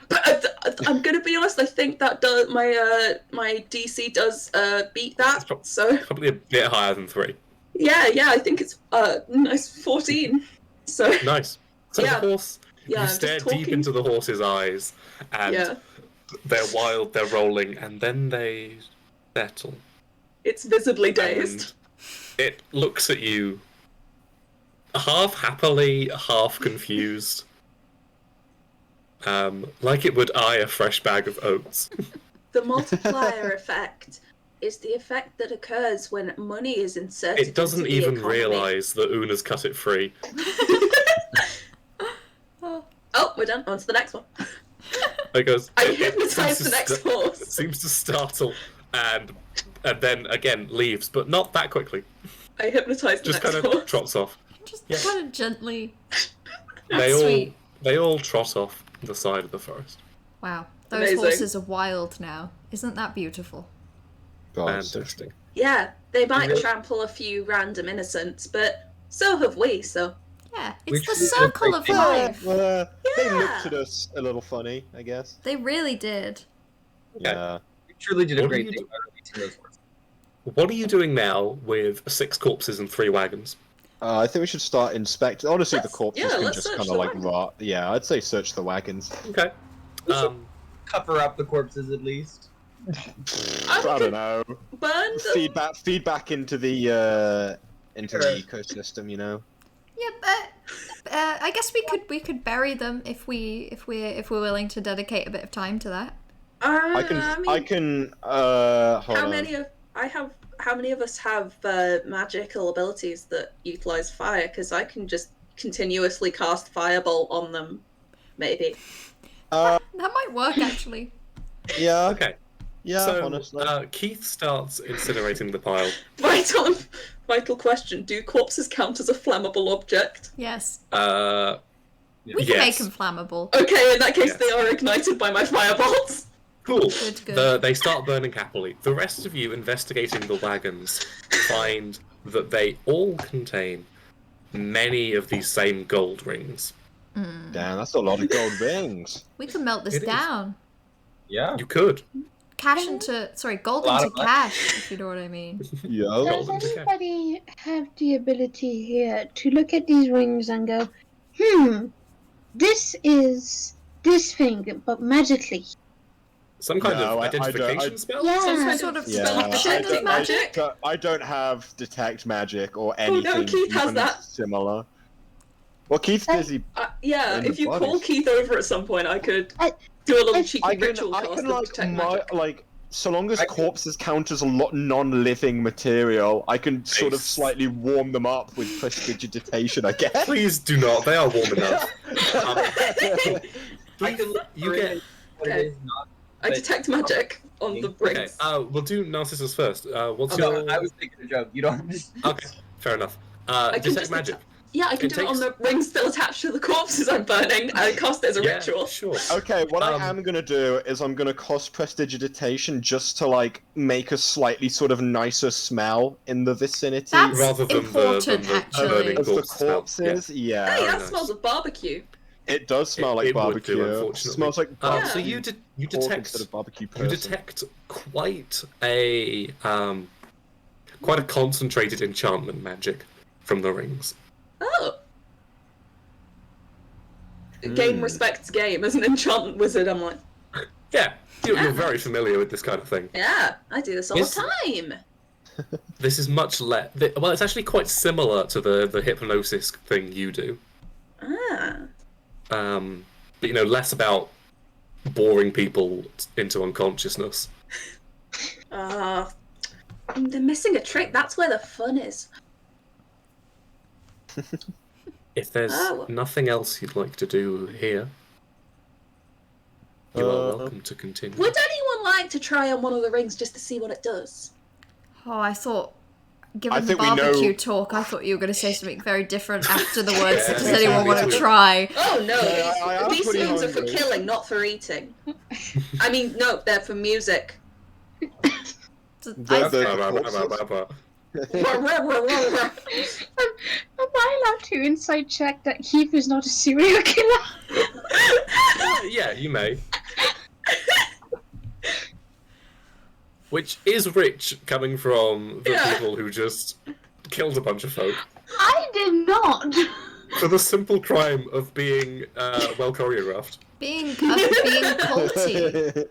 D: But I'm gonna be honest. I think that does my DC does beat that. So
C: Probably a bit higher than 3.
D: yeah, I think it's nice 14. So
C: Nice. So
D: Yeah.
C: the horse,
D: Yeah, I'm
C: you
D: just
C: stare deep
D: talking.
C: into the horse's eyes, and
D: yeah,
C: they're wild, they're rolling, and then they settle.
D: it's visibly dazed.
C: And it looks at you, half happily, half confused. Like it would eye a fresh bag of oats.
D: The multiplier effect is the effect that occurs when money is inserted.
C: It doesn't
D: into the
C: even
D: economy.
C: realise that Una's cut it free.
D: Oh, we're done. On to the next one.
C: It goes.
D: I
C: it
D: hypnotise
C: seems to
D: the next
C: sta-
D: horse.
C: It seems to startle, and then again leaves, but not that quickly.
D: I hypnotise the
C: Just
D: next
C: kind of
D: horse.
C: trots off.
A: Just
C: Yeah.
A: kind of gently.
C: They
A: Sweet.
C: they all trot off the side of the forest.
A: Wow. Those
D: Amazing.
A: horses are wild now. Isn't that beautiful?
B: God, so
C: Fantastic.
D: Yeah, they might
G: Really?
D: trample a few random innocents, but so have we. So
A: Yeah,
G: We
A: it's the
G: should
A: circle of
G: celebrate
A: life.
B: They
D: Yeah.
B: looked at us a little funny, I guess.
A: They really did.
B: Yeah.
G: We truly did a
C: What
G: great
C: do you
G: thing by releasing those horses.
C: What are you doing now with 6 corpses and 3 wagons?
B: I think we should start inspecting. Honestly, the
D: Let's-
B: corpses
D: yeah,
B: can
D: let's
B: just
D: search
B: kind
D: the
B: of like
D: wagons.
B: rot. Yeah, I'd say search the wagons.
C: Okay.
G: Cover up the corpses at least.
B: I don't know.
D: burn them.
B: Feedback into the ecosystem, you know.
A: Yeah, but I guess we could bury them if we're willing to dedicate a bit of time to that.
B: I can. Hold
D: How
B: on.
D: many of us have magical abilities that utilize fire? Because I can just continuously cast firebolt on them. Maybe.
A: That might work actually.
B: Yeah.
C: Okay.
B: Yeah.
C: So
B: honestly.
C: Keith starts incinerating the pile.
D: Vital question: do corpses count as a flammable object?
A: Yes.
C: Yes.
A: We can make them flammable.
D: Okay, in that case,
C: Yes.
D: they are ignited by my firebolts.
C: Cool.
A: Good.
C: They start burning happily. The rest of you investigating the wagons find that they all contain many of these same gold rings.
A: Mm.
B: Damn, that's a lot of gold rings.
A: We could melt this
C: It is.
A: down.
G: Yeah.
C: You could.
A: Gold
G: A lot
A: into
G: of money.
A: cash, if you know what I mean.
B: Yo.
F: Does
C: Golden decay.
F: anybody have the ability here to look at these rings and go, this is this thing, but magically?
C: Some kind
B: No,
C: of
B: I
C: identification
B: don't-
C: spell?
F: Yeah.
D: Some kind
A: Sort of
B: Yeah,
A: spell detection of magic.
B: I don't have detect magic or anything
D: no, Keith has
B: even
D: that.
B: similar. Well, Keith's busy.
D: Yeah,
B: And
D: if
B: the
D: you call
B: bodies.
D: Keith over at some point, I could
F: I-
D: do a little
F: I
D: cheeky
B: I can
D: ritual cast of
B: like
D: detect magic.
B: like so long as
G: I can-
B: corpses count as a non-living material, I can sort of
C: Nice.
B: slightly warm them up with prestidigitation, I guess.
C: Please do not. They are warm enough.
G: I can look
C: You
G: for
C: get-
G: it, but it is not.
D: I detect magic on the
C: Okay,
D: rings.
C: we'll do Narcissus first. What's
G: No,
C: your...
G: I was thinking a joke. You don't.
C: Okay, fair enough.
D: I can
C: Detect
D: just
C: magic.
D: Yeah, I can
C: It
D: do it on
C: takes-
D: the rings still attached to the corpses I'm burning and cast it as a
C: Yeah,
D: ritual.
C: sure.
B: Okay, what I
C: Um,
B: am gonna do is I'm gonna cast prestidigitation just to like make a slightly sort of nicer smell in the vicinity
A: That's
C: Rather than
A: important,
C: the
A: actually.
C: burning
B: of the
C: corpse smell.
B: corpses. Yeah,
D: Hey, that
C: nice.
D: smells of barbecue.
B: it does smell like
C: It would
B: barbecue.
C: do, unfortunately.
B: Smells like
C: So
B: barbecue.
C: you
B: pork
C: detect
B: instead of barbecue
C: you
B: person.
C: detect quite a concentrated enchantment magic from the rings.
D: Oh. Game respects game. As an enchantment wizard, I'm like,
C: Yeah, you're very familiar with this kind of thing.
D: yeah, I do this all
C: Yes.
D: the time.
C: This is much less. Well, it's actually quite similar to the hypnosis thing you do.
D: Ah.
C: But less about boring people into unconsciousness.
D: They're missing a trick. That's where the fun is.
C: If there's
D: Oh.
C: nothing else you'd like to do here, you are welcome to continue.
D: Would anyone like to try on one of the rings just to see what it does?
A: Oh, I thought, given
B: I
A: the
B: think we know-
A: barbecue talk, I thought you were going to say something very different after the words.
C: Yeah,
A: Does
C: me
A: anyone
C: too,
A: want
C: me
A: to
C: too.
A: try?
D: Oh no,
B: Yeah, I am
D: these
B: pretty
D: rings are for
B: hungry.
D: killing, not for eating. I mean, no, they're for music.
F: Am I allowed to inside check that Keith is not a serial killer?
C: Yeah, you may. Which is rich coming from the
D: Yeah.
C: people who just killed a bunch of folk
F: I did not.
C: for the simple crime of being well choreographed.
A: Being culty.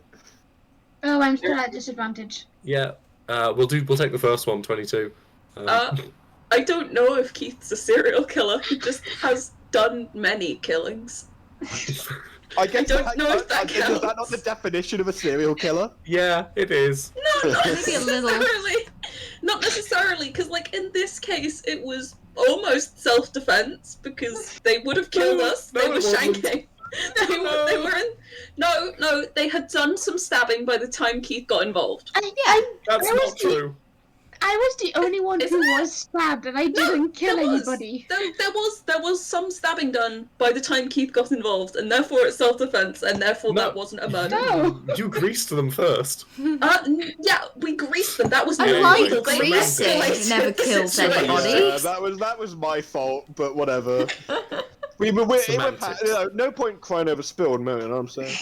F: Oh, I'm still at disadvantage.
C: Yeah, we'll take the first one, 22.
D: I don't know if Keith's a serial killer. He just has done many killings.
B: I guess
D: don't know if that
B: is that not
D: counts.
B: the definition of a serial killer?
C: Yeah, it is.
D: No, not
A: Maybe a little.
D: necessarily. Not necessarily, because like in this case, it was almost self-defense because they would have killed us.
C: No,
D: They were
C: it wasn't.
D: shanking. They were in. No, they had done some stabbing by the time Keith got involved.
C: That's
F: I was
C: not true.
F: I was the only one
D: Isn't
F: who
D: it?
F: was stabbed, and I didn't kill
D: there was.
F: anybody.
D: There was some stabbing done by the time Keith got involved, and therefore it's self-defense, and therefore
C: No.
D: that wasn't a murder.
F: No.
C: You greased them first.
D: Yeah, we greased them. That was
A: I
D: not
A: like
D: illegal. They
A: greasing.
D: escalated
A: Never
D: the
A: killed
D: situation.
A: anybody.
B: Yeah, that was my fault, but whatever.
C: Semantics.
B: No point crying over spilled milk. You know what I'm saying?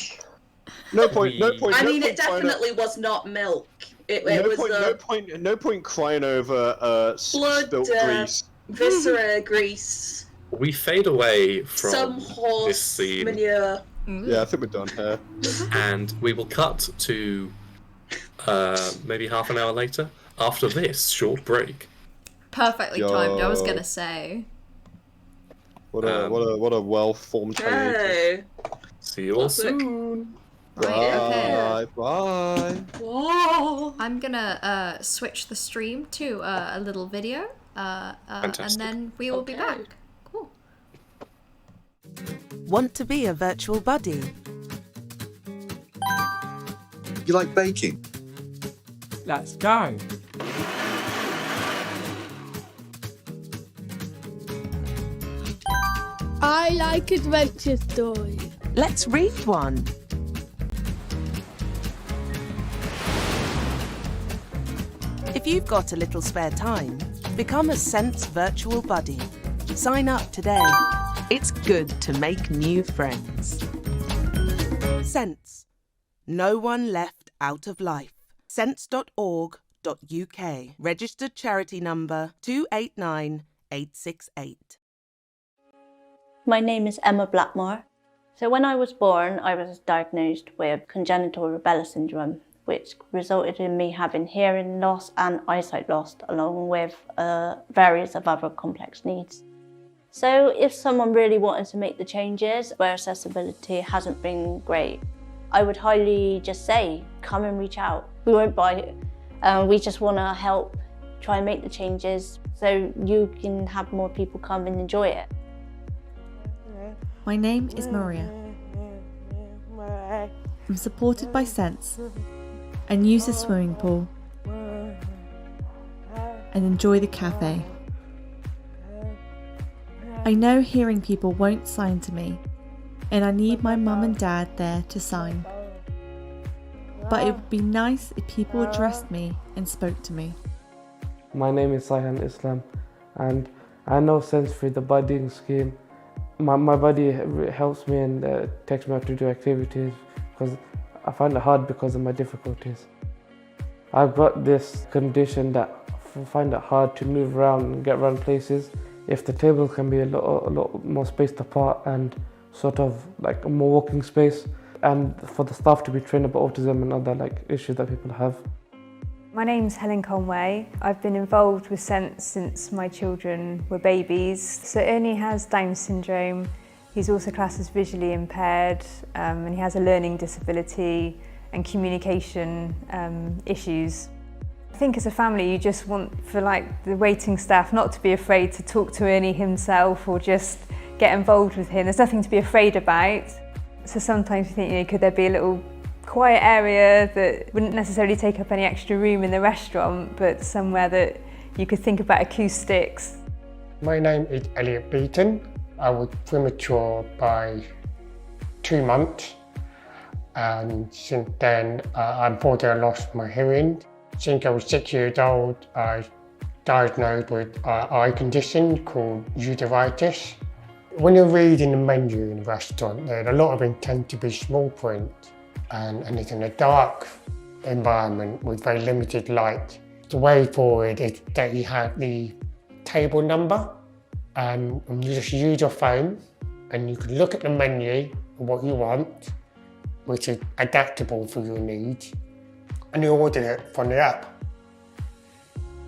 B: No point.
D: I mean, it
B: crying
D: definitely was not milk. It
B: no
D: was
B: point. No point crying over
D: Blood,
B: spilt grease.
D: viscera, grease,
C: We fade away from
D: some
C: this
D: horse
C: scene,
D: manure.
B: Yeah, I think we're done here.
C: and we will cut to maybe half an hour later after this short break.
A: Perfectly timed, I was
B: Yo.
A: going to say.
B: What a well-formed tongue.
D: Hey.
C: See you all
D: Classic.
C: soon.
A: Right, okay.
B: Bye.
D: Whoa.
A: I'm gonna switch the stream to a little video, and
C: Fantastic.
A: then we will be
D: Okay.
A: back. Cool.
H: Want to be a virtual buddy?
I: You like baking?
J: Let's go.
K: I like adventure stories.
H: Let's read one. If you've got a little spare time, Become a Sense virtual buddy. Sign up today. It's good to make new friends. Sense. No one left out of life. sense.org.uk. Registered charity number 289868.
L: My name is Emma Blackmore. So when I was born, I was diagnosed with congenital rubella syndrome, which resulted in me having hearing loss and eyesight loss, along with various of other complex needs. So if someone really wanted to make the changes where accessibility hasn't been great, I would highly just say, come and reach out. We won't buy it. We just want to help try and make the changes so you can have more people come and enjoy it.
M: My name is Maria. I'm supported by Sense and use the swimming pool and enjoy the cafe. I know hearing people won't sign to me, and I need my mum and dad there to sign. But it would be nice if people addressed me and spoke to me.
J: My name is Saihan Islam, and I know Sense through the buddying scheme. My buddy helps me and takes me out to do activities because I find it hard because of my difficulties. I've got this condition that I find it hard to move around and get around places. If the table can be a lot more spaced apart and sort of like a more walking space, and for the staff to be trained about autism and other like issues that people have.
N: My name's Helen Conway. I've been involved with Sense since my children were babies. So Ernie has Down syndrome. He's also classed as visually impaired, and he has a learning disability and communication issues. I think as a family you just want for like the waiting staff not to be afraid to talk to Ernie himself or just get involved with him. There's nothing to be afraid about. So sometimes you think, could there be a little quiet area that wouldn't necessarily take up any extra room in the restaurant, but somewhere that you could think about acoustics.
O: My name is Elliot Beaton. I was premature by 2 months, and since then unfortunately I lost my hearing. Since I was 6 years old, I was diagnosed with an eye condition called uveitis. When you're reading the menu in a restaurant, a lot of them tend to be small print, and it's in a dark environment with very limited light. The way forward is that you have the table number, and you just use your phone and you can look at the menu and what you want, which is adaptable for your needs, and you order it from the app.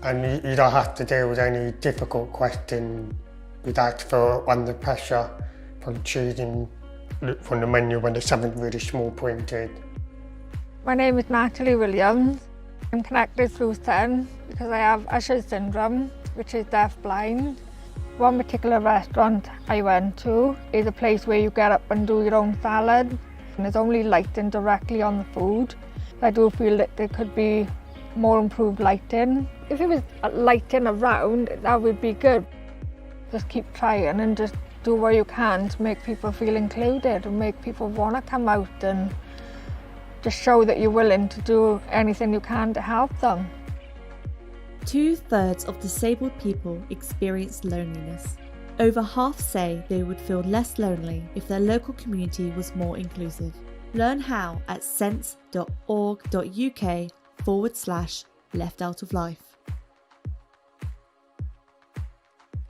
O: And you don't have to deal with any difficult questions. You don't feel under pressure from choosing from the menu when there's something really small printed.
K: My name is Natalie Williams. I'm connected through Sense because I have Usher syndrome, which is deaf-blind. One particular restaurant I went to is a place where you get up and do your own salad, and there's only lighting directly on the food. I do feel that there could be more improved lighting. If it was lighting around, that would be good. Just keep trying and just do what you can to make people feel included and make people want to come out and just show that you're willing to do anything you can to help them.
M: 2/3 of disabled people experience loneliness. Over half say they would feel less lonely if their local community was more inclusive. Learn how at sense.org.uk/left out of life.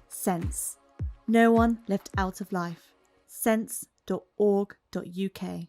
M: Sense. No one left out of life. sense.org.uk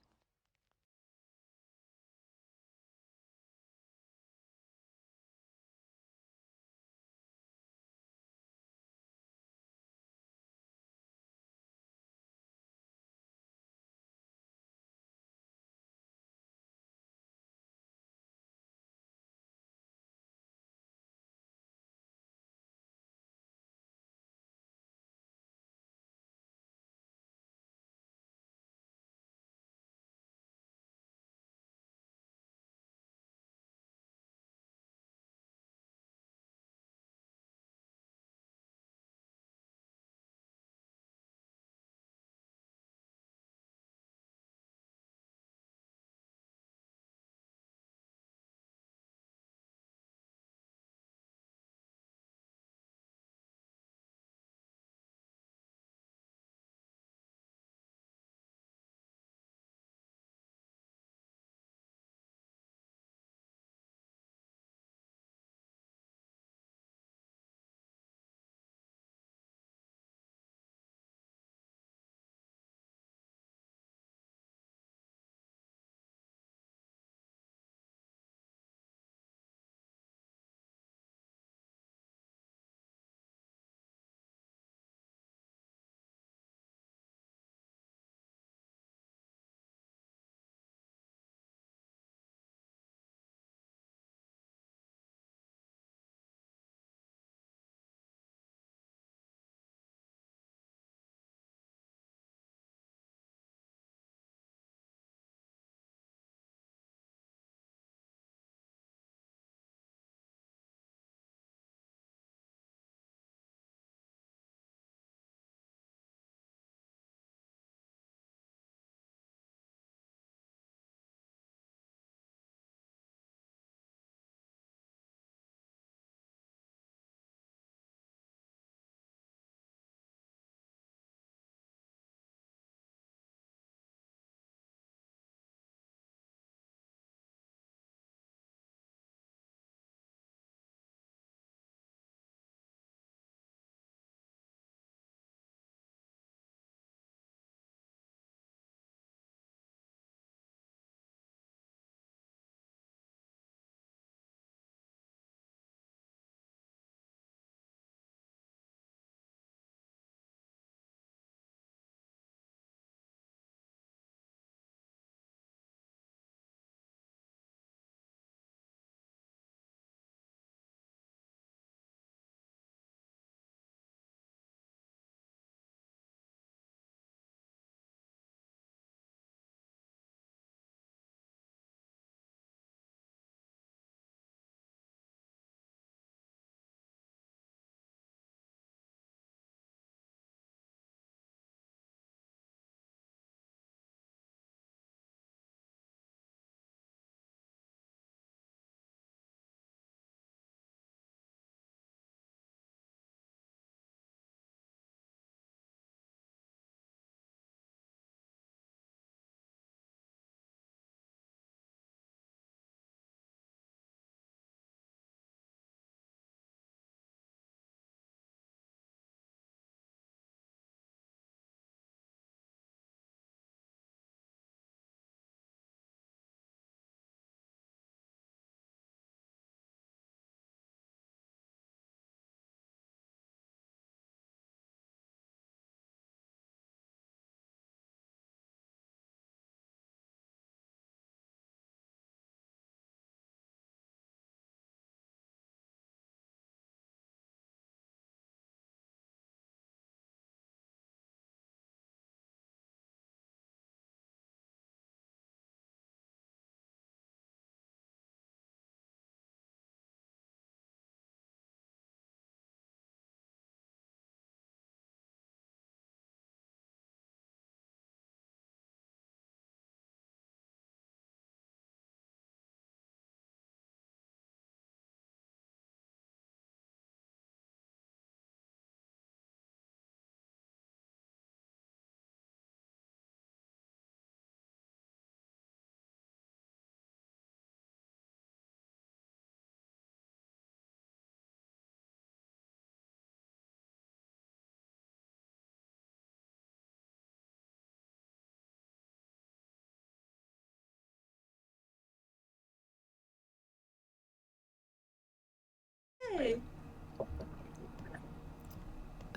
D: Yay!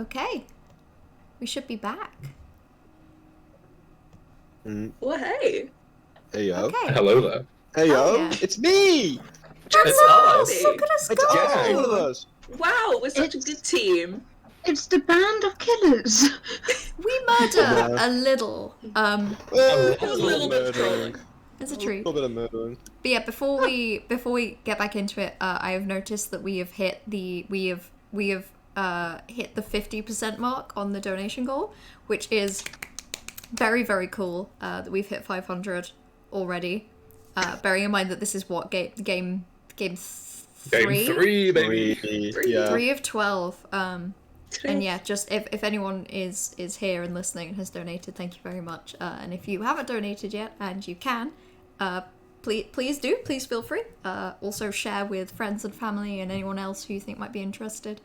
A: Okay. We should be back.
D: Well, hey.
B: Hey yo.
A: Okay.
C: Hello there.
B: Hey yo.
A: yeah.
B: It's me.
C: It's us.
A: Look at us
B: It's
A: go!
B: all of us.
D: Wow, we're such a good team.
F: It's the band of killers.
A: We murder a little.
B: Well,
D: A little bit of trolling.
A: It's a
B: A
A: treat.
B: little bit of murdering.
A: But yeah, before we get back into it, I have noticed that we have hit the 50% mark on the donation goal, which is very, very cool. That we've hit 500 already. Bearing in mind that this is what game 3?
C: Game 3, baby.
A: 3 of 12. And yeah, just if anyone is here and listening and has donated, thank you very much. And if you haven't donated yet, and you can, please feel free. Also share with friends and family and anyone else who you think might be interested.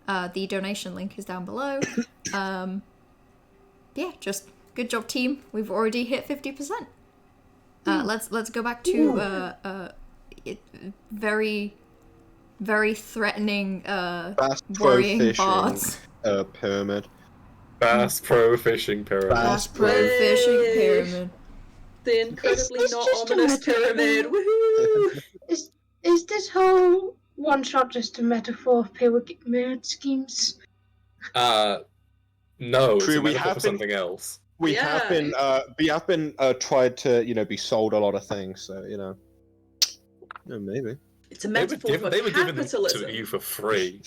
A: The donation link is down below. Yeah, just good job, team. We've already hit 50%. Let's go back to very, very threatening, worrying bards.
B: Pyramid.
C: Bass Pro Fishing Pyramid.
A: Bass Pro Fishing Pyramid.
D: The incredibly
F: It's
D: not
F: just a
D: ominous
F: metaphor.
D: pyramid. Woohoo!
F: Is this whole one shot just a metaphor of pyramid schemes?
C: No, it's
B: True,
C: a
B: we
C: metaphor
B: have
C: for
B: been-
C: something else.
B: We have been tried to be sold a lot of things, so maybe.
D: It's a metaphor for
C: They were given
D: capitalism.
C: to you for free.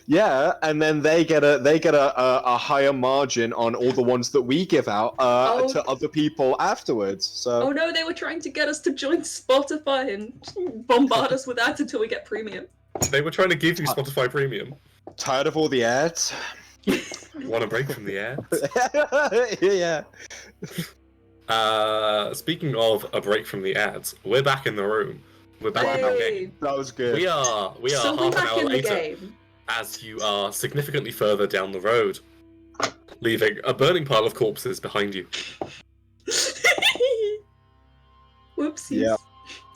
B: Yeah, and then they get a higher margin on all the ones that we give out to other people afterwards. So
D: Oh no, they were trying to get us to join Spotify and bombard us with ads until we get premium.
C: They were trying to give you Spotify Premium.
B: Tired of all the ads?
C: Want a break from the ads?
B: Yeah.
C: Speaking of a break from the ads, we're back in the room. We're back in the game.
B: That was good.
C: We are
D: So we're
C: half an
D: back
C: hour
D: in the
C: later,
D: game.
C: as you are significantly further down the road, leaving a burning pile of corpses behind you.
D: Whoopsies.
B: Yeah.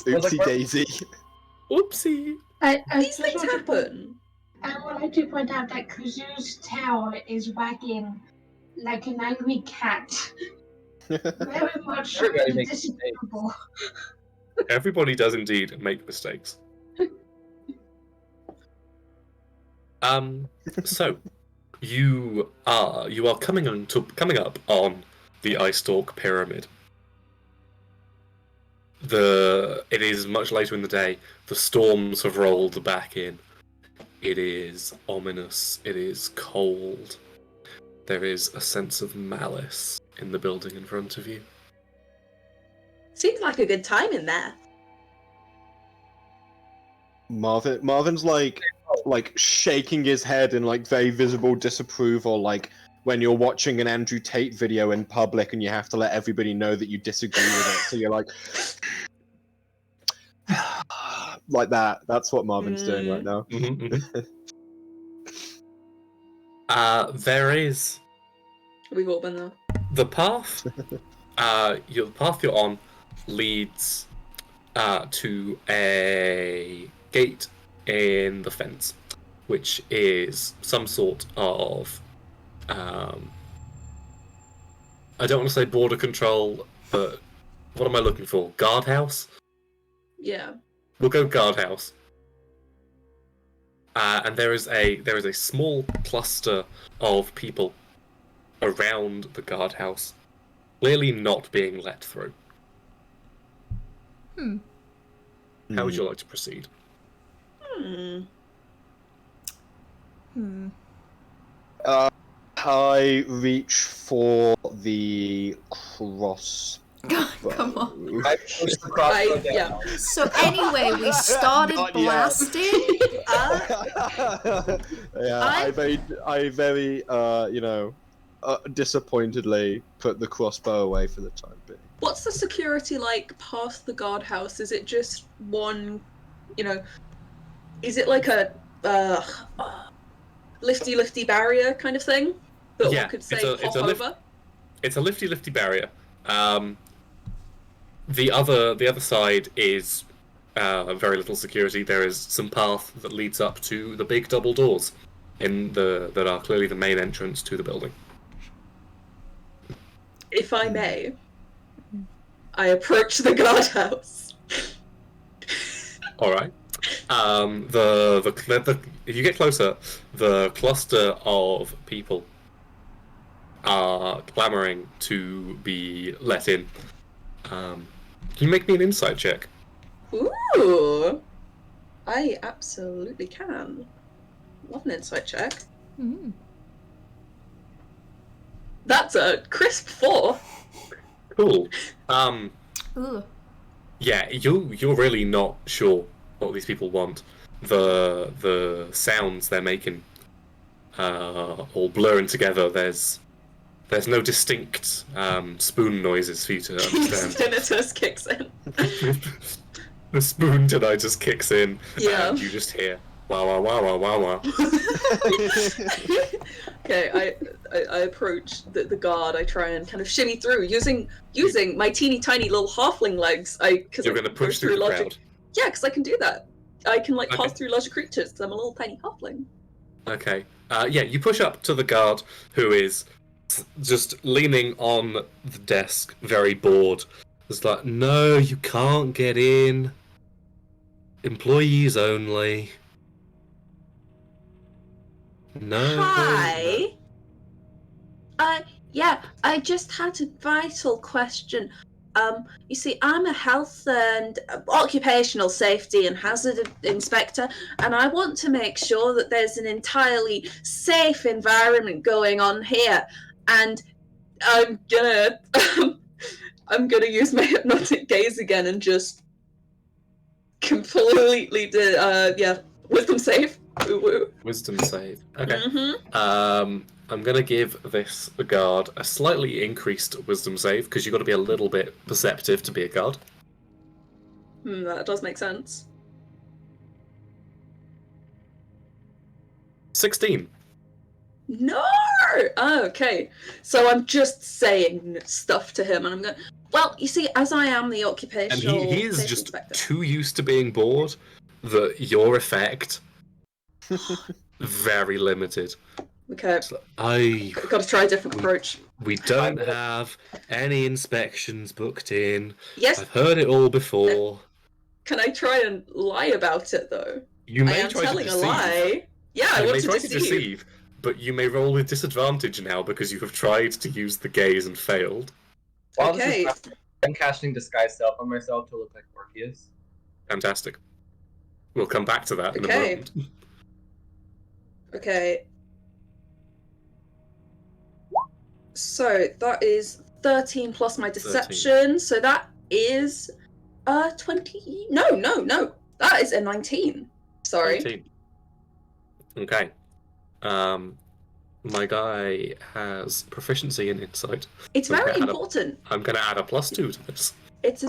B: Oopsie daisy.
C: Whoopsie.
D: These things happen.
F: I would like to point out that Kuzu's tail is wagging like an angry cat. Very much
G: Everybody makes
F: disagreeable.
C: Everybody does indeed make mistakes. So you are coming up on the Ice Stalk Pyramid. It is much later in the day. The storms have rolled back in. It is ominous. It is cold. There is a sense of malice in the building in front of you.
D: Seems like a good time in there.
B: Marvin's like shaking his head in like very visible disapproval, like when you're watching an Andrew Tate video in public and you have to let everybody know that you disagree with it. So you're like like that. That's what Marvin's doing right now.
C: There is
D: We've all been there.
C: the path. The path you're on leads to a gate in the fence, which is some sort of I don't want to say border control, but what am I looking for? Guardhouse?
D: Yeah.
C: We'll go guardhouse. And there is a small cluster of people around the guardhouse, clearly not being let through. How would you like to proceed?
B: I reach for the cross.
A: Come on.
G: I push the crossbow down.
D: Yeah.
A: So anyway, we started
B: Not yet.
A: blasting.
B: Yeah, I very disappointedly put the crossbow away for the time being.
D: What's the security like past the guardhouse? Is it just one, is it like a lifty barrier kind of thing that one could say hop over?
C: It's a lifty barrier. The other side is very little security. There is some path that leads up to the big double doors that are clearly the main entrance to the building.
D: If I may, I approach the guardhouse.
C: All right. If you get closer, the cluster of people are clamoring to be let in. Can you make me an insight check?
D: Ooh, I absolutely can. Love an insight check.
A: Mm.
D: That's a crisp 4.
C: Cool.
A: Ooh.
C: Yeah, you're really not sure what these people want. The sounds they're making all blurring together. There's no distinct spoon noises for you to understand.
D: Tinnitus kicks in.
C: The spoon tinnitus kicks in,
D: Yeah.
C: and you just hear wah wah wah wah wah wah.
D: Okay, I approach the guard. I try and kind of shimmy through using my teeny tiny little halfling legs.
C: You're going to push through the crowd.
D: Yeah, because I can do that. I can pass through larger creatures because I'm a little tiny halfling.
C: Okay. Yeah, you push up to the guard who is just leaning on the desk, very bored. It's like, no, you can't get in. Employees only. No.
D: Hi. Yeah, I just had a vital question. You see, I'm a health and occupational safety and hazard inspector, and I want to make sure that there's an entirely safe environment going on here. And I'm gonna use my hypnotic gaze again and just completely wisdom save. Woo-woo.
C: Wisdom save. Okay.
D: Mm-hmm.
C: I'm gonna give this guard a slightly increased wisdom save because you've got to be a little bit perceptive to be a guard.
D: That does make sense.
C: 16.
D: No! Oh, okay. So I'm just saying stuff to him, and I'm going, well, you see, as I am the occupational...
C: And he is just too used to being bored that your effect... very limited.
D: Okay.
C: I've
D: got to try a different approach.
C: We don't have any inspections booked in.
D: Yes.
C: I've heard it all before.
D: Can I try and lie about it, though?
C: You may
D: I am
C: try
D: telling
C: to
D: a
C: deceive.
D: lie. Yeah, I want to
C: try to deceive, but you may roll with disadvantage now because you have tried to use the gaze and failed.
G: While this is happening, I'm casting Disguise Self on myself to look like Orpheus.
C: Fantastic. We'll come back to that in a moment.
D: Okay. So that is 13 plus my deception. So that is 20. No. That is a 19. Sorry.
C: 19. Okay. My guy has proficiency in insight.
D: It's very important.
C: I'm going to add a +2 to this.
D: It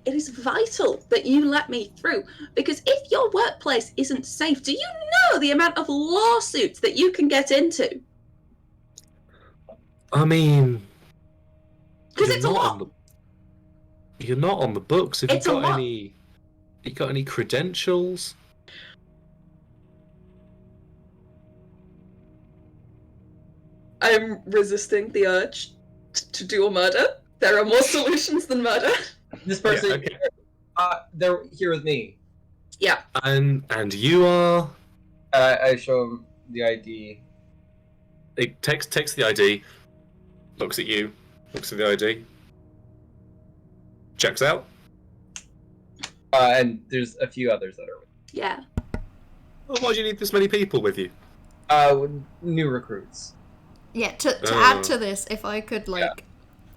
D: is vital that you let me through, because if your workplace isn't safe, do you know the amount of lawsuits that you can get into?
C: I mean,
D: because it's a lot.
C: You're not on the books. Have
D: It's
C: you
D: a
C: got
D: lot.
C: any? You got any credentials?
D: I'm resisting the urge to do a murder. There are more solutions than murder.
G: This person,
C: okay.
G: They're here with me.
D: Yeah.
C: And you are?
G: I show him the ID.
C: He takes the ID, looks at you, looks at the ID, checks out.
G: And there's a few others that are with me.
D: Yeah.
C: Well, why do you need this many people with you?
G: New recruits.
A: Yeah, to add to this, if I could, like...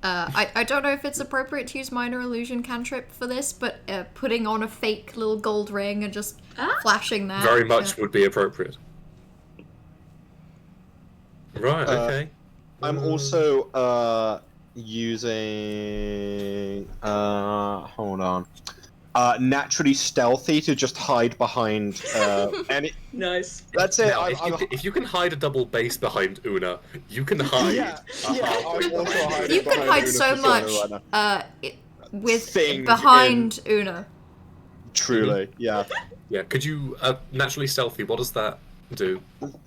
A: I don't know if it's appropriate to use Minor Illusion cantrip for this, but putting on a fake little gold ring and just flashing that...
C: Very much would be appropriate. Right, okay.
B: I'm also using... hold on. Naturally stealthy to just hide behind any...
D: Nice.
B: That's it.
C: Now, if you can hide a double base behind Una, you can hide.
A: You can hide so much behind Una.
B: Truly, yeah.
C: Yeah. Could you naturally stealthy? What does that do?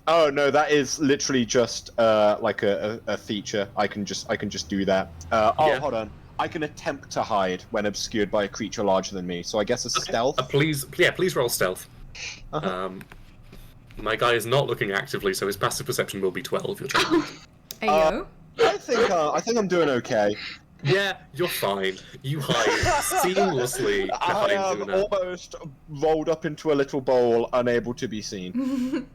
B: Oh no, that is literally just like a feature. I can just do that.
C: Yeah.
B: Hold on. I can attempt to hide when obscured by a creature larger than me. So I guess a stealth.
C: Please roll stealth. My guy is not looking actively, so his passive perception will be 12. You're trying.
A: Ayo.
B: I think I'm doing okay.
C: Yeah, you're fine. You hide seamlessly
B: I
C: behind
B: am
C: Una.
B: almost rolled up into a little bowl, unable to be seen.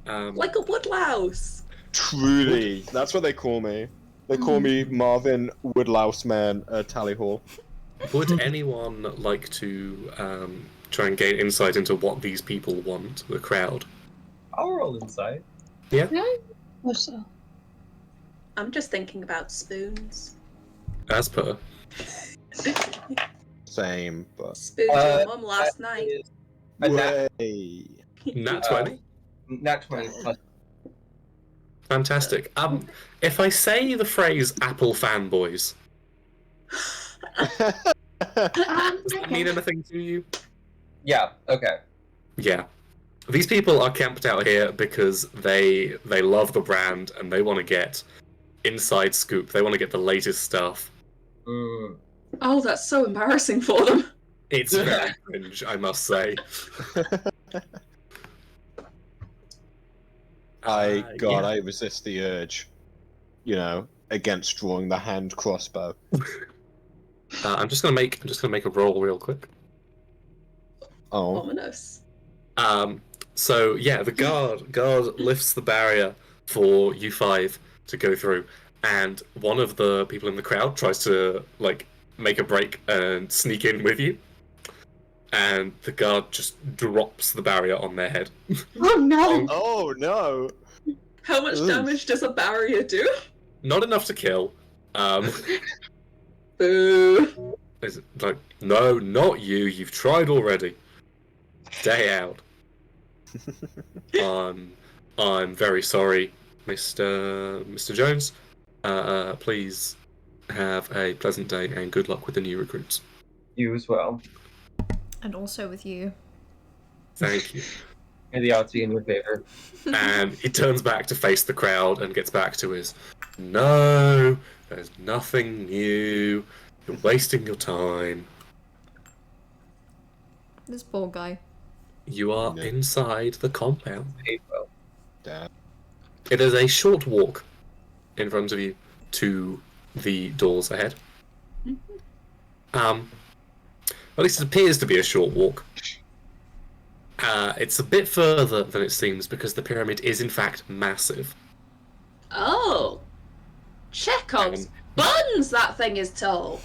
D: Like a woodlouse.
B: Truly, that's what they call me. They call me Marvin Woodlouse Man Tallyhall.
C: Would anyone like to try and gain insight into what these people want, the crowd?
G: I'll roll insight.
C: Yeah?
F: What's up?
D: I'm just thinking about spoons.
C: As per.
B: Same, but...
D: Spooned your mum last night.
C: Nat 20?
G: Nat 20 plus.
C: Fantastic. If I say the phrase Apple fanboys, does that mean anything to you?
G: Yeah, okay.
C: Yeah. These people are camped out here because they love the brand and they want to get inside scoop. They want to get the latest stuff.
D: Oh, that's so embarrassing for them.
C: It's very cringe, I must say.
B: I resist the urge, against drawing the hand crossbow.
C: I'm just gonna make a roll real quick.
B: Oh.
D: Ominous.
C: So yeah, the guard lifts the barrier for you 5 to go through, and one of the people in the crowd tries to make a break and sneak in with you, and the guard just drops the barrier on their head.
F: Oh no!
B: Oh no!
D: How much damage does a barrier do?
C: Not enough to kill.
D: Boo.
C: It's like, no, not you. You've tried already. Stay out. I'm very sorry, Mr. Jones. Please have a pleasant day and good luck with the new recruits.
G: You as well.
A: And also with you.
C: Thank you.
G: May the odds be in your favor.
C: And he turns back to face the crowd and gets back to his, no, there's nothing new. You're wasting your time.
A: This poor guy.
C: You are inside the compound.
B: Damn.
C: It is a short walk in front of you to the doors ahead. At least it appears to be a short walk. It's a bit further than it seems because the pyramid is in fact massive.
D: Oh. Chekhov's buns, that thing is tall.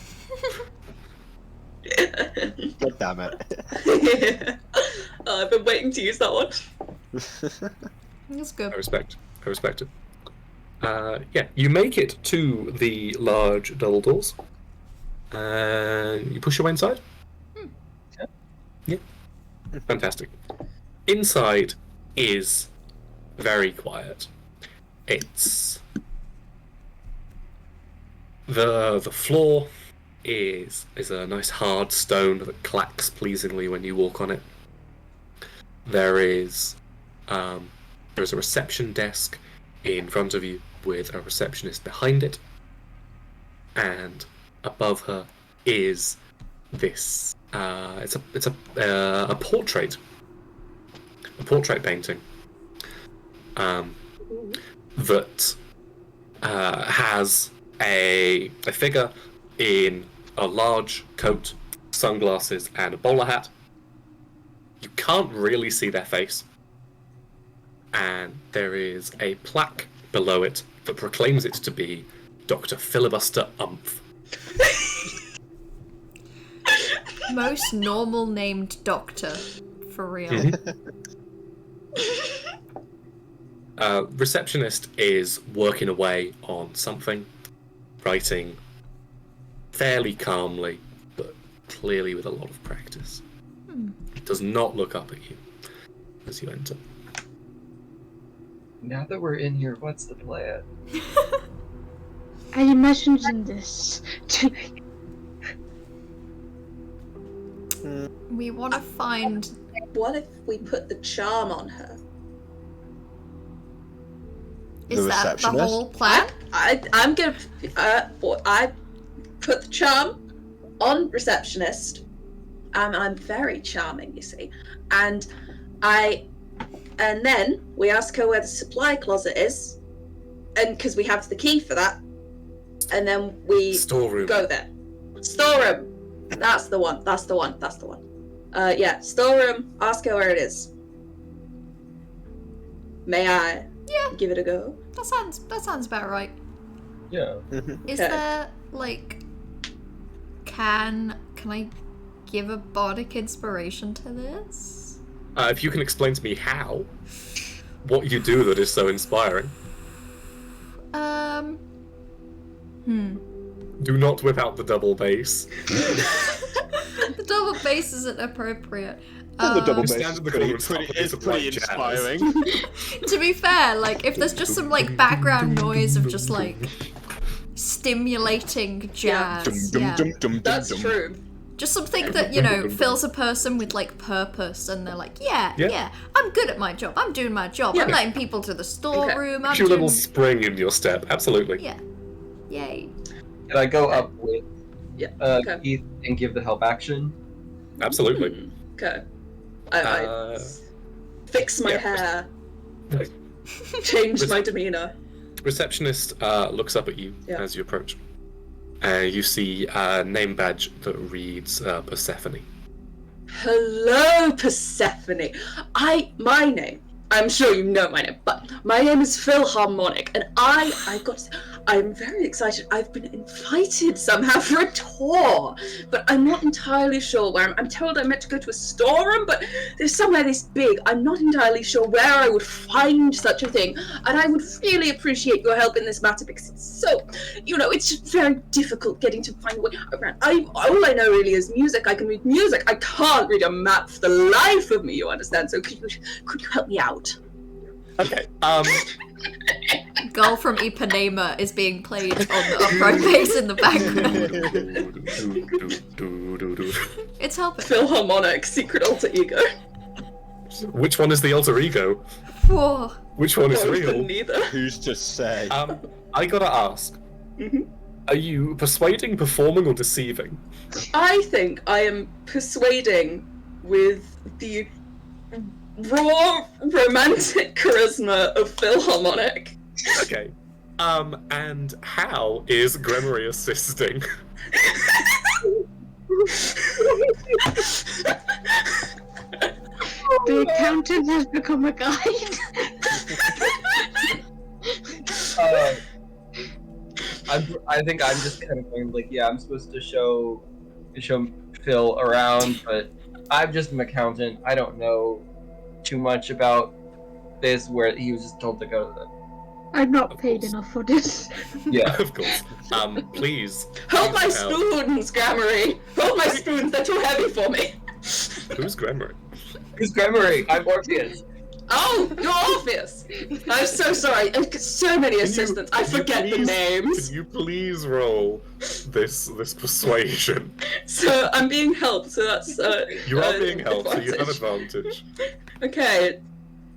B: God damn it.
D: Oh, I've been waiting to use that one.
A: That's good.
C: I respect it. Yeah, you make it to the large double doors. And you push your way inside? Yeah. Fantastic. Inside is very quiet. It's... The floor is a nice hard stone that clacks pleasingly when you walk on it. There's a reception desk in front of you with a receptionist behind it, and above her is this. It's a portrait painting that has a figure in a large coat, sunglasses, and a bowler hat. You can't really see their face. And there is a plaque below it that proclaims it to be Dr. Filibuster Umph.
A: Most normal named doctor, for real.
C: Receptionist is working away on something, writing fairly calmly, but clearly with a lot of practice. Does not look up at you as you enter.
G: Now that we're in here, what's the plan?
F: I imagined this.
A: We want to find...
D: What if we put the charm on her?
A: Is that the whole plan?
D: I'm gonna... I put the charm on receptionist. I'm very charming, you see. And then we ask her where the supply closet is. And because we have the key for that. And then we go there. Storeroom. That's the one. Yeah, storeroom. Ask her where it is. May I give it a go?
A: That sounds about right.
G: Yeah.
A: Is there, like... Can I give a bardic inspiration to this?
C: If you can explain to me how. What you do that is so inspiring. Do not whip out the double bass.
A: The double bass isn't appropriate.
B: The double bass
C: stand in the corner
B: is pretty inspiring.
A: To be fair, like, if there's just some, like, background noise of just, like, stimulating jazz.
D: That's true.
A: Just something that, you know, fills a person with, like, purpose, and they're like, yeah, I'm good at my job. I'm doing my job. I'm letting people to the storeroom.
C: Put your little spring in your step. Absolutely.
A: Yeah. Yay.
G: Can I go up with Keith and give the help action?
C: Absolutely.
D: Okay. I fix my hair. Change my demeanor.
C: Receptionist looks up at you as you approach. You see a name badge that reads Persephone.
D: Hello, Persephone. My name. I'm sure you know my name, but my name is Philharmonic, and I've got to say, I'm very excited. I've been invited somehow for a tour, but I'm not entirely sure where. I'm told I'm meant to go to a storeroom, but there's somewhere this big. I'm not entirely sure where I would find such a thing, and I would really appreciate your help in this matter because it's so, it's just very difficult getting to find a way around. All I know really is music. I can read music. I can't read a map for the life of me, you understand? So could you help me out?
C: Okay,
A: Girl from Ipanema is being played on the upright bass in the background. It's helping.
D: Philharmonic, secret alter ego.
C: Which one is the alter ego?
A: Whoa.
C: Which one is real?
D: Neither.
B: Who's to say?
C: I gotta ask. Are you persuading, performing, or deceiving?
D: I think I am persuading with the raw romantic charisma of Philharmonic.
C: Okay. And how is Gremory assisting?
F: The accountant has become a guide.
G: I think I'm just kind of going like, I'm supposed to show Phil around, but I'm just an accountant. I don't know too much about this, where he was just told to go to the...
F: I'm not paid enough for this.
G: Yeah,
C: of course. Please.
D: Hold my spoons, Gremory! Hold my spoons, they're too heavy for me!
C: Who's Gremory?
G: Who's Gremory? I'm Orpheus.
D: Oh, you're Orpheus! I'm so sorry, I've got so many assistants, I forget the names!
C: Can you please roll this persuasion?
D: So, I'm being helped, so that's,
C: you are being helped,
D: advantage.
C: so you have advantage.
D: Okay.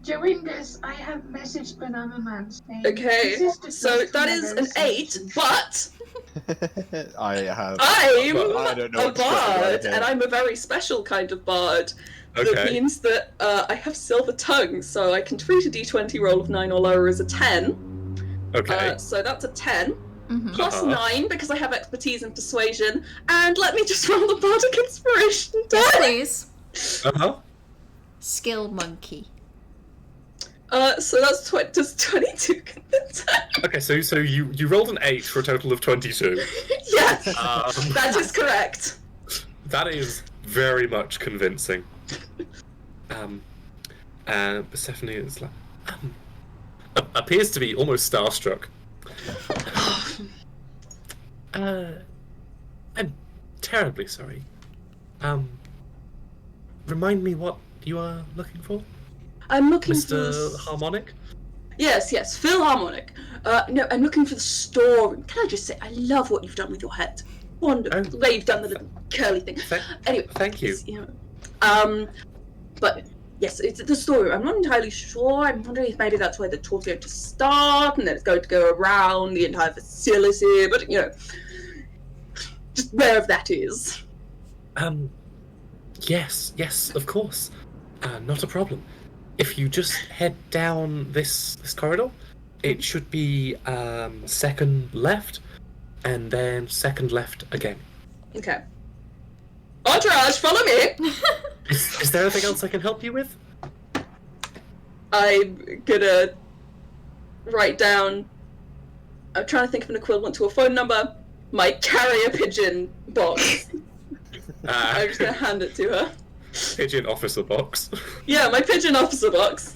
F: During this, I have messaged Banana Man saying...
D: Okay, so that is an 8, but...
B: I'm
D: I
B: don't know
D: a bard, and I'm a very special kind of bard.
C: Okay.
D: That means that I have silver tongue, so I can treat a d20 roll of 9 or lower as a 10.
C: Okay.
D: So that's a 10. Plus 9, because I have expertise in persuasion. And let me just roll the bardic inspiration die.
A: Yes, please. Skill monkey.
D: So that's does 22 convince?
C: Okay, so you rolled an 8 for a total of 22.
D: Yes, that is correct.
C: That is very much convincing. Persephone is like, appears to be almost starstruck. I'm terribly sorry. Remind me what you are looking for?
D: I'm looking for
C: Mr. Harmonic?
D: Yes, Philharmonic. No, I'm looking for the storeroom. Can I just say, I love what you've done with your head. Wonderful. They've done the little curly thing. Anyway,
C: thank you.
D: But yes, it's the story. I'm not entirely sure. I'm wondering if maybe that's where the tour's going to start, and then it's going to go around the entire facility. But just wherever that is.
C: Yes, of course. Not a problem. If you just head down this corridor, it should be second left, and then second left again.
D: Okay. Entourage, follow me!
C: Is there anything else I can help you with?
D: I'm gonna write down... I'm trying to think of an equivalent to a phone number. My carrier pigeon box. I'm just gonna hand it to her.
C: Pigeon officer box.
D: Yeah, my pigeon officer box.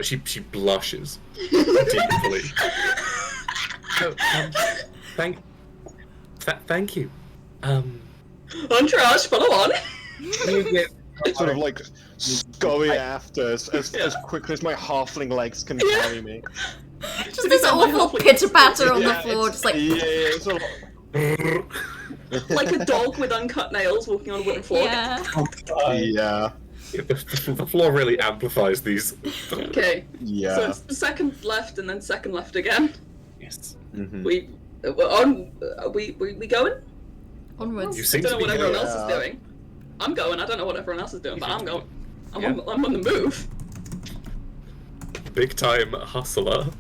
C: She blushes deeply. Thank you.
D: Entourage, follow on.
B: You get sort of like going after as quickly as my halfling legs can carry me.
A: Just this awful pitter-patter on the floor, just like...
B: Yeah, sort of...
D: Like a dog with uncut nails walking on a wooden floor.
A: Yeah.
B: Yeah.
C: The floor really amplifies these.
D: Okay.
B: Yeah.
D: So it's second left and then second left again.
C: Yes.
B: Mm-hmm.
D: We going?
A: Onwards.
C: You
D: I
C: seem
D: don't
C: to
D: know
C: be
D: what everyone
C: going.
D: else is doing. I'm going. I don't know what everyone else is doing, but I'm going. I'm on the move.
C: Big time hustler.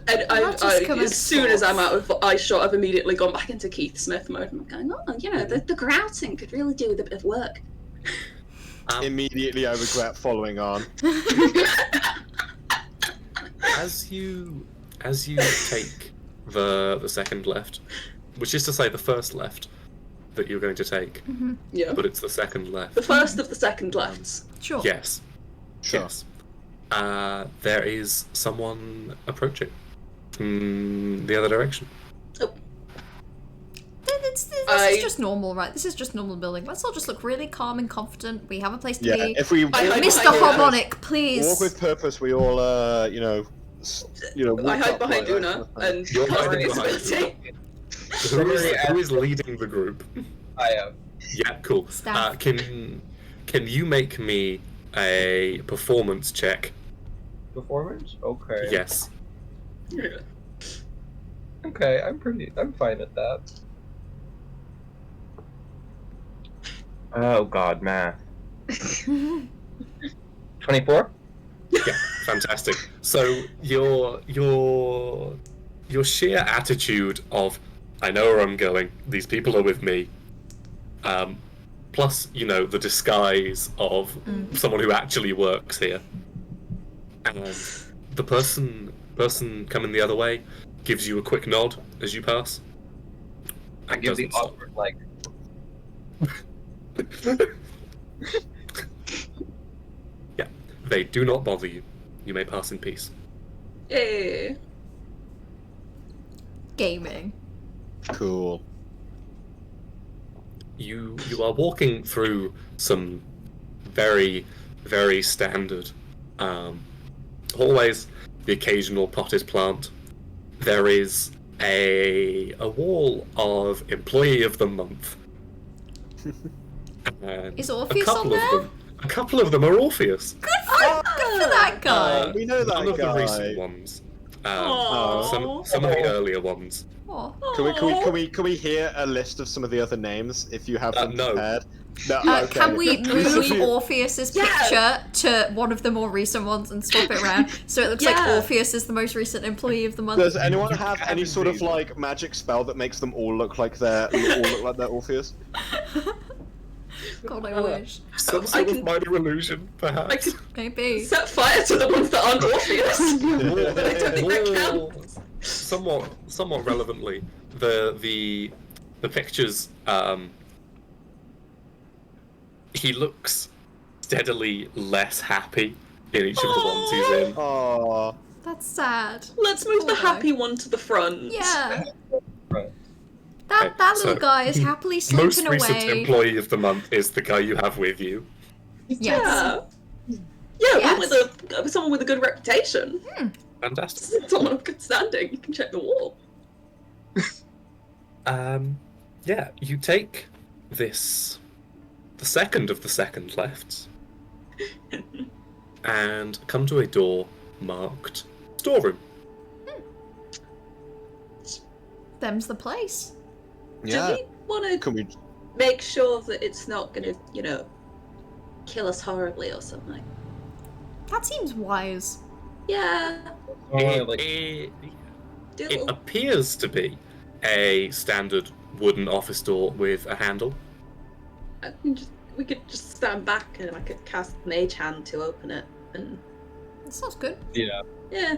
D: And as soon as I'm out of eye shot, I've immediately gone back into Keith Smith mode. I'm going, the grouting could really do with a bit of work.
B: Immediately I regret following on.
C: As you take the second left, which is to say the first left that you're going to take,
D: Yeah.
C: but it's the second left.
D: The first of the second lefts.
A: Sure.
C: Yes.
B: Sure.
C: Yes. There is someone approaching from the other direction.
A: This is just normal, right? This is just normal building. Let's all just look really calm and confident. We have a place to be.
B: If we
A: Mr. Harmonic, please.
B: walk with purpose, we all
D: I hide behind Una and
C: You're
D: cast
C: hiding
D: invisibility.
C: Who is leading the group?
G: I am.
C: Yeah, cool.
A: Staff.
C: Can you make me a performance check?
G: Performance? Okay.
C: Yes.
G: Okay, I'm fine at that. Oh god, math. 24?
C: Yeah, fantastic. So your sheer attitude of I know where I'm going, these people are with me, plus, the disguise of someone who actually works here. And the person coming the other way gives you a quick nod as you pass.
G: I give the awkward, like...
C: Yeah, they do not bother you. You may pass in peace.
D: Yay.
A: Gaming.
B: Cool.
C: You are walking through some very, very standard hallways, the occasional potted plant. There is a wall of Employee of the Month.
A: Is Orpheus on there?
C: A couple of them are Orpheus.
A: Good for that guy.
B: We know that
C: None of the
B: guy.
C: recent ones. Some of the earlier ones.
B: Can we hear a list of some of the other names if you have them
C: No.
B: prepared? No. Okay.
A: Can we move Orpheus's picture to one of the more recent ones and swap it around so it looks like Orpheus is the most recent Employee of the Month?
B: Does anyone have any sort of like magic spell that makes them all look like they're Orpheus?
A: God, I wish.
C: Some sort of minor illusion, perhaps.
A: Maybe.
D: Set fire to the ones that aren't Orpheus. But I don't think that counts.
C: Somewhat relevantly, the pictures. He looks steadily less happy in each of the ones he's in.
B: Aww.
A: That's sad.
D: Let's move the happy one to the front.
A: Yeah.
G: Right.
A: That little guy is happily
C: Most
A: slinking
C: recent
A: away.
C: Employee of the Month is the guy you have with you.
A: Yes.
D: Yeah, with someone with a good reputation.
C: Fantastic.
D: Someone of good standing. You can check the wall.
C: Yeah, you take this, the second of the second lefts, and come to a door marked storeroom.
A: Them's the place.
B: Yeah.
D: Do we want to make sure that it's not going to, kill us horribly or something?
A: That seems wise.
D: Yeah.
C: It appears to be a standard wooden office door with a handle.
D: We could just stand back and I could cast Mage Hand to open it. And
A: that sounds good.
G: Yeah.
D: Yeah.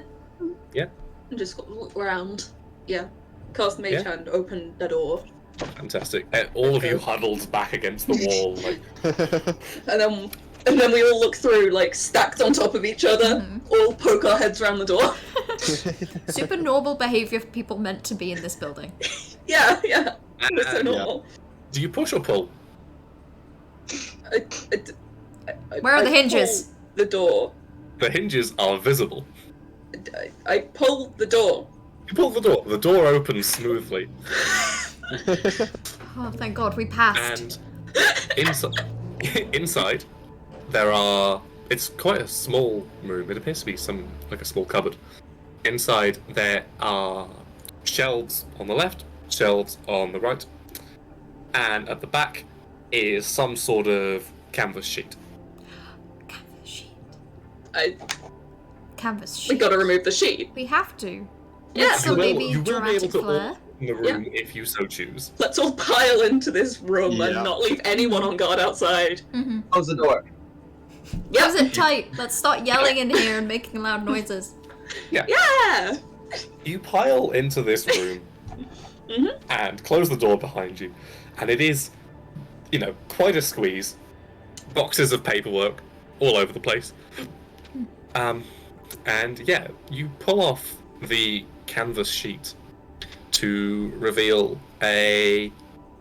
C: Yeah.
D: And just look around. Yeah. Cast Mage Hand, open the door.
C: Fantastic. All of you huddled back against the wall, like.
D: And then we all look through, like, stacked on top of each other, all poke our heads around the door.
A: Super normal behavior for people meant to be in this building.
D: Yeah. It's so normal.
C: Do you push or pull?
A: Where are the hinges?
D: Pull the door.
C: The hinges are visible.
D: I pull the door.
C: You pull the door. The door opens smoothly.
A: Oh, thank God, we passed.
C: And inside, there are. It's quite a small room. It appears to be a small cupboard. Inside, there are shelves on the left, shelves on the right, and at the back is some sort of canvas sheet.
A: Canvas sheet.
D: We gotta remove the sheet.
A: We have to.
D: Yeah.
A: So maybe
C: you will be able to
A: flair.
C: open the room if you so choose.
D: Let's all pile into this room and not leave anyone on guard outside.
G: Close the door.
A: Close it tight. Let's start yelling in here and making loud noises.
D: Yeah.
C: You pile into this room and close the door behind you, and it is, quite a squeeze. Boxes of paperwork all over the place. And yeah, you pull off the canvas sheet to reveal a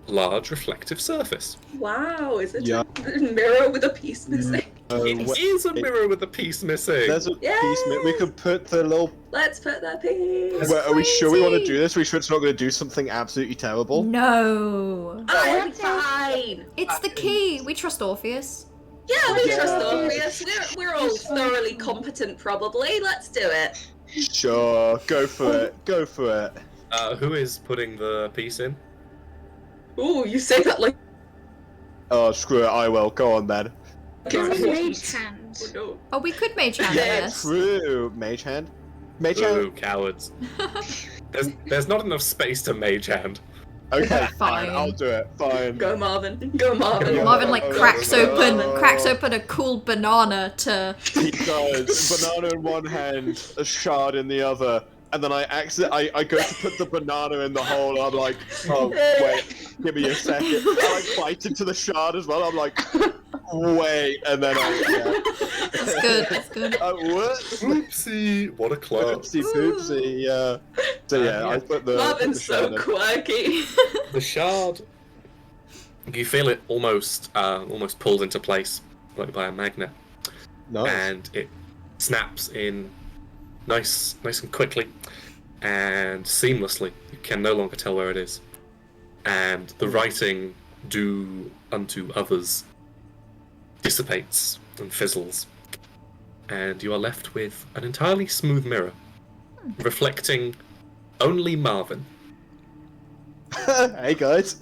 C: large reflective surface.
D: Wow, is it a mirror with a piece missing?
C: It is a mirror with a piece missing.
B: There's a piece. We could put the little.
D: Let's put that piece.
B: Are we sure we want to do this? Are we sure it's not going to do something absolutely terrible?
A: No.
D: Oh, it'll be fine.
A: It's the key. We trust Orpheus.
D: Yeah, we trust Orpheus. We're all thoroughly competent, probably. Let's do it.
B: Sure, go for it. Go for it.
C: Who is putting the piece in?
D: Ooh, you say that like.
B: Oh, screw it. I will. Go on then.
F: Mage Hand.
A: Oh, we could Mage Hand this.
B: True. Mage Hand. Mage
C: Ooh,
B: Hand.
C: cowards. There's not enough space to Mage Hand.
B: Okay, fine. I'll do it. Fine.
D: Go, Marvin. Go, Marvin.
A: Marvin cracks open a cool banana to.
B: He does. Banana in one hand, a shard in the other, and then I go to put the banana in the hole. I'm like, oh wait, give me a second. I bite into the shard as well. I'm like, wait, and then
A: That's good. That's good.
B: Whoops.
C: Oopsie! What a club.
B: Oopsie. Yeah. So yeah, I put the.
D: Marvin's so quirky.
C: The shard. You feel it almost pulled into place, like by a magnet.
B: Nice.
C: And it snaps in nice and quickly and seamlessly. You can no longer tell where it is. And the writing, "Do unto others," dissipates and fizzles. And you are left with an entirely smooth mirror, reflecting only Marvin.
B: Hey guys.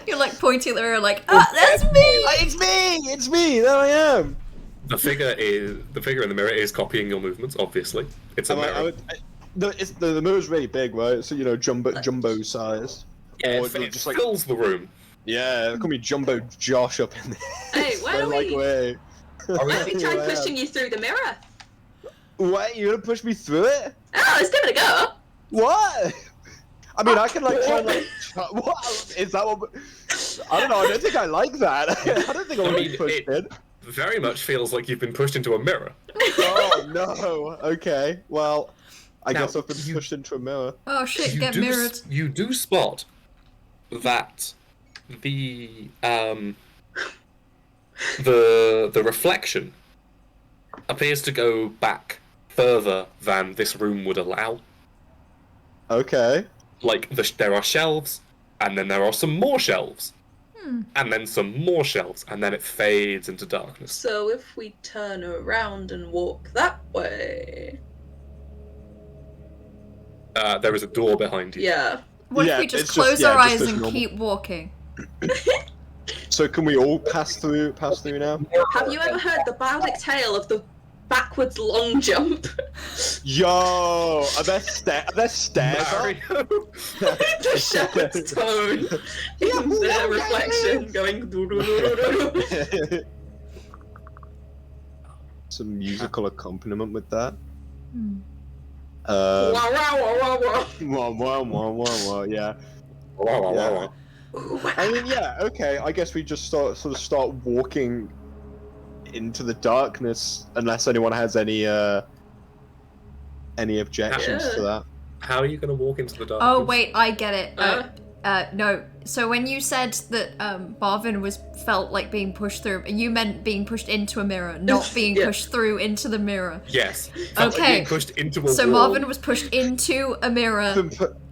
A: You're like pointing at the mirror like, that's me!
B: It's me! There I am!
C: The figure in the mirror is copying your movements, obviously. It's a mirror.
B: The mirror's really big, right? So, jumbo size.
C: Yeah,
B: Or
C: it
B: just
C: fills the room.
B: Yeah, call me Jumbo Josh up in there.
D: Hey, where are we?
B: Way.
D: Let me try pushing you through the mirror.
B: Wait, you're gonna push me through it?
D: Oh, let's give it a go.
B: What? I mean, I can try what? Is that what? I don't know. I don't think I like that. I don't think I want to be pushed in.
C: Very much feels like you've been pushed into a mirror.
B: Oh no. Okay. Well, I guess I've been pushed into a mirror.
A: Oh shit! Get mirrored.
C: You do spot that the reflection appears to go back further than this room would allow.
B: Okay.
C: like there are shelves, and then there are some more shelves, and then some more shelves, and then it fades into darkness.
D: So if we turn around and walk that way...
C: There is a door behind you.
D: Yeah.
A: What if we just close our eyes and
B: normal.
A: keep walking?
B: So can we all pass through now?
D: Have you ever heard the boudic tale of the backwards long jump?
B: Yo, are there stairs up?
D: The shepherd's tone in their reflection going doo-doo-doo-doo-doo-doo.
B: Some musical accompaniment with that.
D: Wah, wah, wah, wah,
B: Wah, wah, wah, wah, wah, yeah.
C: Wah, wah, wah, wah.
B: I mean, yeah, okay. I guess we just start walking into the darkness, unless anyone has any objections to that.
C: How are you going to walk into the darkness?
A: Oh wait, I get it. No. So when you said that Marvin felt like being pushed through, you meant being pushed into a mirror, not being pushed through into the mirror.
C: Yes. Felt like being pushed into a
A: so
C: wall.
A: Marvin was pushed into a mirror.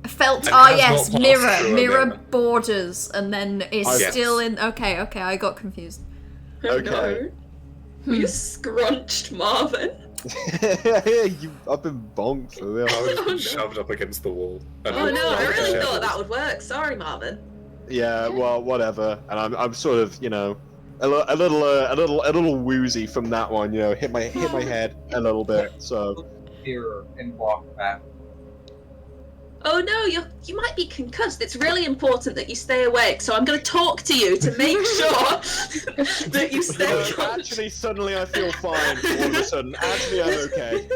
A: Felt
C: And has
A: yes,
C: not passed through a
A: mirror borders, and then is
C: Yes.
A: still in. Okay, I got confused.
B: Okay.
D: No. You scrunched Marvin.
B: I've been bonked for real.
C: I was shoved up against the wall. And
D: Oh no, I really
C: shoved.
D: thought that would work. Sorry, Marvin.
B: Yeah, well, whatever. And I'm sort of, a little woozy from that one. Hit my head a little bit. So.
G: Here and walk back.
D: Oh no, you might be concussed. It's really important that you stay awake. So I'm going to talk to you to make sure that you stay.
B: Actually, suddenly I feel fine. All of a sudden, actually, I'm okay.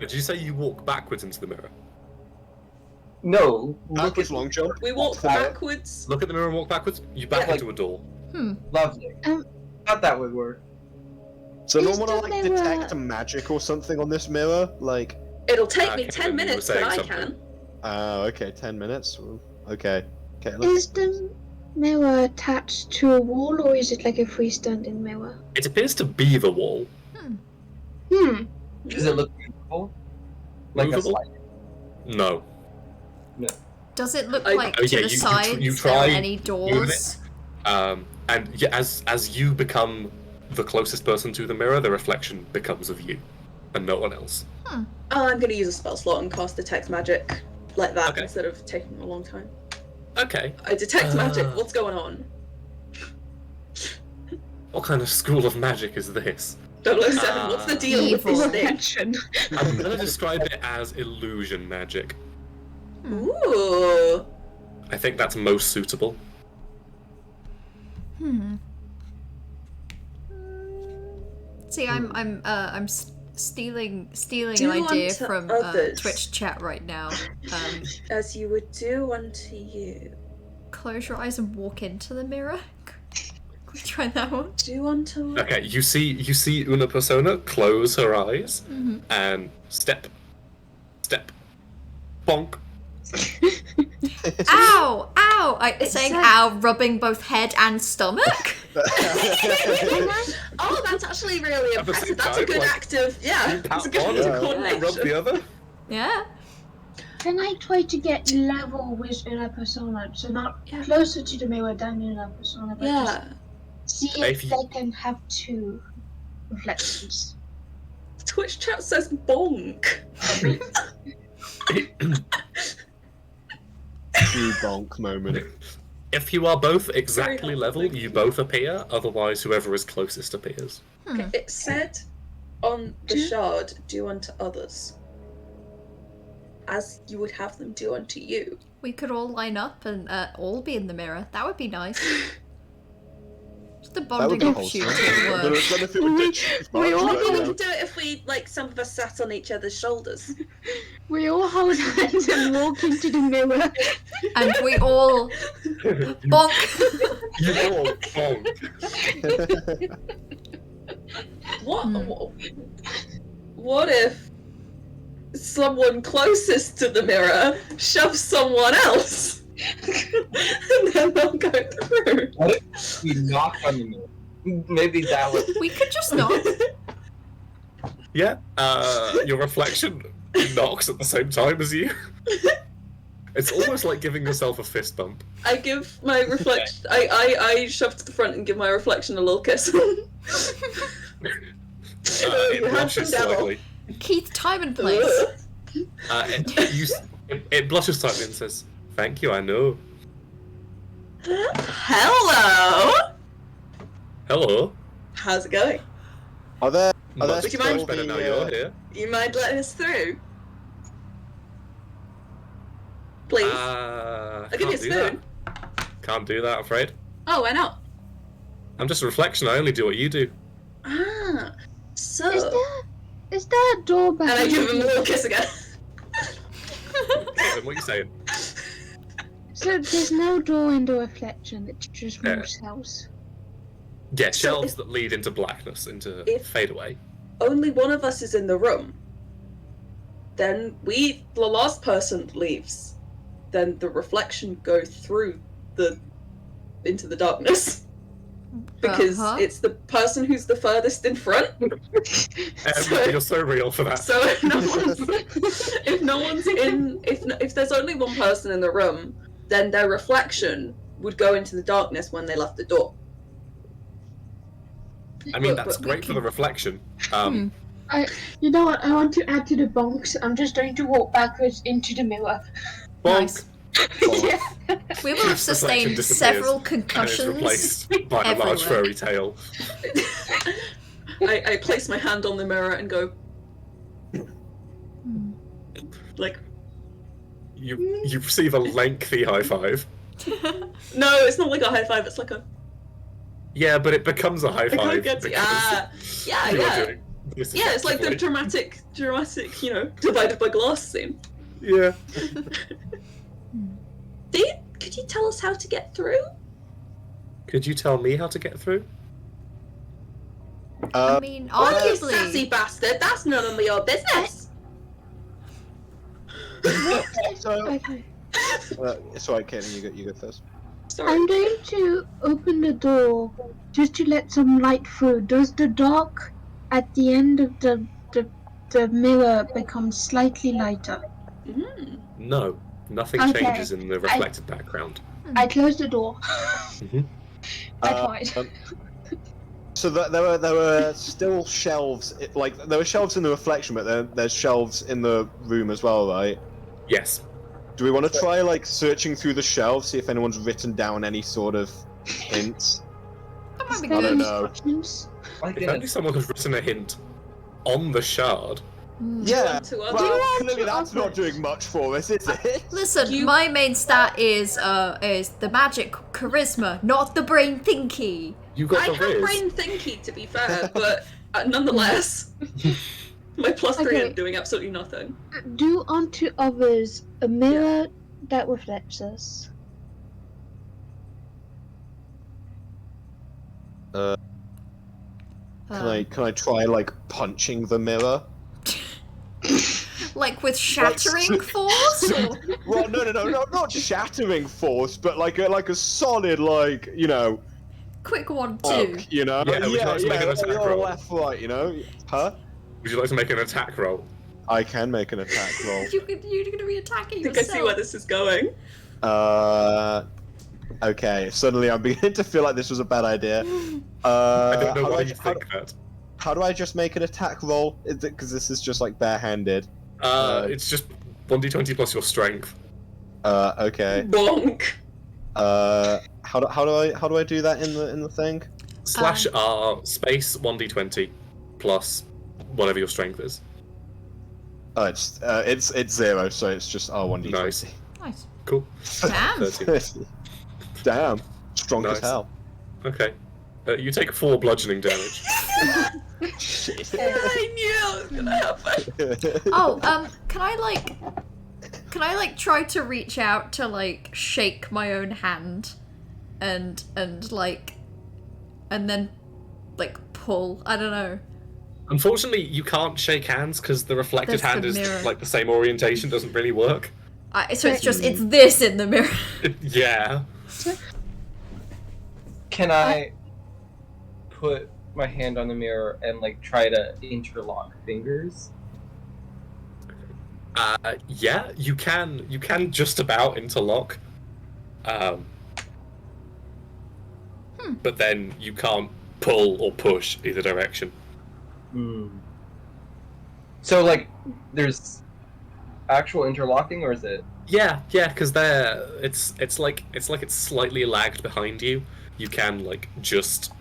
C: Did you say you walk backwards into the mirror?
G: No.
B: Backwards long jump.
D: We walk backwards.
C: Look at the mirror and walk backwards. You back
G: Yeah,
C: into a door.
G: Lovely. Thought that would work.
B: So no one want to detect magic or something on this mirror, like.
D: It'll take me
C: Okay,
D: 10
C: then you were
D: minutes, but
C: saying
D: I
C: something.
D: can.
B: Okay, 10 minutes. Okay.
F: Is the mirror attached to a wall, or is it like a freestanding mirror?
C: It appears to be the wall.
G: Does it look beautiful? Like
C: Movable?
G: a slide?
C: No.
G: No.
A: Does it look
D: I-
A: like
C: Oh,
A: to
C: yeah,
A: the
C: you
A: sides
C: try
A: there are any
C: moving
A: doors?
C: And yeah, as you become the closest person to the mirror, the reflection becomes of you, and no one else.
D: Oh, I'm going to use a spell slot and cast Detect Magic like that
C: Okay.
D: instead of taking a long time.
C: Okay.
D: I detect magic. What's going on?
C: What kind of school of magic is this?
D: 007, what's the deal with this thing?
C: I'm gonna describe it as illusion magic.
D: Ooh.
C: I think that's most suitable.
A: See, I'm stealing
D: Do
A: an idea
D: unto
A: from
D: others.
A: Twitch chat right now.
D: As you would do unto you.
A: Close your eyes and walk into the mirror. Can we try that one?
D: Do unto
C: Okay, you see Una Persona close her eyes and step, bonk.
A: Ow! Ow! Saying ow, rubbing both head and stomach?
D: Oh, that's actually really
C: At the same
D: impressive. That's a
C: time,
D: good
C: like,
D: act of, that's a good
C: one,
D: act of
C: rub
D: coordination.
C: the other.
A: Yeah.
F: Can I try to get level with Una Persona? So not closer to the mirror than Una Persona, but
D: Yeah.
F: just see
C: If
F: if
C: you-
F: they can have two reflections.
D: Twitch chat says bonk.
B: True bonk moment.
C: If you are both exactly
D: Very
C: level,
D: helpful.
C: you both appear. Otherwise, whoever is closest appears.
D: It said on the shard, do unto others. As you would have them do unto you.
A: We could all line up and all be in the mirror. That would be nice. Just a
B: That would
A: bonding
B: be wholesome.
A: opportunity
B: But
A: would
B: I
A: work.
B: don't know if it would ditch too much,
F: we all
B: but,
D: Maybe
B: you
D: we
B: know.
D: could do it if we, like, some of us sat on each other's shoulders.
F: We all hold hands and walk into the mirror.
A: And we all bonk.
C: You all bonk.
D: What if someone closest to the mirror shoves someone else? And then they'll go through.
G: What if we knock on the mirror? Maybe that would.
A: We could just knock.
C: Yeah, your reflection knocks at the same time as you. It's almost like giving yourself a fist bump.
D: I give my reflection. I shove to the front and give my reflection a little kiss.
C: It blushes slightly.
A: Keith, time and place.
C: It blushes slightly and says, "Thank you, I know."
D: Hello.
C: Hello.
D: How's it going?
B: Are there?
D: Would you mind?
C: Better now you're here.
D: You mind letting us through? Please. I'll give you a spoon.
C: Can't do that, I'm afraid.
D: Oh, why not?
C: I'm just a reflection. I only do what you do.
D: Ah, so.
F: Is there a door back?
D: And I give him a little kiss again.
C: What are you saying?
F: So there's no door in the reflection, it's just more cells.
C: Yeah, shelves that lead into blackness, into fade away.
D: Only one of us is in the room. Then the last person leaves. Then the reflection goes through into the darkness. Because it's the person who's the furthest in front.
C: You're so real for that.
D: So if there's only one person in the room, then their reflection would go into the darkness when they left the door.
C: I mean, that's great for the reflection.
F: You know what? I want to add to the bonks. I'm just going to walk backwards into the mirror.
A: Nice. Yeah. We will have sustained several concussions.
C: And is replaced by a large furry tail.
D: I place my hand on the mirror and go. Like.
C: You receive a lengthy high five.
D: No, it's not like a high five. It's like a.
C: Yeah, but it becomes a high five.
D: Yeah. Yeah, it's like the dramatic, divided by glass scene.
C: Yeah.
D: Could you tell us how to get through?
C: Could you tell me how to get through?
A: I mean,
D: You
A: arguably.
D: sassy bastard, that's none of your business.
F: Okay.
B: It's alright, Caitlin, you go first.
D: Sorry.
F: I'm going to open the door just to let some light through. Does the dark at the end of the mirror become slightly lighter?
C: No, nothing changes in the reflected background.
F: I close the door. I tried.
B: So there were still shelves. There were shelves in the reflection, but there's shelves in the room as well, right?
C: Yes.
B: Do we want to try searching through the shelves, see if anyone's written down any sort of hints?
A: That might be
B: I
A: good.
B: don't know.
C: If only someone had written a hint on the shard.
B: Yeah, well, clearly that's not doing much for us, is it?
A: Listen, my main stat is the magic charisma, not the brain thinky.
C: You got
D: I
C: the
D: have
C: whiz.
D: brain thinky, to be fair, but nonetheless, my +3 is doing absolutely nothing.
F: Do unto others a mirror that reflects us.
B: Can I try punching the mirror?
A: Like with shattering force? Or?
B: Well, no, not shattering force, but like a solid,
A: quick 1, 2.
C: Would you like to make an attack roll?
B: Left, right, Huh?
C: Would you like to make an attack roll?
B: I can make an attack roll.
A: You're gonna be attacking
D: I think
A: yourself.
D: I see where this is going.
B: Okay. Suddenly, I'm beginning to feel like this was a bad idea.
C: I don't know why you think that.
B: How do I just make an attack roll? Because this is just barehanded.
C: It's just 1d20 plus your strength.
B: Okay.
D: Bonk.
B: How do I do that in the thing?
C: /R space 1d20 plus whatever your strength is.
B: Oh, it's 0, so it's just R1d20.
A: Nice.
C: Cool.
A: Damn.
C: 13.
B: Damn. Strong as
C: Nice.
B: hell.
C: Okay. You take 4 bludgeoning damage.
B: Shit.
D: I knew it was gonna happen.
A: Oh, can I try to reach out to shake my own hand and then pull? I don't know.
C: Unfortunately, you can't shake hands because the reflected
A: That's
C: hand
A: the
C: is
A: mirror.
C: the same orientation, doesn't really work.
A: So it's this in the mirror.
C: Yeah.
G: Can I put my hand on the mirror and try to interlock fingers?
C: Yeah, you can just about interlock. But then you can't pull or push either direction.
G: So, like, there's actual interlocking, or is it?
C: Yeah, because it's like it's slightly lagged behind you. You can like just.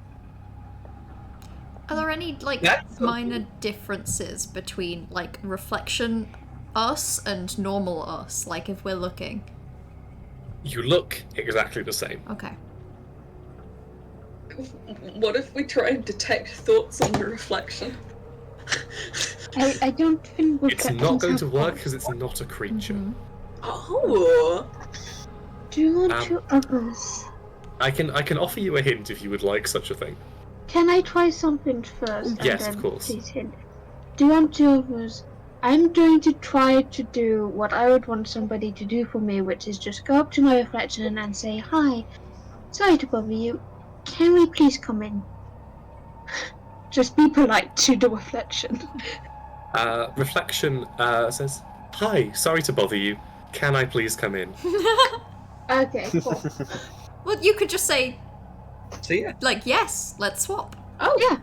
A: Are there any like minor differences between like reflection us and normal us? Like if we're looking.
C: You look exactly the same.
A: Okay.
D: What if we try and detect thoughts on the reflection?
F: I don't think
C: It's not going to work because it's not a creature.
D: Oh.
F: Do you want to others?
C: I can offer you a hint if you would like such a thing.
F: Can I try something first?
C: Yes,
F: and
C: of
F: then
C: course.
F: please hint? Do you want to others? I'm going to try to do what I would want somebody to do for me, which is just go up to my reflection and say, "Hi, sorry to bother you. Can we please come in?" Just be polite to the reflection.
C: Reflection says, "Hi, sorry to bother you. Can I please come in?"
F: Okay, cool.
A: Well, you could just say,
G: "See,
A: like, yes, let's swap."
F: Oh yeah.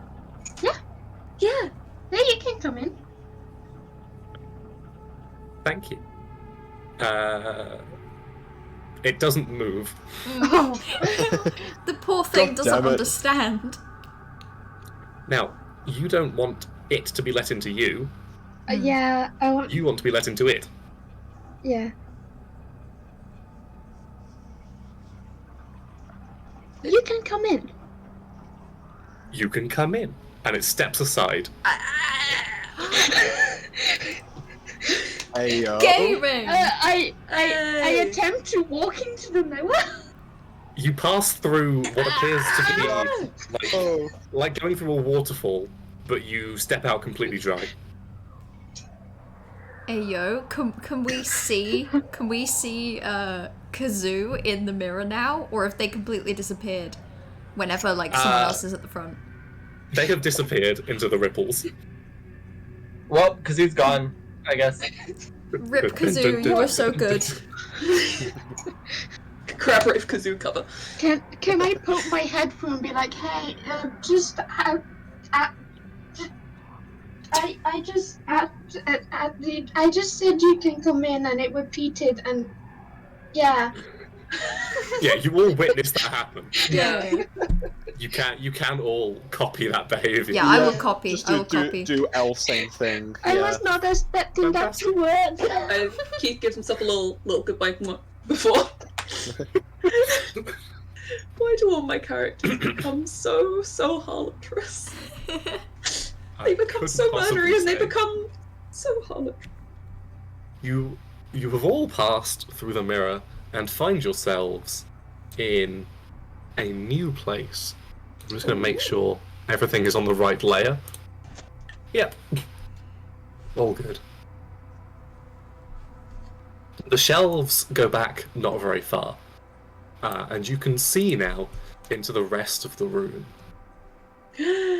F: Yeah, you can come in.
C: Thank you. It doesn't move.
A: The poor thing
C: God
A: doesn't
C: damn it.
A: understand.
C: Now, you don't want it to be let into you.
F: Yeah, I want.
C: You want to be let into it.
F: Yeah. You can come in.
C: You can come in. And it steps aside.
A: Gaming!
F: I attempt to walk into the mirror.
C: You pass through what appears to be like going through a waterfall, but you step out completely dry.
A: Hey yo, can we see Kazoo in the mirror now, or have they completely disappeared? Whenever like someone else is at the front.
C: They have disappeared into the ripples.
G: Well, Kazoo's gone, I guess.
A: Rip Kazoo, you were so good.
D: Crap Rave Kazoo cover.
F: Can I poke my head through and be like, hey, I just said you can come in, and it repeated, and yeah.
C: Yeah, you all witnessed that happen.
A: Yeah.
C: You can all copy that behaviour.
A: Yeah, I will copy.
B: Just
A: I will copy.
B: do L same thing.
F: I was not expecting that to work.
D: Keith gives himself a little goodbye before. Why do all my characters become so harlotrous? They become so murdery and they become so harlotrous.
C: You have all passed through the mirror and find yourselves in a new place. I'm just going to make sure everything is on the right layer. Yep. All good. The shelves go back not very far, and you can see now into the rest of the room,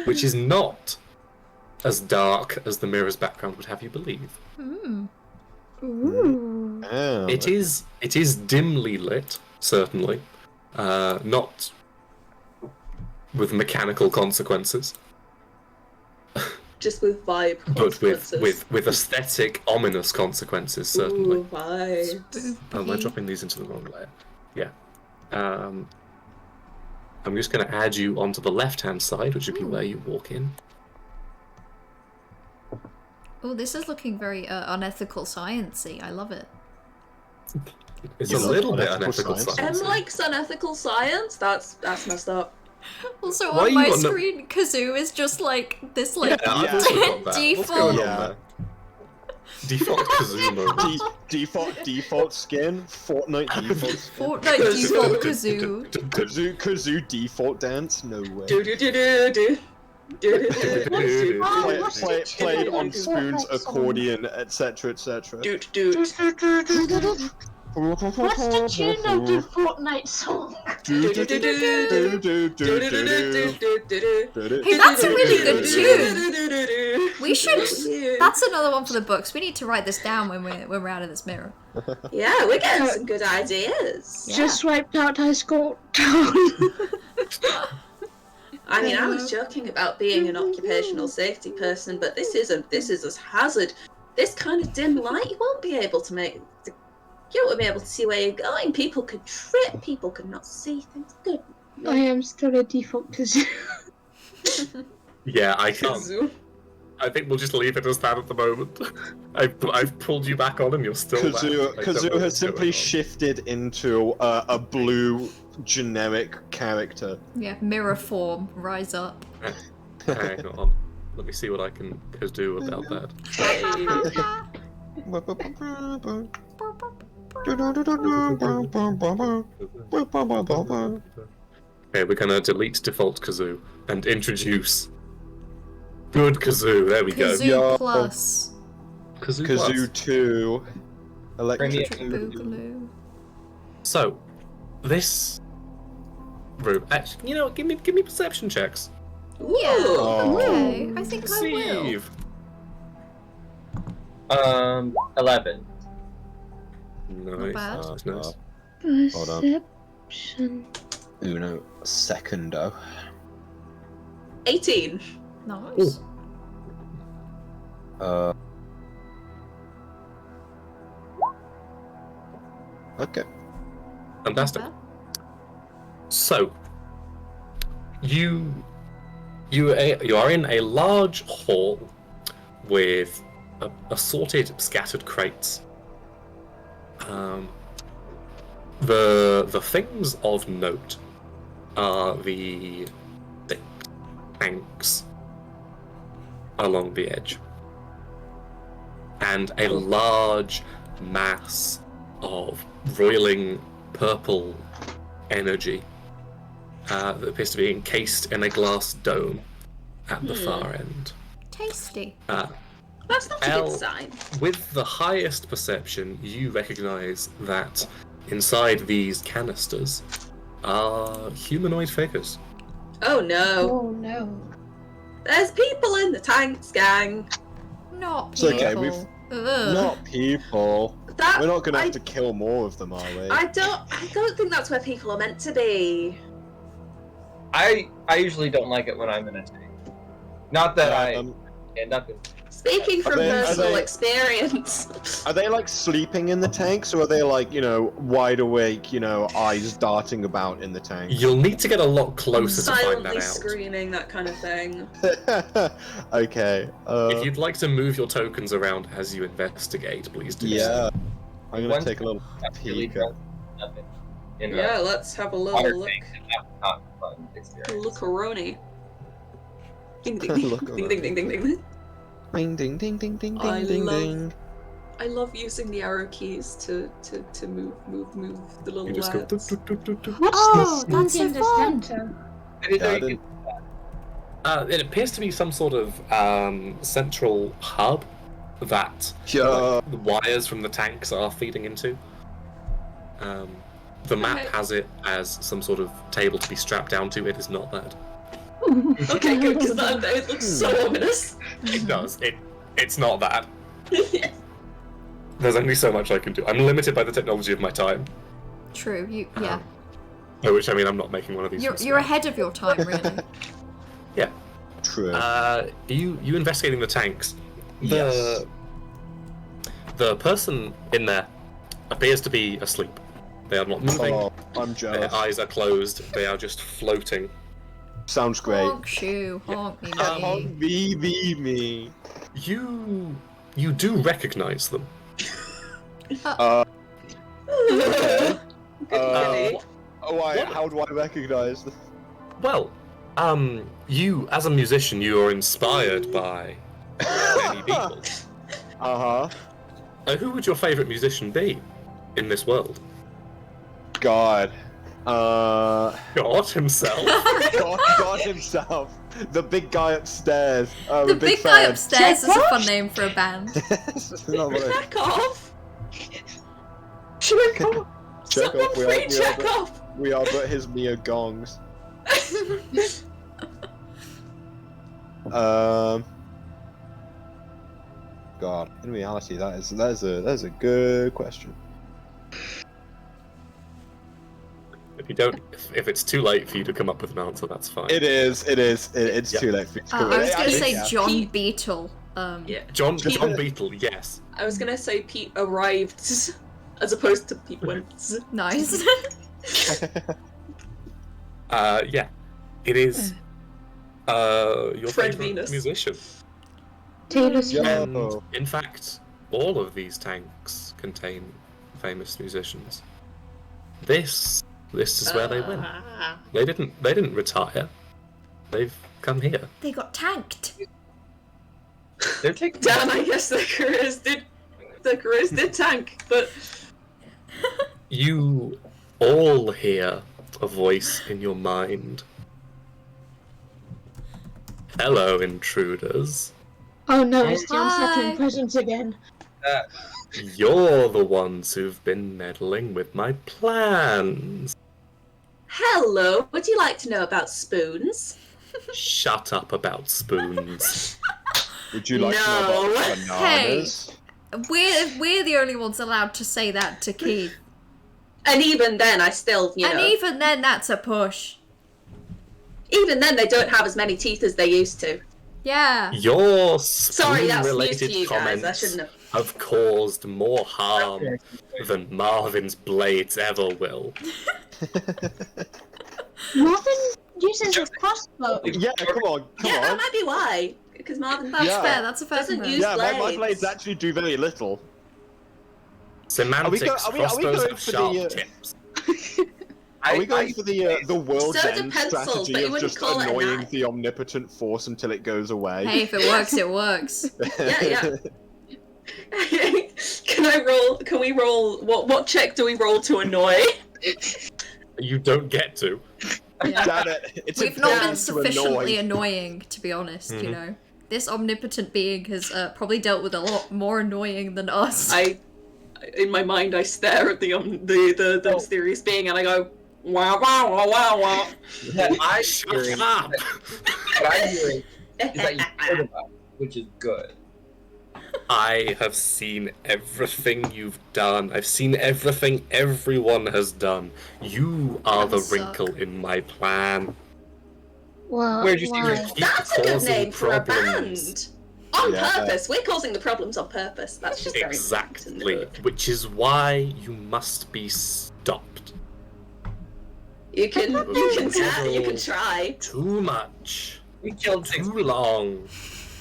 C: which is not as dark as the mirror's background would have you believe.
F: Ooh.
C: It is dimly lit, certainly, not with mechanical consequences,
D: Just with vibe
C: but
D: consequences.
C: with aesthetic, ominous consequences, certainly.
D: Ooh, vibes.
C: Am I dropping these into the wrong layer? Yeah. I'm just going to add you onto the left-hand side, which would be where you walk in.
A: Oh, this is looking very unethical sciencey. I love it.
C: It's a little bit unethical science.
D: M likes unethical science? That's messed up.
A: Also
C: Why
A: on
C: you
A: my
C: got no-
A: screen, Kazoo is just like this, like
C: Yeah, I've also got that. What's
A: default.
C: going on there? Default Kazoo mode.
B: Default skin. Fortnite default skin.
A: Fortnite default Kazoo.
B: Kazoo default dance. No way. Played on Spoon's accordion, etc., etc.
F: What's the tune of the Fortnite song?
A: Hey, that's a really good tune. We should. That's another one for the books. We need to write this down when we're out of this mirror.
D: Yeah, we're getting some good ideas.
F: Just swiped out high school.
D: I mean, I was joking about being an occupational safety person, but this is a hazard. This kind of dim light, you won't be able to make. You won't be able to see where you're going. People could trip. People could not see things. Good.
F: I am still a default kazoo.
C: Yeah, I can't. I think we'll just leave it as that at the moment. I've pulled you back on and you're still
B: Kazoo has simply shifted into a blue generic character.
A: Yeah, mirror form, rise up.
C: Hang on. Let me see what I can do about that. Okay, we're gonna delete default Kazoo and introduce good Kazoo. There we go.
A: Kazoo Plus.
B: Kazoo 2. Electric
A: Boogaloo.
C: So, this room. Actually, you know, give me perception checks.
A: Yeah. Okay. I think I will.
C: Steve.
G: 11.
C: Nice.
A: bad.
C: Nice.
B: Hold on.
F: Perception.
B: Uno secundo.
D: 18.
A: Nice.
B: Okay.
C: Fantastic. So, you are in a large hall with assorted scattered crates. The things of note are the tanks along the edge, and a large mass of roiling purple energy that appears to be encased in a glass dome at the far end.
A: Tasty.
D: That's not a good sign.
C: With the highest perception, you recognize that inside these canisters are humanoid figures.
D: Oh no.
F: Oh no.
D: There's people in the tanks, gang.
A: Not
B: It's
A: people.
B: okay, not people. We're not gonna have to kill more of them, are we?
D: I don't think that's where people are meant to be.
G: I usually don't like it when I'm in a tank. Not that I end up in.
D: Speaking from personal experience.
B: Are they like sleeping in the tanks, or are they like, wide awake, eyes darting about in the tank?
C: You'll need to get a lot closer to find
D: Silently
C: that out.
D: screaming, that kind of thing.
B: Okay.
C: If you'd like to move your tokens around as you investigate, please do.
B: Yeah. I'm gonna
G: One
B: take a little peek.
D: Yeah, let's have a little look. Look-a-roni. Ding ding ding ding ding ding ding ding.
B: Ding ding ding ding ding
D: I
B: ding
D: love-
B: ding.
D: I love using the arrow keys to move the little lads.
A: Oh, that's so
F: in the
A: fun.
F: center?
C: It appears to be some sort of central hub that
B: Yeah.
C: the wires from the tanks are feeding into. The map
D: Okay.
C: has it as some sort of table to be strapped down to. It is not that.
D: Okay, good, because it looks so ominous.
C: It does. It's not that. There's only so much I can do. I'm limited by the technology of my time.
A: True. Yeah.
C: By which I mean I'm not making one of these.
A: You're ahead of your time, really.
C: Yeah.
B: True.
C: You investigating the tanks.
B: Yes.
C: The person in there appears to be asleep. They are not moving.
B: Oh, I'm jealous.
C: Their eyes are closed. They are just floating.
B: Sounds great.
A: Honk shoe, honk me,
B: Honk me.
C: You do recognize them.
B: Why? How do I recognize them?
C: Well, you as a musician, you are inspired by many people. Who would your favorite musician be in this world?
B: God.
C: God himself.
B: God himself. The big guy upstairs.
A: The big guy upstairs is a fun name for a band.
D: Check off!
B: Chekhov.
D: Someone free Chekhov!
B: We are but his mere gongs. God, in reality, that is a good question.
C: If it's too late for you to come up with an answer, that's fine.
B: It is. It's too late for you to come
A: I was gonna say
B: yeah.
A: John Beetle.
D: Yeah.
C: John Beetle, yes.
D: I was gonna say Pete arrived, as opposed to Pete went.
A: Nice.
C: Yeah. It is your
D: Fred
C: favorite
D: Venus.
C: musician.
F: Taylor Swift.
C: And in fact, all of these tanks contain famous musicians. This is where they went. They didn't retire. They've come here.
A: They got tanked.
C: They're taking
D: Dan, I guess their careers did tank, but
C: You all hear a voice in your mind. Hello, intruders.
F: Oh no, it's the unsettling presence again.
C: You're the ones who've been meddling with my plans.
D: hello. Would you like to know about spoons?
C: Shut up about spoons.
B: Would you like to know about bananas?
A: We're the only ones allowed to say that to Keith.
D: And even then, I still,
A: And even then, that's a push.
D: Even then, they don't have as many teeth as they used to.
A: Yeah.
C: Your
D: Sorry, that's news to
C: spoon-related
D: you guys. I
C: comments
D: shouldn't
C: have caused more harm than Marvin's blades ever will.
F: Marvin uses a crossbow.
B: Yeah, come on.
D: That might be why. Because Marvin
A: That's fair, that's a fair
D: doesn't
A: comment.
D: use
B: Yeah,
D: blades.
B: my blades actually do very little.
C: Semantics,
B: are we
C: crossbows
B: going
C: have
B: for
C: sharp
B: the,
C: tips.
B: Are we going for the world's
D: So do
B: end
D: pencils,
B: strategy
D: but you
B: of
D: wouldn't
B: just
D: call it a
B: annoying
D: knife.
B: the omnipotent force until it goes away?
A: Hey, if it works, it works.
D: Yeah. Can we roll, what check do we roll to annoy?
C: You don't get to.
B: Damn it. It's
A: We've not been
B: important to
A: sufficiently
B: annoy.
A: annoying, to be honest, you know. This omnipotent being has probably dealt with a lot more annoying than us.
D: In my mind, I stare at the mysterious being and I go, wow, wow, wow, wow, wow.
G: I'm
C: Shut
G: hearing,
C: up!
G: what I'm hearing is that you heard about it, which is good.
C: I have seen everything you've done. I've seen everything everyone has done. You are the wrinkle in my plan.
F: Well,
G: Where'd you see
F: why?
G: your
D: That's a good
C: Causing
D: name for a
C: problems.
D: band. On
B: Yeah.
D: purpose. We're causing the problems on purpose. That's just very
C: Exactly. Which is why you must be stopped.
D: You can try.
C: Too much.
G: We killed 6
C: Too long.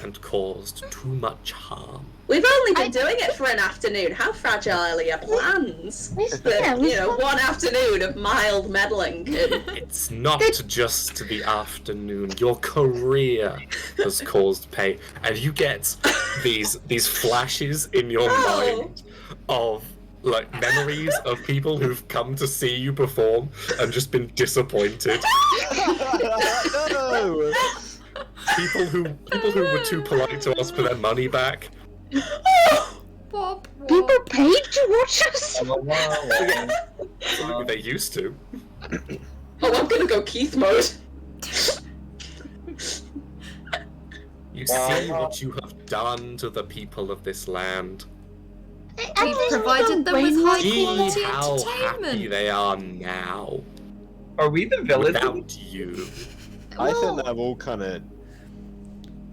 C: And caused too much harm.
D: We've only been doing it for an afternoon. How fragile are your plans?
F: Yeah,
D: One afternoon of mild meddling.
C: It's not just the afternoon. Your career has caused pain, and you get these flashes in your mind of like memories of people who've come to see you perform and just been disappointed.
B: No!
C: People who were too polite to ask for their money back.
A: Bob,
F: People paid to watch us?
C: They used to.
D: Oh, I'm gonna go Keith mode.
C: You see what you have done to the people of this land.
A: We've provided them with high
C: See
A: quality
C: how happy
A: entertainment.
C: they are now.
G: Are we the villains?
C: Without you.
B: I think they're all kind of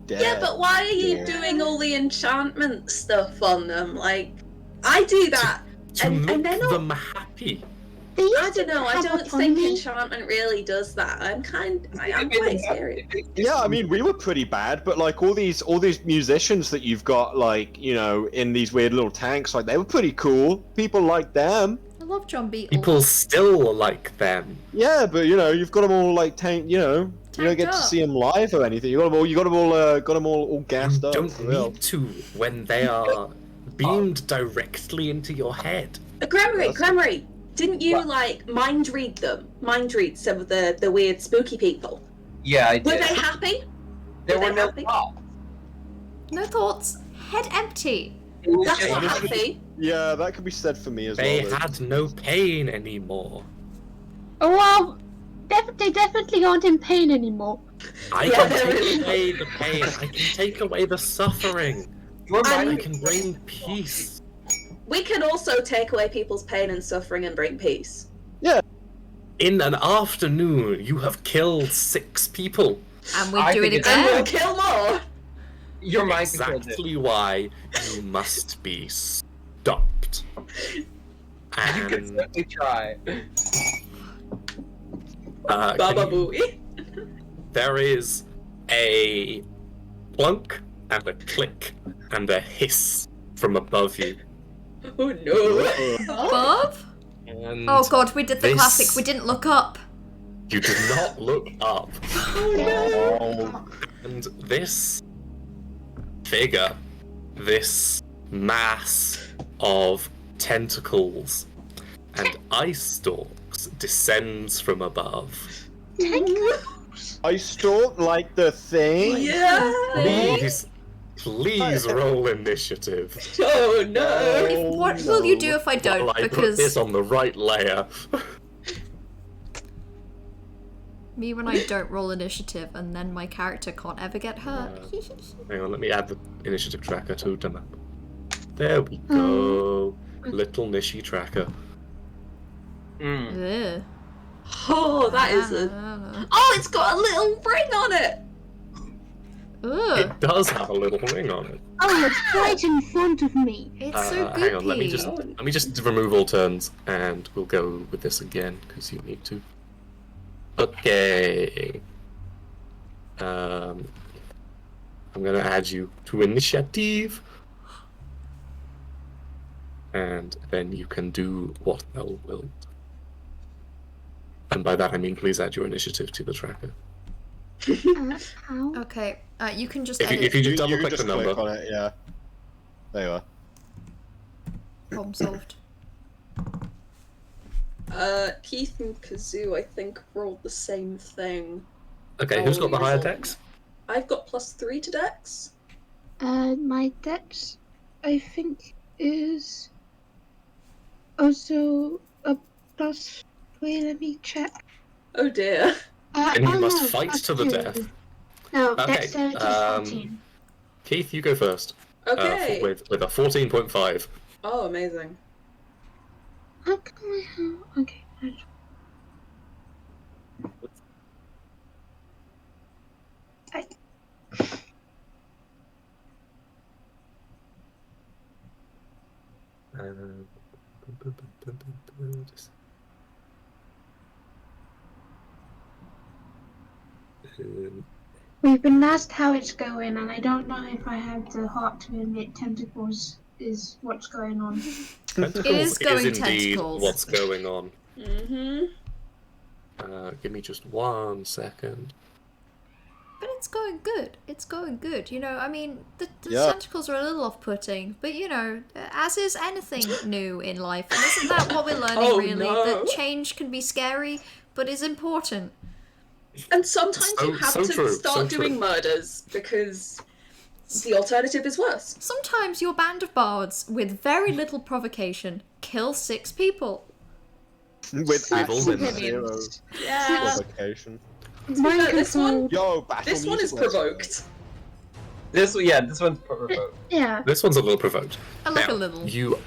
B: dead.
D: Yeah, but why are you doing all the enchantment stuff on them? Like, I do that,
C: To
D: and
C: make
D: they're not.
C: them happy.
D: I don't know. I don't think enchantment really does that. I am quite serious.
B: Yeah, I mean, we were pretty bad, but like all these musicians that you've got, like, you know, in these weird little tanks, like they were pretty cool. People like them.
A: I love John Beetle.
C: People still like them.
B: Yeah, but you know, you've got them all like you don't get to see them live or anything. You got them all gassed up.
C: Don't
B: for real.
C: need to when they are beamed directly into your head.
D: Gremory, didn't you like mind read them? Mind read some of the weird spooky people.
G: Yeah, I did.
D: Were they happy?
G: There were no
D: happy?
G: thoughts.
A: No thoughts. Head empty.
D: That's not happy.
B: Yeah, that could be said for me as
C: They
B: well.
C: had no pain anymore.
F: Oh, well, they definitely aren't in pain anymore.
C: I can take away the pain. I can take away the suffering. I can bring peace.
D: We can also take away people's pain and suffering and bring peace.
B: Yeah.
C: In an afternoon, you have killed 6 people.
A: And we do it again.
D: And we'll kill more.
G: Your mind
C: exactly why you must be stopped. And
G: you can certainly try.
D: Baba Booey.
C: There is a plunk and a click and a hiss from above you.
D: Oh no.
A: Above?
C: And
A: Oh god, we did the
C: this-
A: classic. We didn't look up.
C: You did not look up.
D: Oh no.
C: And this figure, this mass of tentacles and ice stalks descends from above.
B: I stalk like the thing.
D: Yeah.
C: Please roll initiative.
D: Oh no.
A: What will you do if I don't?
C: Well, I put
A: Because
C: this on the right layer.
A: me when I don't roll initiative and then my character can't ever get hurt.
C: Hang on, let me add the initiative tracker to the map. There we go. Little Nishi tracker.
A: Ugh.
D: Oh, that is a. Oh, it's got a little ring on it.
A: Ugh.
C: It does have a little ring on it.
F: Oh, it's right in front of me.
A: It's so goopy.
C: Hang on, let me just remove all turns, and we'll go with this again because you need to. Okay. I'm gonna add you to initiative, and then you can do what thou wilt. And by that I mean, please add your initiative to the tracker.
A: Okay, you can just
C: If you,
A: edit.
C: if you just double click
B: just
C: the number.
B: click on it, yeah. There you are.
A: Problem solved.
D: Keith and Kazoo, I think, rolled the same thing.
C: Okay, who's got the higher dex?
D: I've got +3 to dex.
F: My dex, I think, is also a +3. Let me check.
D: Oh dear.
C: And you must
F: no,
C: fight to the
F: +2.
C: death.
F: No,
C: Okay,
F: dexterity 14.
C: Keith, you go first.
D: Okay.
C: With a 14.5.
D: Oh, amazing.
F: How come I have... Okay. We've been asked how it's going, and I don't know if I have the heart to admit tentacles is what's going on.
C: Tentacles
A: It is going
C: indeed
A: tentacles.
C: what's going on.
D: Mm-hmm.
C: Give me just 1 second.
A: But it's going good. It's going good. You know, I mean, the
B: Yeah.
A: tentacles are a little off-putting, but you know, as is anything new in life. And isn't that what we're learning,
D: Oh,
A: really?
D: no.
A: That change can be scary, but is important.
D: And sometimes you have
C: so
D: to
C: true,
D: start
C: so
D: doing
C: true.
D: murders because the alternative is worse.
A: Sometimes your band of bards, with very little provocation, kill 6 people.
B: With
C: We've all been
B: absolute
C: there.
B: zero
D: Yeah.
B: provocation.
D: No, this one.
B: Yo, battle
D: This one
B: music,
D: is
B: let's go.
D: provoked.
G: This one's provoked.
F: Yeah.
C: This one's a little provoked.
A: I like
C: Now,
A: a little.
C: You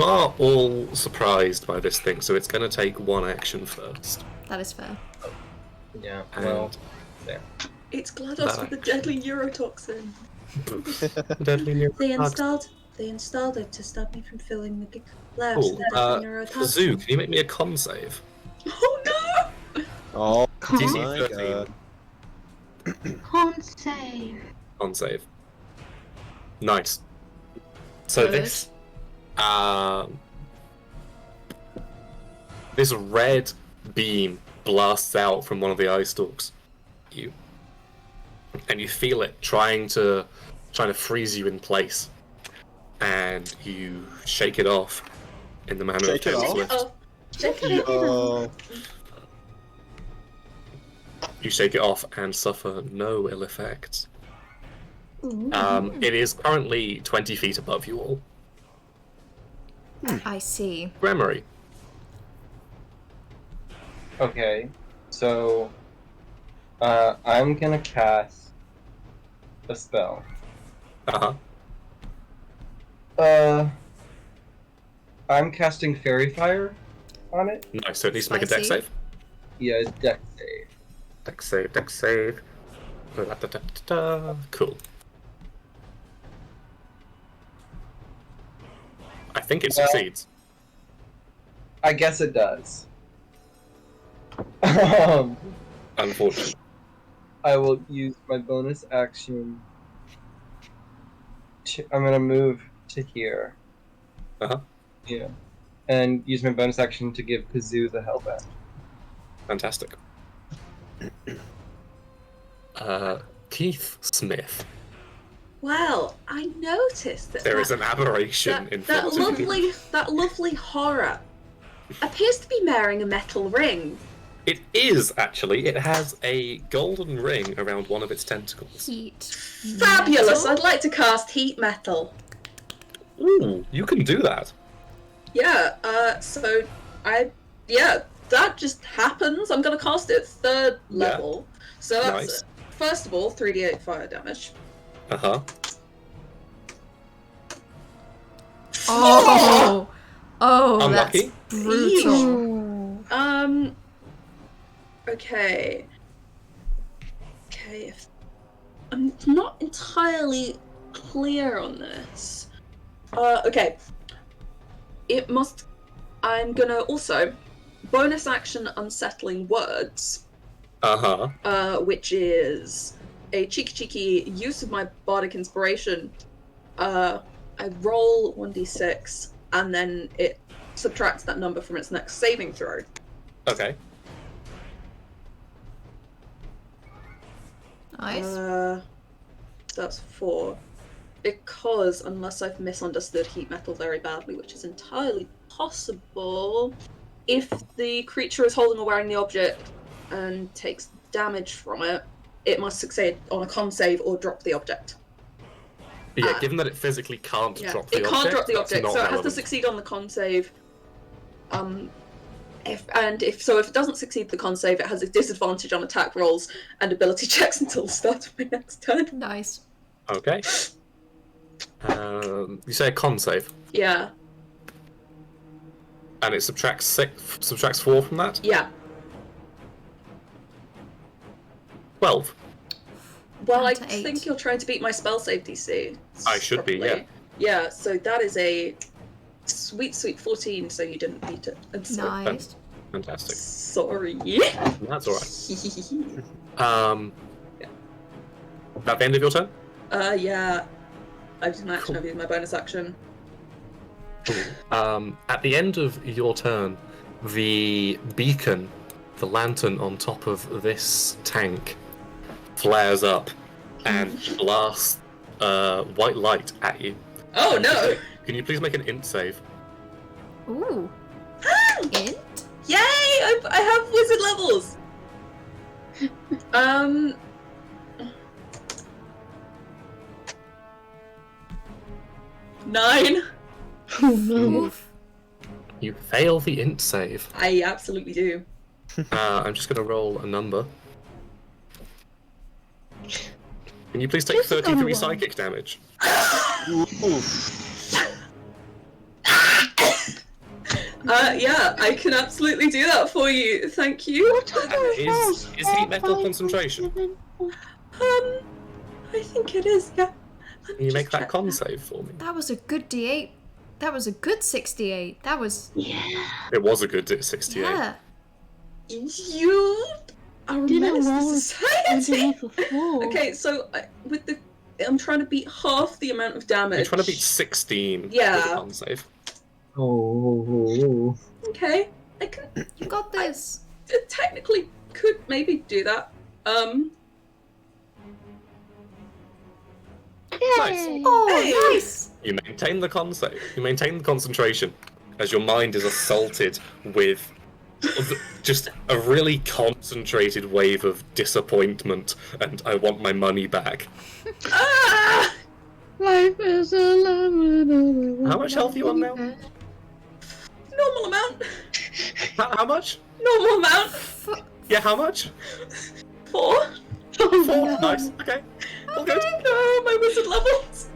C: are all surprised by this thing, so it's going to take 1 action first.
A: That is fair.
G: Yeah,
C: And
G: well, yeah.
D: It's GLaDOS with the deadly neurotoxin.
C: Deadly neurotoxin.
D: They installed it to stop me from filling the labs
C: Cool.
D: with the deadly neurotoxin.
C: Zoo, can you make me a con save?
D: Oh no!
B: Oh,
C: DC
B: my
C: 13.
B: God.
F: Can't save.
C: Con save. Nice. So
A: Good.
C: this red beam blasts out from one of the eye stalks. And you feel it trying to freeze you in place. And you shake it off in the manner
B: Shake
C: of
B: it
C: Taylor
B: off?
C: Swift.
D: Check it out.
C: You shake it off and suffer no ill effects. It is currently 20 feet above you all.
A: I see.
C: Gremory.
G: Okay, so I'm gonna cast a spell.
C: Uh-huh.
G: I'm casting Fairy Fire on it.
C: Nice, so it needs to make a dex save.
G: Yeah, dex save.
C: Dex save. Cool. I think it succeeds.
G: I guess it does.
C: Unfortunately.
G: I will use my bonus action. I'm gonna move to here. Yeah. And use my bonus action to give Kazoo the hellbent.
C: Fantastic. Keith Smith.
D: Well, I noticed that
C: There is an aberration in
D: that
C: front of you.
D: lovely horror appears to be wearing a metal ring.
C: It is, actually. It has a golden ring around one of its tentacles.
A: Heat.
D: Fabulous!
A: Metal?
D: I'd like to cast heat metal.
C: Ooh, you can do that.
D: Yeah, that just happens. I'm gonna cast it 3rd level. So that's,
C: Nice.
D: first of all, 3d8 fire damage.
C: Uh-huh.
A: Oh,
C: Unlucky.
A: that's brutal.
D: Okay. I'm not entirely clear on this. Okay. I'm gonna also bonus action Unsettling Words. Which is a cheeky use of my bardic inspiration. I roll 1d6 and then it subtracts that number from its next saving throw.
C: Okay.
A: Nice.
D: That's 4. Because, unless I've misunderstood heat metal very badly, which is entirely possible, if the creature is holding or wearing the object and takes damage from it, it must succeed on a con save or drop the object.
C: Yeah, given that it physically can't drop the object,
D: it can't drop the
C: that's
D: object,
C: not
D: so it has to
C: relevant.
D: succeed on the con save. If it doesn't succeed the con save, it has a disadvantage on attack rolls and ability checks until the start of my next turn.
A: Nice.
C: Okay. You say a con save,
D: Yeah.
C: and it subtracts 4 from that?
D: Yeah.
C: 12.
D: Well, I think you're trying to beat my spell save DC.
C: I should be, yeah.
D: Yeah, so that is a sweet 14, so you didn't beat it. I'm sorry.
A: Nice.
C: Fantastic.
D: Sorry.
C: That's alright. At the end of your turn?
D: Yeah. I didn't actually use my bonus action.
C: At the end of your turn, the beacon, the lantern on top of this tank, flares up and blasts white light at you.
D: Oh no!
C: Can you please make an int save?
A: Ooh. Int?
D: Yay! I have wizard levels! 9.
F: Oh no.
C: You fail the int save.
D: I absolutely do.
C: I'm just going to roll a number. Can you please take 33 psychic damage?
D: Yeah, I can absolutely do that for you. Thank you.
C: Is heat metal concentration?
D: I think it is, yeah.
C: Can you make that con save for me?
A: That was a good D8. That was a good 68. That was...
C: It was a good 68.
A: Yeah.
D: You are a menace to society. Okay, so I'm trying to beat half the amount of damage.
C: You're trying to beat 16
D: Yeah.
C: with a con save.
G: Oh.
D: Okay, I can.
A: You got this.
D: I technically could maybe do that.
C: Nice.
A: Oh, nice.
C: You maintain the con save. You maintain the concentration as your mind is assaulted with just a really concentrated wave of disappointment and I want my money back.
F: Life is a lemon.
C: How much health are you on now?
D: Normal amount.
C: How much?
D: Normal amount.
C: Yeah, how much?
D: 4.
C: 4. Nice. Okay. All good.
D: No, my wizard levels.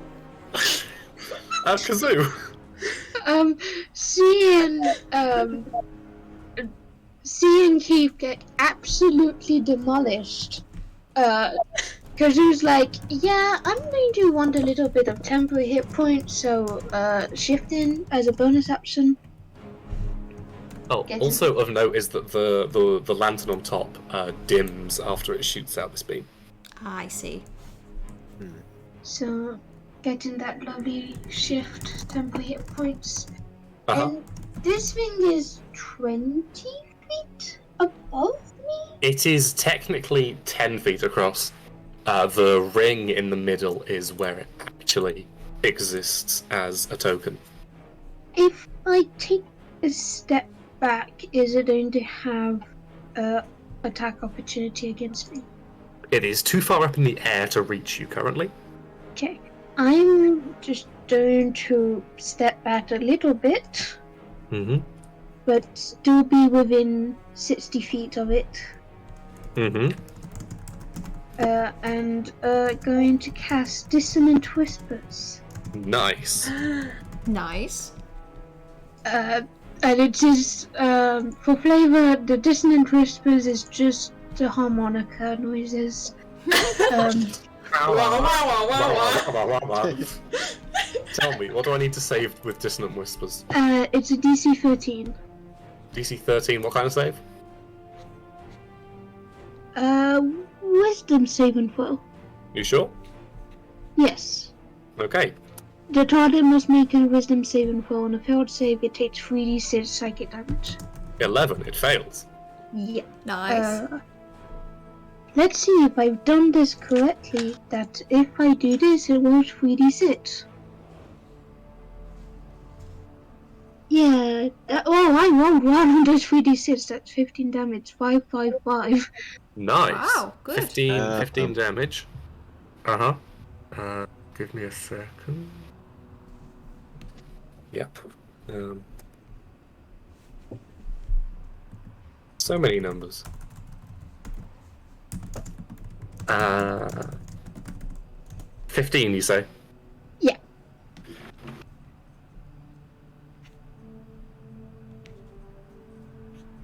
C: Kazoo.
F: Seeing Keith get absolutely demolished, Kazoo's like, yeah, I'm going to want a little bit of temporary hit points, so shifting as a bonus action.
C: Oh, also of note is that the lantern on top dims after it shoots out this beam.
A: I see.
F: So, getting that lovely shift temporary hit points.
C: Uh-huh.
F: And this thing is 20 feet above me?
C: It is technically 10 feet across. The ring in the middle is where it actually exists as a token.
F: If I take a step back, is it going to have attack opportunity against me?
C: It is too far up in the air to reach you currently.
F: Okay. I'm just going to step back a little bit, but still be within 60 feet of it. And going to cast Dissonant Whispers.
C: Nice.
A: Nice.
F: And it is, for flavor, the Dissonant Whispers is just the harmonica noises.
C: Tell me, what do I need to save with Dissonant Whispers?
F: It's a DC 13.
C: DC 13, what kind of save?
F: Wisdom saving throw.
C: You sure?
F: Yes.
C: Okay.
F: The target must make a wisdom saving throw. On a failed save, it takes 3d6 psychic damage.
C: 11, it fails.
F: Yeah.
A: Nice.
F: Let's see if I've done this correctly, that if I do this, it rolls 3d6. Yeah, I rolled one on those 3d6, that's 15 damage, 5, 5, 5.
C: Nice.
A: Wow, good.
C: 15 damage. Give me a second. Yep. So many numbers. 15, you say?
F: Yeah.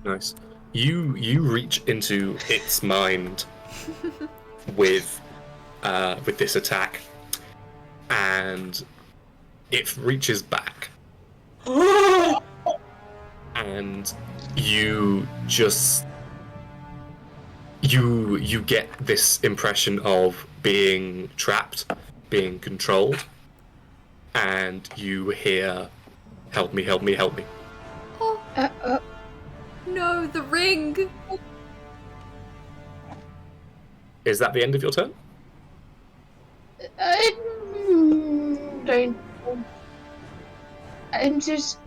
C: Nice. You reach into its mind with this attack, and it reaches back, and you just you get this impression of being trapped, being controlled, and you hear, "Help me! Help me! Help me!"
A: No, the ring!
C: Is that the end of your turn?
F: I'm just...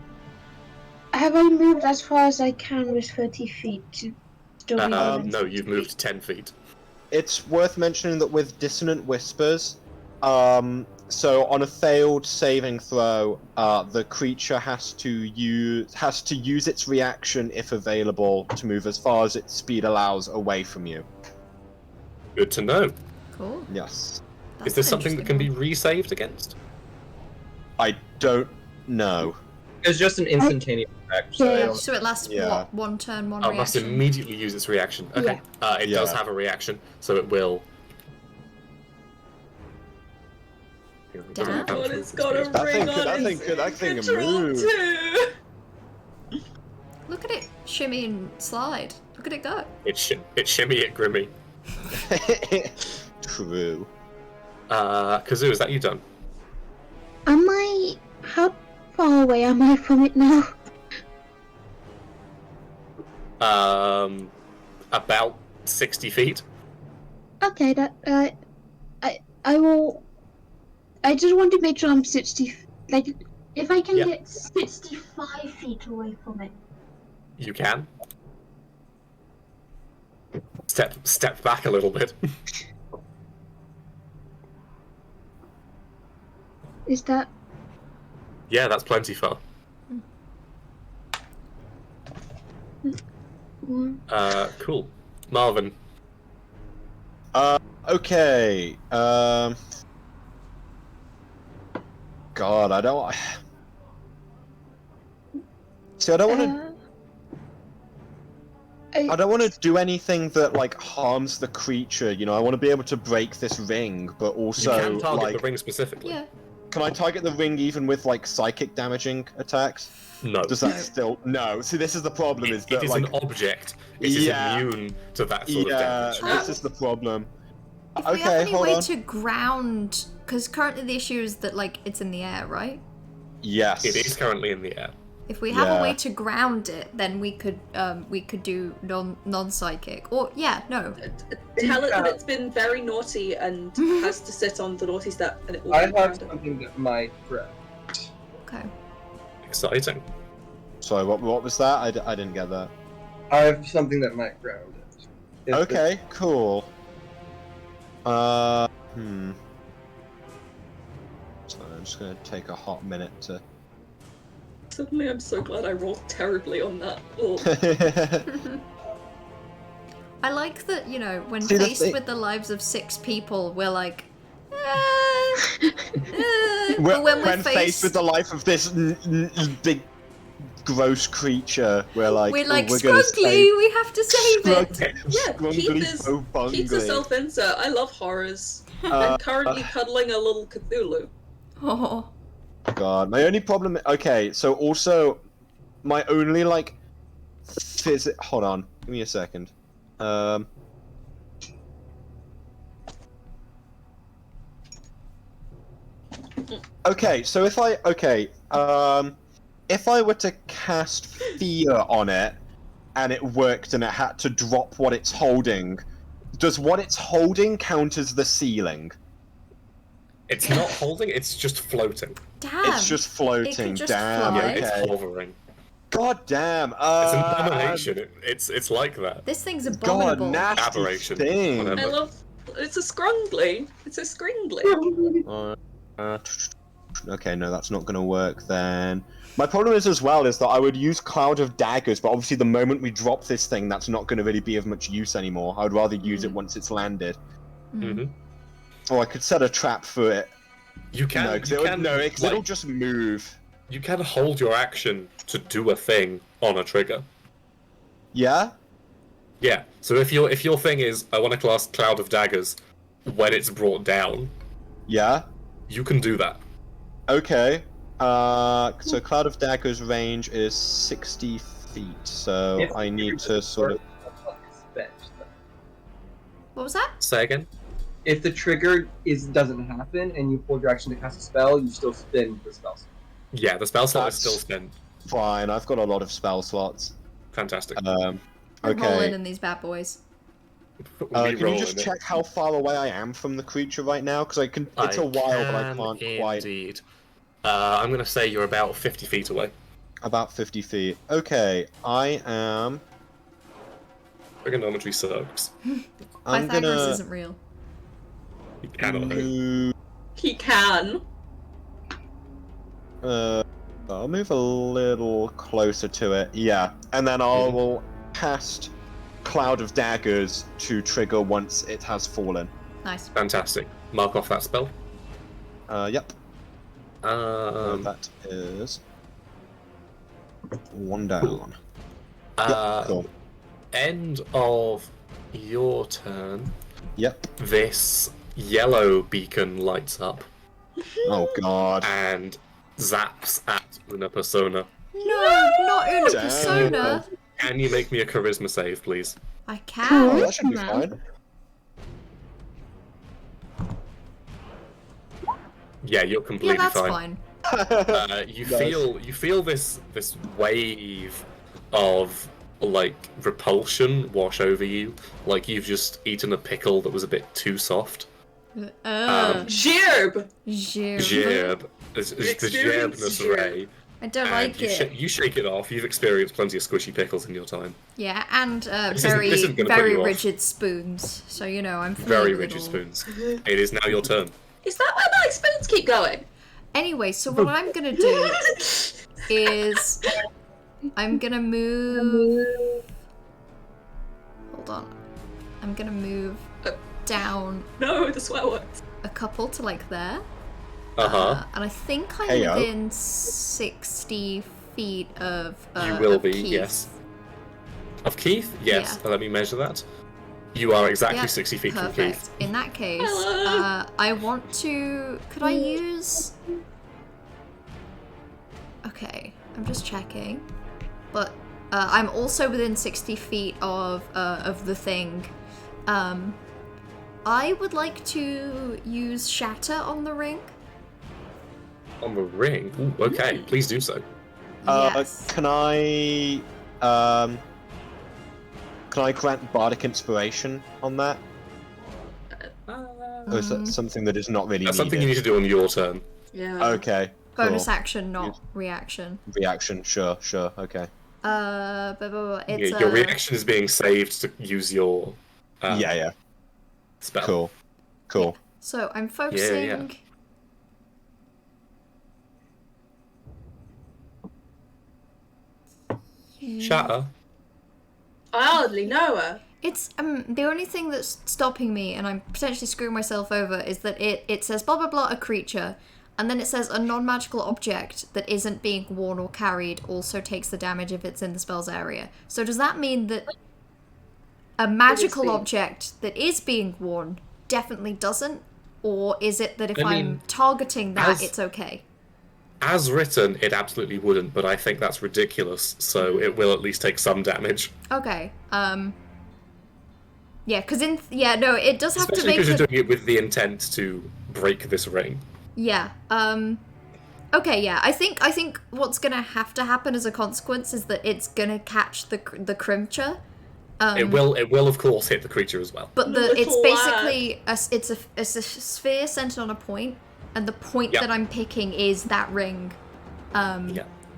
F: Have I moved as far as I can with 30 feet to still be within
C: no, you've moved 10 feet.
B: It's worth mentioning that with Dissonant Whispers, so on a failed saving throw, the creature has to use its reaction, if available, to move as far as its speed allows away from you.
C: Good to know.
A: Cool.
B: Yes.
C: Is this something that can be resaved against?
B: I don't know.
G: It's just an instantaneous effect.
A: So it lasts what, one turn, one reaction?
C: It must immediately use its reaction. Okay. It does have a reaction, so it will.
A: Damn.
D: God, it's got a ring on
B: that thing
D: control
B: move.
D: too.
A: Look at it shimmy and slide. Look at it go.
C: It's shimmy it Grimmy.
B: True.
C: Kazoo, is that you done?
F: How far away am I from it now?
C: About 60 feet.
F: Okay, I will... I just want to make sure I'm 60... Like, if I can get 65 feet away from it.
C: You can. Step back a little bit.
F: Is that...
C: Yeah, that's plenty far. Cool. Marvin.
B: Okay. God, I don't. See, I don't want to. I don't want to do anything that like harms the creature. You know, I want to be able to break this ring, but also
C: You can target
B: like.
C: the ring specifically.
A: Yeah.
B: Can I target the ring even with like psychic damaging attacks?
C: No.
B: Does that still no? See, this is the problem. Is that
C: it is
B: like
C: an object? It is immune to that sort of damage.
B: This is the problem.
A: If we have
B: Okay,
A: any
B: hold
A: way
B: on.
A: to ground, because currently the issue is that like it's in the air, right?
B: Yes.
C: It is currently in the air.
A: If we have a way to ground it, then we could do non-psychic, or no.
D: Tell it that it's been very naughty and has to sit on the naughty step, and it will.
G: I have something that might ground.
A: Okay.
C: Exciting.
B: Sorry, what was that? I didn't get that.
G: I have something that might ground it.
B: Okay, cool. So I'm just gonna take a hot minute to.
D: Suddenly, I'm so glad I rolled terribly on that.
A: I like that, you know, when
B: See,
A: faced with the lives of 6 people, we're like,
B: When,
A: when we're
B: faced with the life of this big, gross creature, we're like,
A: we're
B: gonna
A: Scruggly, we have to save it.
D: Yeah, Keith
B: Scruggly's so
D: Keith's a
B: bungly.
D: self-insert. I love horrors. I'm currently cuddling a little Cthulhu.
A: Oh.
B: God, my only problem. Okay, so also, my only like, hold on, give me a second. Okay, so if I were to cast fear on it, and it worked, and it had to drop what it's holding, does what it's holding count as the ceiling?
C: It's not holding, it's just floating.
A: Damn.
B: It's just floating.
A: just
B: Damn.
A: fly.
B: Okay.
C: It's hovering.
B: God damn.
C: It's an abomination. It's like that.
A: This thing's abominable.
B: God, nasty
C: Aberration.
B: thing.
D: I love. It's a scrungly. It's a scringly.
B: Okay, no, that's not gonna work then. My problem is as well is that I would use Cloud of Daggers, but obviously the moment we drop this thing, that's not gonna really be of much use anymore. I would rather use it once it's landed.
C: Mm-hmm.
B: Or I could set a trap for it.
C: You can.
B: No, because it'll just move.
C: You can hold your action to do a thing on a trigger.
B: Yeah?
C: Yeah. So if your thing is I want to cast Cloud of Daggers when it's brought down.
B: Yeah?
C: You can do that.
B: Okay. So Cloud of Daggers range is 60 feet, so I need to sort of...
A: What was that?
C: Say again?
G: If the trigger doesn't happen and you hold your action to cast a spell, you still spin the spell slot.
C: Yeah, the spell slot is still spent.
B: Fine, I've got a lot of spell slots.
C: Fantastic.
A: I'm rolling
B: Okay.
A: in these bad boys.
B: Can you just check how far away I am from the creature right now? Because I can. It's a while, but I can't quite.
C: Indeed. I'm going to say you're about 50 feet away.
B: About 50 feet. Okay, I am.
C: Trigonometry sucks.
B: I'm
A: Pythagoras
B: gonna.
A: isn't real.
C: You cannot hope.
B: Move,
D: He can.
B: I'll move a little closer to it. Yeah, and then I will cast Cloud of Daggers to trigger once it has fallen.
A: Nice.
C: Fantastic. Mark off that spell.
B: Yep. That is 1 down. Yep, cool.
C: End of your turn.
B: Yep.
C: This yellow beacon lights up.
B: Oh god.
C: And zaps at Una Persona.
A: No, not Una Persona.
C: Can you make me a charisma save, please?
A: I can.
B: Oh, that should be fine.
C: Yeah, you're completely
A: Yeah, that's fine.
C: You feel this wave of like repulsion wash over you, like you've just eaten a pickle that was a bit too soft.
D: Gerb.
C: Gerb. The gerbness ray.
A: I don't like it.
C: You shake it off. You've experienced plenty of squishy pickles in your time.
A: Yeah, and
C: This
A: very
C: isn't gonna put
A: very
C: you off.
A: rigid spoons. So you know I'm
C: Very
A: feeling
C: rigid spoons. It is now your turn.
D: Is that where my spoons keep going?
A: Anyway, so what I'm gonna do is I'm gonna move. Hold on. I'm gonna move down.
D: No, the swear words.
A: A couple to like there. And I think I'm
B: Heyo.
A: within 60 feet of
C: You will
A: of
C: be,
A: Keith.
C: yes. Of Keith? Yes.
A: Yeah.
C: Let me measure that. You are exactly
A: Yep,
C: 60 feet from
A: perfect.
C: Keith.
A: In that case, I want to... Could I use... Okay, I'm just checking. But I'm also within 60 feet of the thing. I would like to use Shatter on the ring.
C: On the ring? Ooh, okay, please do so.
A: Yes.
B: Can I grant bardic inspiration on that? Or is that something that is not really
C: That's
B: needed?
C: something you need to do on your turn.
D: Yeah.
B: Okay.
A: Bonus
B: cool.
A: action, not reaction.
B: Reaction, sure, okay.
A: It's
C: Your reaction is being saved to use your
B: yeah.
C: spell.
B: Cool.
A: So I'm focusing.
C: Shatter.
D: I hardly know her.
A: It's the only thing that's stopping me, and I'm potentially screwing myself over, is that it says blah blah blah a creature, and then it says a non-magical object that isn't being worn or carried also takes the damage if it's in the spell's area. So does that mean that a magical object that is being worn definitely doesn't? Or is it that if I'm targeting that, it's okay?
C: As written, it absolutely wouldn't, but I think that's ridiculous, so it will at least take some damage.
A: Okay, yeah, because it does have
C: Especially
A: to make
C: because you're doing it with the intent to break this ring.
A: Yeah, okay, yeah, I think what's gonna have to happen as a consequence is that it's gonna catch the creature.
C: It will of course hit the creature as well.
A: But it's basically it's a sphere centered on a point, and the point that I'm picking is that ring.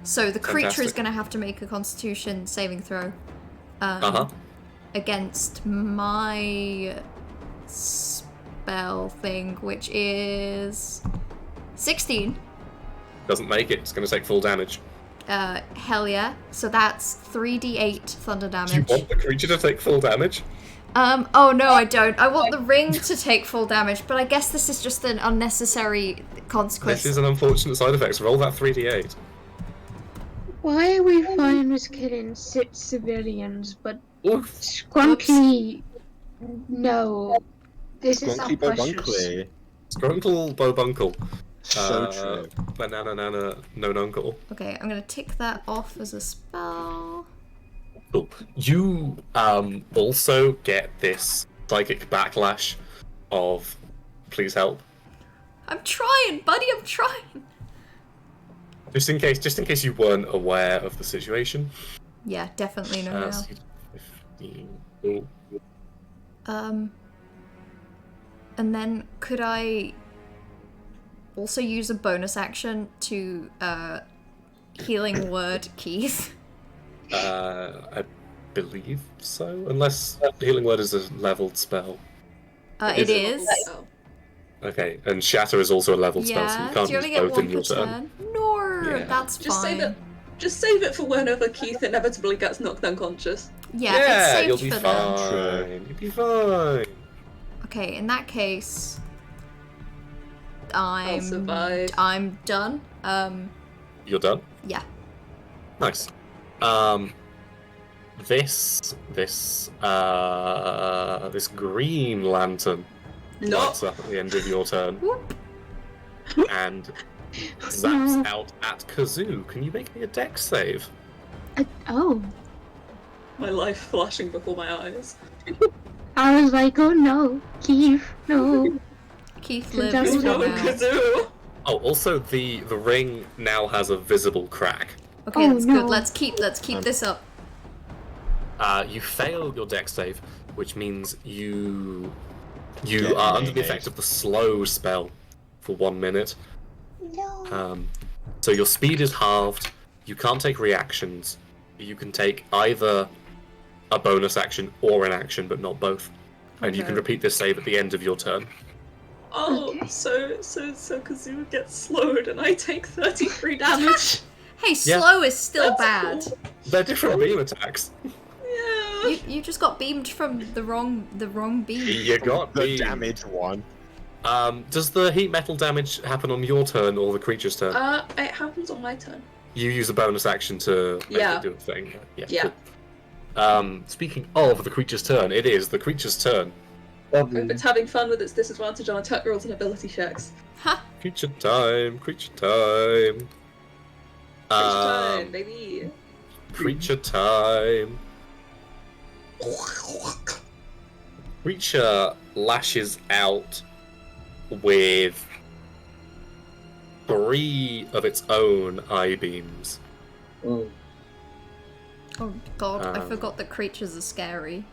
A: So the creature is going to have to make a Constitution saving throw against my spell thing, which is 16.
C: Doesn't make it. It's going to take full damage.
A: Hell yeah. So that's 3d8 thunder damage.
C: Do you want the creature to take full damage?
A: Oh no, I don't. I want the ring to take full damage, but I guess this is just an unnecessary consequence.
C: This is an unfortunate side effect. Roll that 3d8.
F: Why are we fine with killing 6 civilians, but
C: Oof.
F: Scrunkly, no. This is
B: Scrunkly
F: outrageous.
C: Scrunkle Bobunkle.
B: So true.
C: Banana Nana No Nuncle.
A: Okay, I'm gonna tick that off as a spell.
C: Cool. You also get this psychic backlash of please help.
A: I'm trying, buddy, I'm trying.
C: Just in case you weren't aware of the situation.
A: Yeah, definitely no now.
C: 15. Ooh.
A: And then could I also use a bonus action to healing word Keith?
C: I believe so, unless healing word is a leveled spell.
A: It is.
C: Okay, and shatter is also a leveled spell, so you can't
A: do you
C: use
A: only get
C: both
A: one
C: in your
A: per
C: turn.
A: No,
C: Yeah.
A: that's fine.
D: Just save it for whenever Keith inevitably gets knocked unconscious.
A: Yeah, it's saved
C: you'll be
A: for
C: fine.
A: them.
C: You'll be fine.
A: Okay, in that case,
D: I'll survive.
A: I'm done.
C: You're done?
A: Yeah.
C: Nice. This green lantern lights up at the end of your turn. And zaps out at Kazoo. Can you make me a dex save?
F: Oh.
D: My life flashing before my eyes.
F: I was like, oh no, Keith, no.
A: Keith
F: lives
A: for now.
C: Oh, also the ring now has a visible crack.
A: Okay, that's good. Let's keep this up.
C: You fail your dex save, which means you are under the effect of the slow spell for 1 minute. So your speed is halved. You can't take reactions. You can take either a bonus action or an action, but not both. And you can repeat this save at the end of your turn.
D: Oh, so Kazoo gets slowed and I take 33 damage.
A: Hey, slow is still
D: That's
A: bad.
D: cool.
C: They're different beam attacks.
A: You just got beamed from the wrong beam.
C: You got
B: the
C: beamed.
B: damage one.
C: Does the heat metal damage happen on your turn or the creature's turn?
D: It happens on my turn.
C: You use a bonus action to make
D: Yeah.
C: it do a thing.
D: Yeah.
C: Cool. Speaking of the creature's turn, it is the creature's turn.
D: Hope it's having fun with its disadvantage on attack rolls and ability checks.
C: Creature time, creature time.
D: Creature time, baby.
C: Creature time. Creature lashes out with 3 of its own eye beams.
A: Oh god, I forgot that creatures are scary.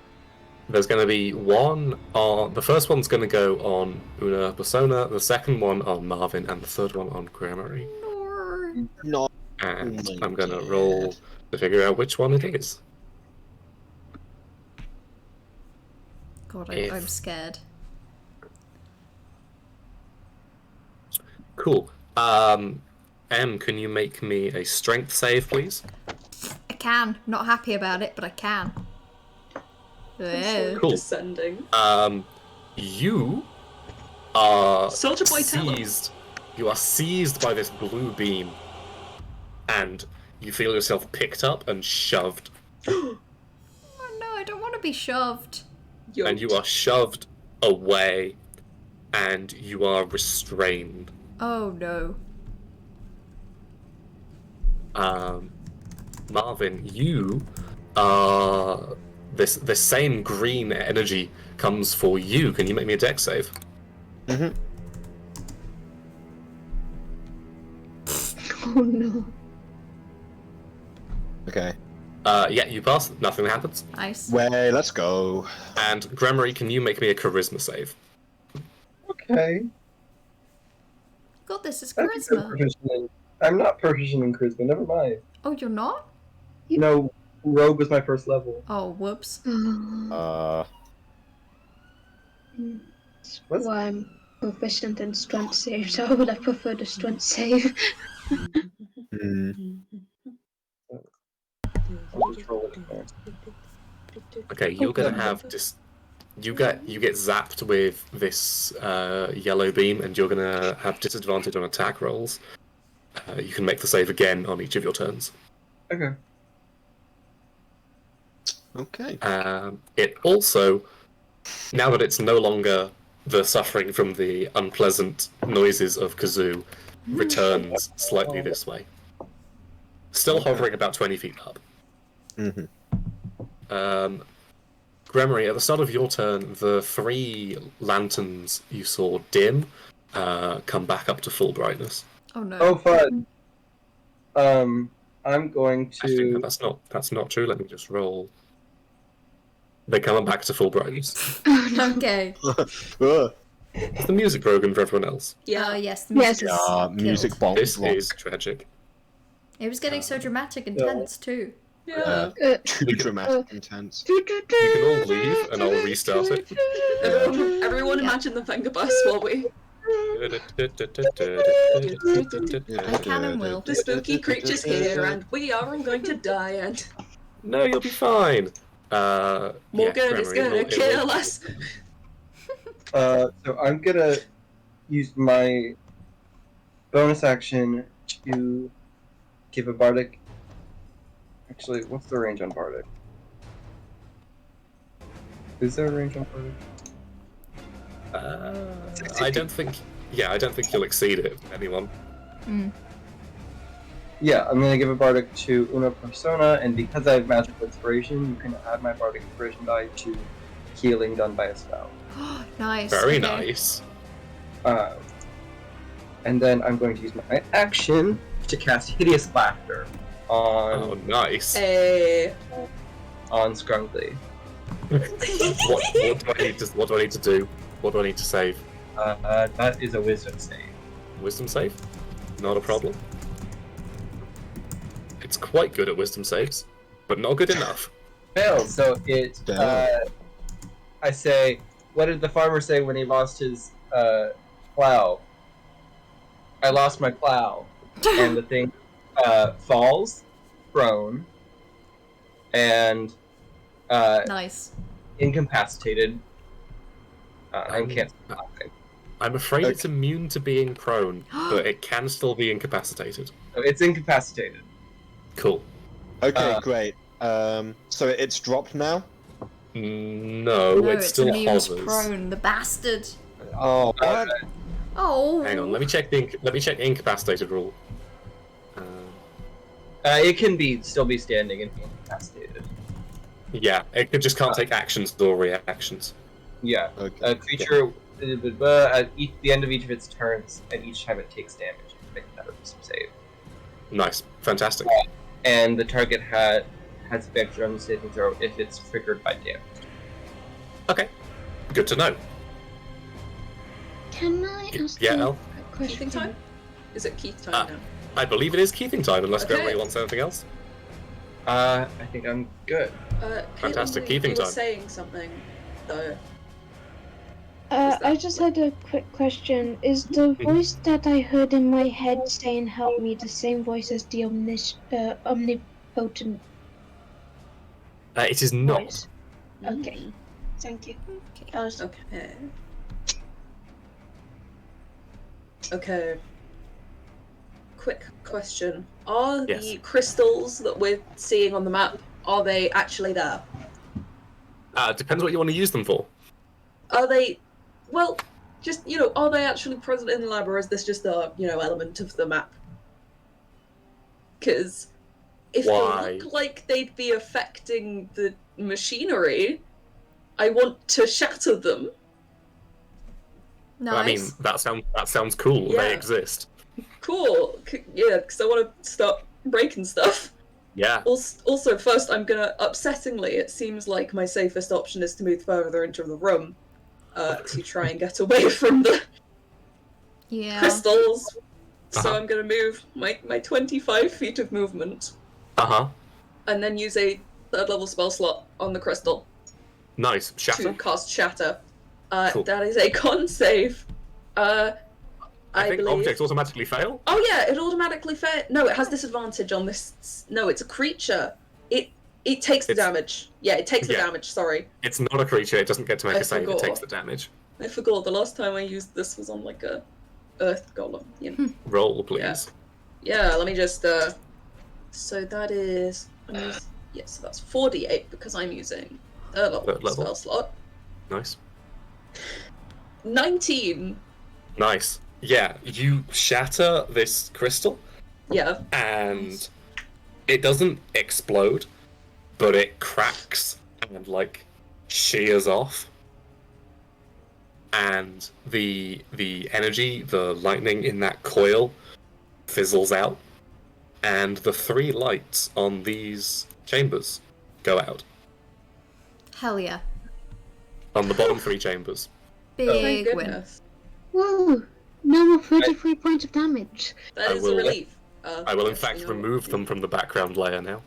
C: There's going to be one on... The first one's going to go on Una Persona, the second one on Marvin, and the third one on Grammary.
B: No.
C: And I'm going to roll to figure out which one it is.
A: God, I'm scared.
C: Cool. M, can you make me a strength save, please?
A: I can. Not happy about it, but I can.
C: Cool.
D: Descending.
C: You are
D: Soldier Boy
C: seized. You are seized by this blue beam, and you feel yourself picked up and shoved.
A: Oh no, I don't want to be shoved.
C: And you are shoved away, and you are restrained.
A: Oh no.
C: Marvin, you are... This same green energy comes for you. Can you make me a dex save?
F: Oh no.
B: Okay.
C: Yeah, you pass. Nothing happens.
A: Nice.
B: Way, let's go.
C: And Grammary, can you make me a charisma save?
G: Okay.
A: God, this is
G: I'm
A: charisma.
G: I'm not proficient in charisma, never mind.
A: Oh, you're not?
G: No, rogue was my first level.
A: Oh, whoops.
F: Well, I'm proficient in strength save, so I would have preferred a strength save.
G: I'll just roll it in there.
C: Okay, you're gonna have you get zapped with this yellow beam, and you're gonna have disadvantage on attack rolls. You can make the save again on each of your turns.
G: Okay.
B: Okay.
C: It also, now that it's no longer the suffering from the unpleasant noises of Kazoo, returns slightly this way. Still hovering about 20 feet up. Gremory, at the start of your turn, the 3 lanterns you saw dim come back up to full brightness.
A: Oh no.
G: Oh, fun. I'm going to...
C: Actually, no, that's not true. Let me just roll. They come back to full brightness.
A: Okay.
C: Is the music broken for everyone else?
A: Yeah. Yes. The music is
B: music
A: killed.
B: bomb.
C: This is tragic.
A: It was getting so dramatic and tense too.
D: Yeah.
B: Too dramatic, intense.
C: You can all leave, and I'll restart it.
D: Everyone imagine the finger bus while we...
A: I can and will.
D: The spooky creature's here, and we are all going to die, and...
C: No, you'll be fine.
D: Morgan is gonna kill us.
G: So I'm gonna use my bonus action to give a bardic. Actually, what's the range on bardic? Is there a range on bardic?
C: I don't think. Yeah, I don't think you'll exceed it. Anyone?
G: Yeah, I'm gonna give a bardic to Una Persona, and because I have magical inspiration, you can add my bardic inspiration die to healing done by a spell.
A: Nice.
C: Very
A: okay.
C: nice.
G: And then I'm going to use my action to cast Hideous Laughter on.
C: Oh, nice.
D: Hey.
G: On Scrunkly.
C: What do I need to? What do I need to do? What do I need to save?
G: That is a Wisdom save.
C: Wisdom save? Not a problem. It's quite good at wisdom saves, but not good enough.
G: Fails. So it. I say, what did the farmer say when he lost his plow? I lost my plow, and the thing falls, prone, and
A: nice.
G: Incapacitated. And can't do nothing.
C: I'm afraid it's immune to being prone, but it can still be incapacitated.
G: It's incapacitated.
C: Cool.
B: Okay, great. So it's dropped now?
C: No, it
A: it's
C: still
A: immune to
C: hovers.
A: prone, the bastard.
B: Oh, what?
A: Oh.
C: Hang on, let me check the incapacitated rule.
G: It can still be standing and be incapacitated.
C: Yeah, it just can't take actions or reactions.
G: Yeah.
B: Okay.
G: A creature at the end of each of its turns, and each time it takes damage, it can make another save.
C: Nice, fantastic.
G: And the target has advantage on the saving throw if it's triggered by damage.
C: Okay, good to know.
F: Can I ask
C: Yeah,
F: you
C: El?
F: a question?
D: Keithing time? Is it Keith time now?
C: I believe it is keeping time, unless
D: Okay.
C: Gregory wants anything else.
G: I think I'm good.
C: Fantastic,
D: Caitlin,
C: keeping
D: you were
C: time.
D: saying something, though.
F: I just had a quick question. Is the voice that I heard in my head saying help me the same voice as the omnipotent
C: It is not.
F: voice? Okay. Thank you.
D: Okay. Okay. Quick question. Are
C: Yes.
D: the crystals that we're seeing on the map, are they actually there?
C: Depends what you want to use them for.
D: Are they, well, just, are they actually present in the lab, or is this just a, element of the map? Because if
C: Why?
D: they look like they'd be affecting the machinery, I want to shatter them.
A: Nice.
C: I mean, that sounds cool.
D: Yeah.
C: They exist.
D: Cool. Yeah, because I want to start breaking stuff.
C: Yeah.
D: Also, first, upsettingly, it seems like my safest option is to move further into the room to try and get away from the crystals. So I'm going to move my 25 feet of movement. And then use a 3rd level spell slot on the crystal.
C: Nice. Shatter?
D: To cast Shatter.
C: Cool.
D: That is a con save.
C: I think
D: believe...
C: objects automatically fail?
D: Oh yeah, it automatically fails. No, it has disadvantage on this. No, it's a creature. It takes the damage. Yeah, it takes the damage, sorry.
C: It's not a creature, it doesn't get to make
D: I
C: a save,
D: forgot.
C: it takes the damage.
D: I forgot, the last time I used this was on like a Earth Golem.
C: Roll, please.
D: Yeah, let me just, so that is, so that's 4d8 because I'm using 3rd level spell slot.
C: Nice.
D: 19!
C: Nice. Yeah, you shatter this crystal.
D: Yeah.
C: And it doesn't explode, but it cracks and, shears off. And the energy, the lightning in that coil fizzles out. And the 3 lights on these chambers go out.
A: Hell yeah.
C: On the bottom 3 chambers.
A: Big win.
F: Whoa! No more 33 points of damage.
D: That is a relief.
C: I will in fact remove them from the background layer now.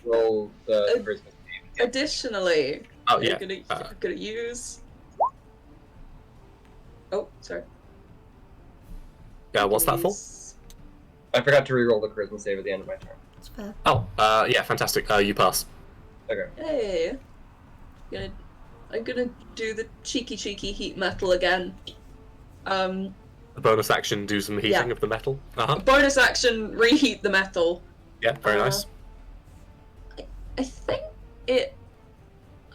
G: Roll the charisma.
D: Additionally,
C: Oh, yeah.
D: I'm gonna use. Oh, sorry.
C: Yeah, what's that for?
G: I forgot to reroll the charisma save at the end of my turn.
A: That's fair.
C: Oh, yeah, fantastic. You pass.
G: Okay.
D: Hey. I'm gonna do the cheeky heat metal again.
C: A bonus action, do some heating of the metal.
D: Bonus action, reheat the metal.
C: Yeah, very nice.
D: I think it.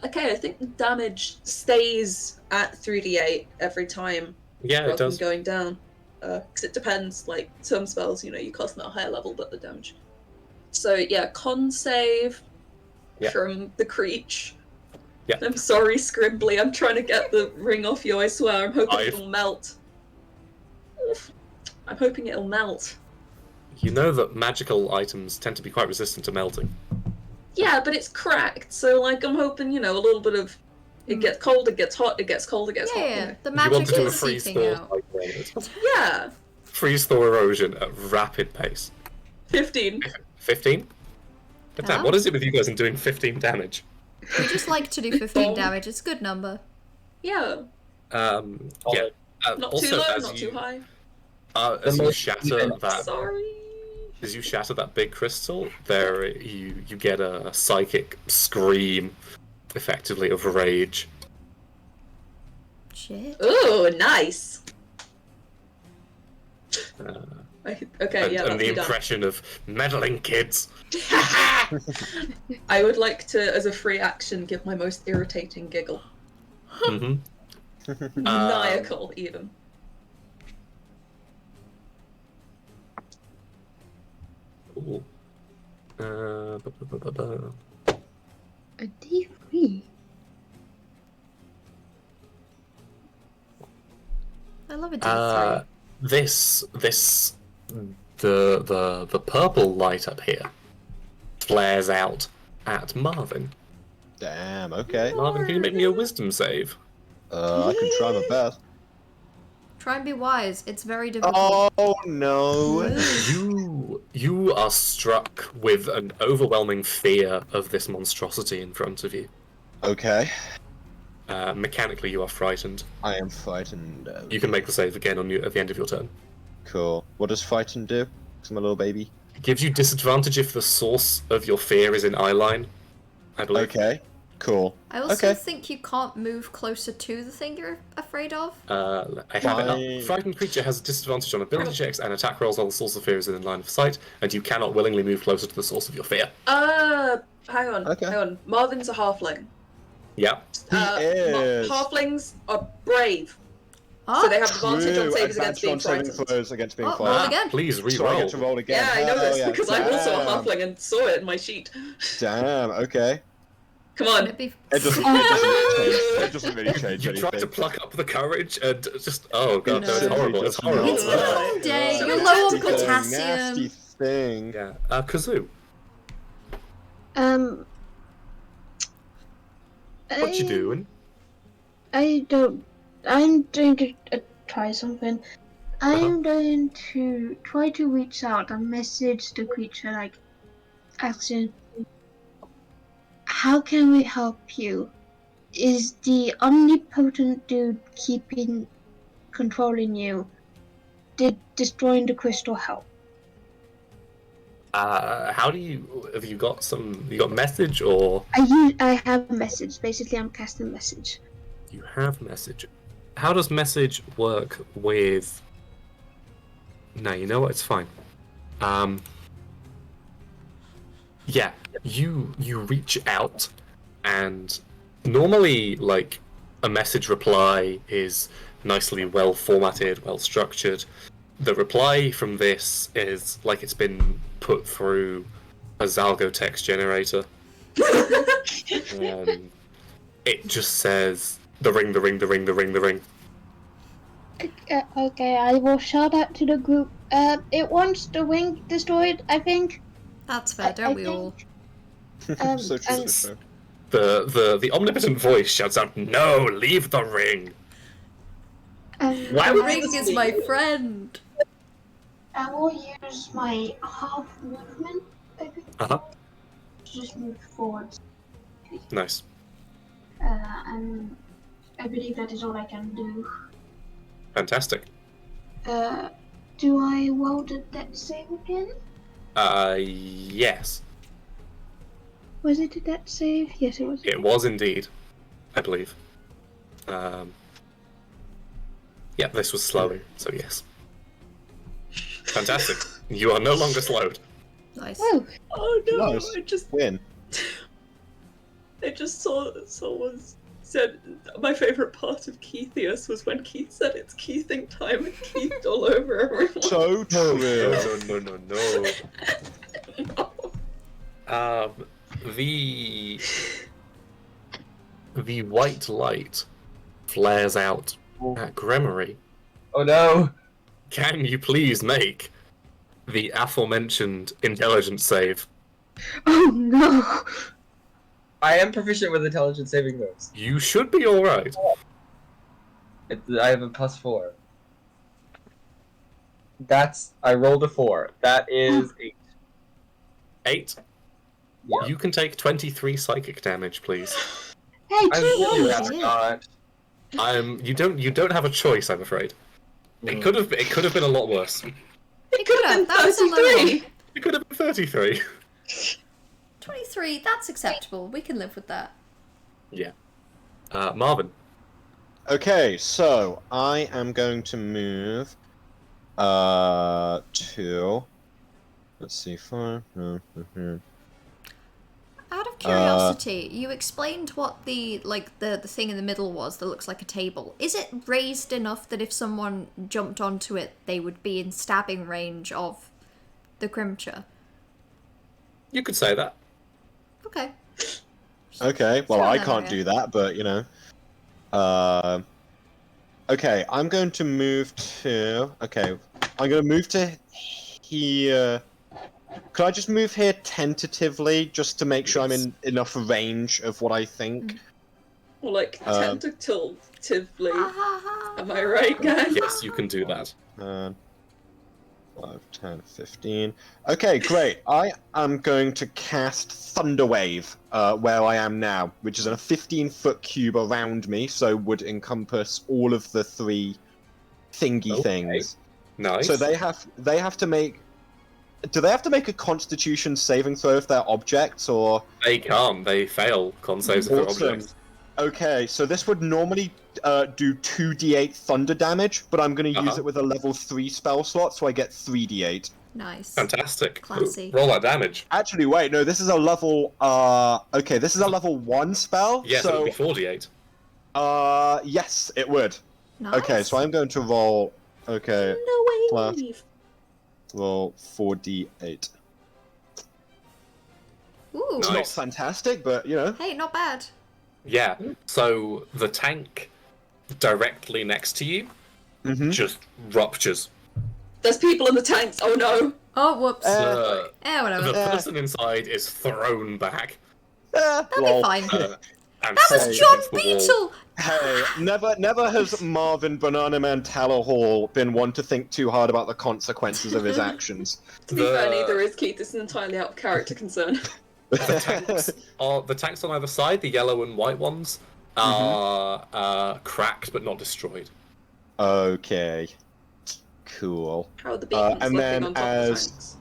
D: Okay, I think the damage stays at 3d8 every time.
C: Yeah, it
D: rather
C: does.
D: Than going down. Because it depends, some spells, you cast them at a higher level, but the damage. So, yeah, con save from the Creech.
C: Yeah.
D: I'm sorry, Scribbly, I'm trying to get the ring off you, I swear. I'm hoping it'll melt. Oof. I'm hoping it'll melt.
C: You know that magical items tend to be quite resistant to melting.
D: Yeah, but it's cracked, so, I'm hoping, a little bit of... It gets cold, it gets hot, it gets cold, it gets hot.
A: Yeah, the
C: You
A: magic
C: want to do a
A: is
C: freeze
A: seeping
C: thaw
A: out.
D: Yeah.
C: Freeze thaw erosion at rapid pace.
D: 15.
C: 15? Damn, what is it with you guys in doing 15 damage?
A: We just like to do 15 damage, it's a good number.
D: Yeah.
C: Yeah.
D: Not
C: Also,
D: too low,
C: as
D: not
C: you,
D: too high.
C: As you shatter that,
D: Sorry.
C: as you shatter that big crystal, there you get a psychic scream, effectively of rage.
A: Shit.
D: Ooh, nice. Okay,
C: and,
D: yeah,
C: and
D: that's
C: the
D: me done.
C: impression of meddling kids.
D: I would like to, as a free action, give my most irritating giggle.
C: Mm-hmm.
D: Maniacal, even.
C: Cool.
F: A D3.
A: I love a D3.
C: The purple light up here flares out at Marvin.
B: Damn, okay.
C: Marvin, can you make me a wisdom save?
B: I can try my best.
A: Try and be wise. It's very difficult.
B: Oh no.
C: You are struck with an overwhelming fear of this monstrosity in front of you.
B: Okay.
C: Mechanically, you are frightened.
B: I am frightened.
C: You can make the save again at the end of your turn.
B: Cool. What does frightened do? Because I'm a little baby.
C: It gives you disadvantage if the source of your fear is in eyeline, I believe.
B: Okay. Cool.
A: I also think you can't move closer to the thing you're afraid of.
C: I have it up. Frightened creature has a disadvantage on ability checks and attack rolls while the source of fear is in line of sight, and you cannot willingly move closer to the source of your fear.
D: Hang on. Marvin's a halfling.
C: Yeah.
D: Halflings are brave. So they have advantage on saves against being frightened.
B: Against being
A: roll again.
C: Please re-roll.
B: So I get to roll again.
D: Yeah, I know this because I'm also a halfling and saw it in my sheet.
B: Damn, okay.
D: Come on.
B: It doesn't really change
C: You
B: anything.
C: tried to pluck up the courage and just... Oh god, no, it's horrible. It's horrible.
A: It's a long day. You're low on potassium.
B: Nasty thing.
C: Yeah. Kazoo, what you doing?
F: I'm going to try something. I'm going to try to reach out and message the creature, like, asking, how can we help you? Is the omnipotent dude controlling you? Did destroying the crystal help?
C: How do you... Have you got message or...
F: I have a message. Basically, I'm casting message.
C: You have message. How does message work with... No, you know what? It's fine. Yeah, you reach out, and normally, like, a message reply is nicely well formatted, well structured. The reply from this is like it's been put through a Zalgo text generator. It just says the ring, the ring, the ring, the ring, the ring.
F: Okay, I will shout out to the group. It wants the ring destroyed, I think.
A: That's fair, don't we all?
B: So true.
C: The omnipotent voice shouts out, "No, leave the ring."
A: The ring is my friend.
F: I will use my half movement, I think.
C: To
F: just move forwards.
C: Nice.
F: And I believe that is all I can do.
C: Fantastic.
F: Do I roll the death save again?
C: Yes.
F: Was it a death save? Yes, it was.
C: It was indeed, I believe. Yeah, this was slowing, so yes. Fantastic. You are no longer slowed.
A: Nice.
D: Oh no!
B: Nice.
D: I just
B: win.
D: I just saw someone said my favorite part of Keithius was when Keith said it's Keithing time and Keith all over everyone.
B: So true.
C: No. The white light flares out at Gremory.
G: Oh no!
C: Can you please make the aforementioned intelligence save?
F: Oh no!
G: I am proficient with intelligence saving throws.
C: You should be alright.
G: I have a +4. I rolled a 4. That is 8.
C: 8?
G: Yeah.
C: You can take 23 psychic damage, please.
F: Hey,
G: I really rather not.
C: You don't have a choice, I'm afraid. It could have been a lot worse.
A: It could have. That was a little.
C: It could have been 33.
A: 23. That's acceptable. We can live with that.
C: Yeah. Marvin.
B: Okay, so I am going to move to, let's see, 5.
A: Out of curiosity, you explained what the thing in the middle was that looks like a table. Is it raised enough that if someone jumped onto it, they would be in stabbing range of the Crimcher?
C: You could say that.
A: Okay.
B: Okay, well,
A: Throw
B: I
A: that
B: can't
A: out.
B: do that, but, you know. Okay, I'm going to move to... Okay, I'm going to move to here... Could I just move here tentatively, just to make sure I'm in enough range of what I think?
D: Or like tentatively. Am I right, guys?
C: Yes, you can do that.
B: 5, 10, 15. Okay, great. I am going to cast Thunderwave where I am now, which is in a 15-foot cube around me, so would encompass all of the 3 thingy things.
C: Nice.
B: So they have to make... Do they have to make a Constitution saving throw if they're objects, or...?
C: They can't. They fail con saves if they're objects.
B: Okay, so this would normally do 2d8 thunder damage, but I'm going to use it with a level 3 spell slot, so I get 3d8.
A: Nice.
C: Fantastic.
A: Classy.
C: Roll that damage.
B: Actually, wait, no, this is a level... okay, this is a level 1 spell,
C: Yes,
B: so...
C: it would be 4d8.
B: Yes, it would.
A: Nice.
B: Okay, so I'm going to roll... Okay.
D: No way.
B: Roll 4d8.
A: Ooh.
B: It's not fantastic, but, you know.
A: Hey, not bad.
C: Yeah, so the tank directly next to you just ruptures.
D: There's people in the tanks. Oh no.
A: Oh, whoops.
C: The
A: Whatever.
C: person inside is thrown back.
A: That'll be fine.
C: And
A: That was
C: smashed
A: John
C: against the wall.
A: Beetle!
B: Hey, never has Marvin Banana Man Taller Hall been one to think too hard about the consequences of his actions.
D: To be fair, neither is Keith. This is entirely out of character concern.
C: The tanks on either side, the yellow and white ones, are cracked but not destroyed.
B: Okay. Cool.
D: How are the beacons
B: and
D: looking
B: then
D: on top of the tanks?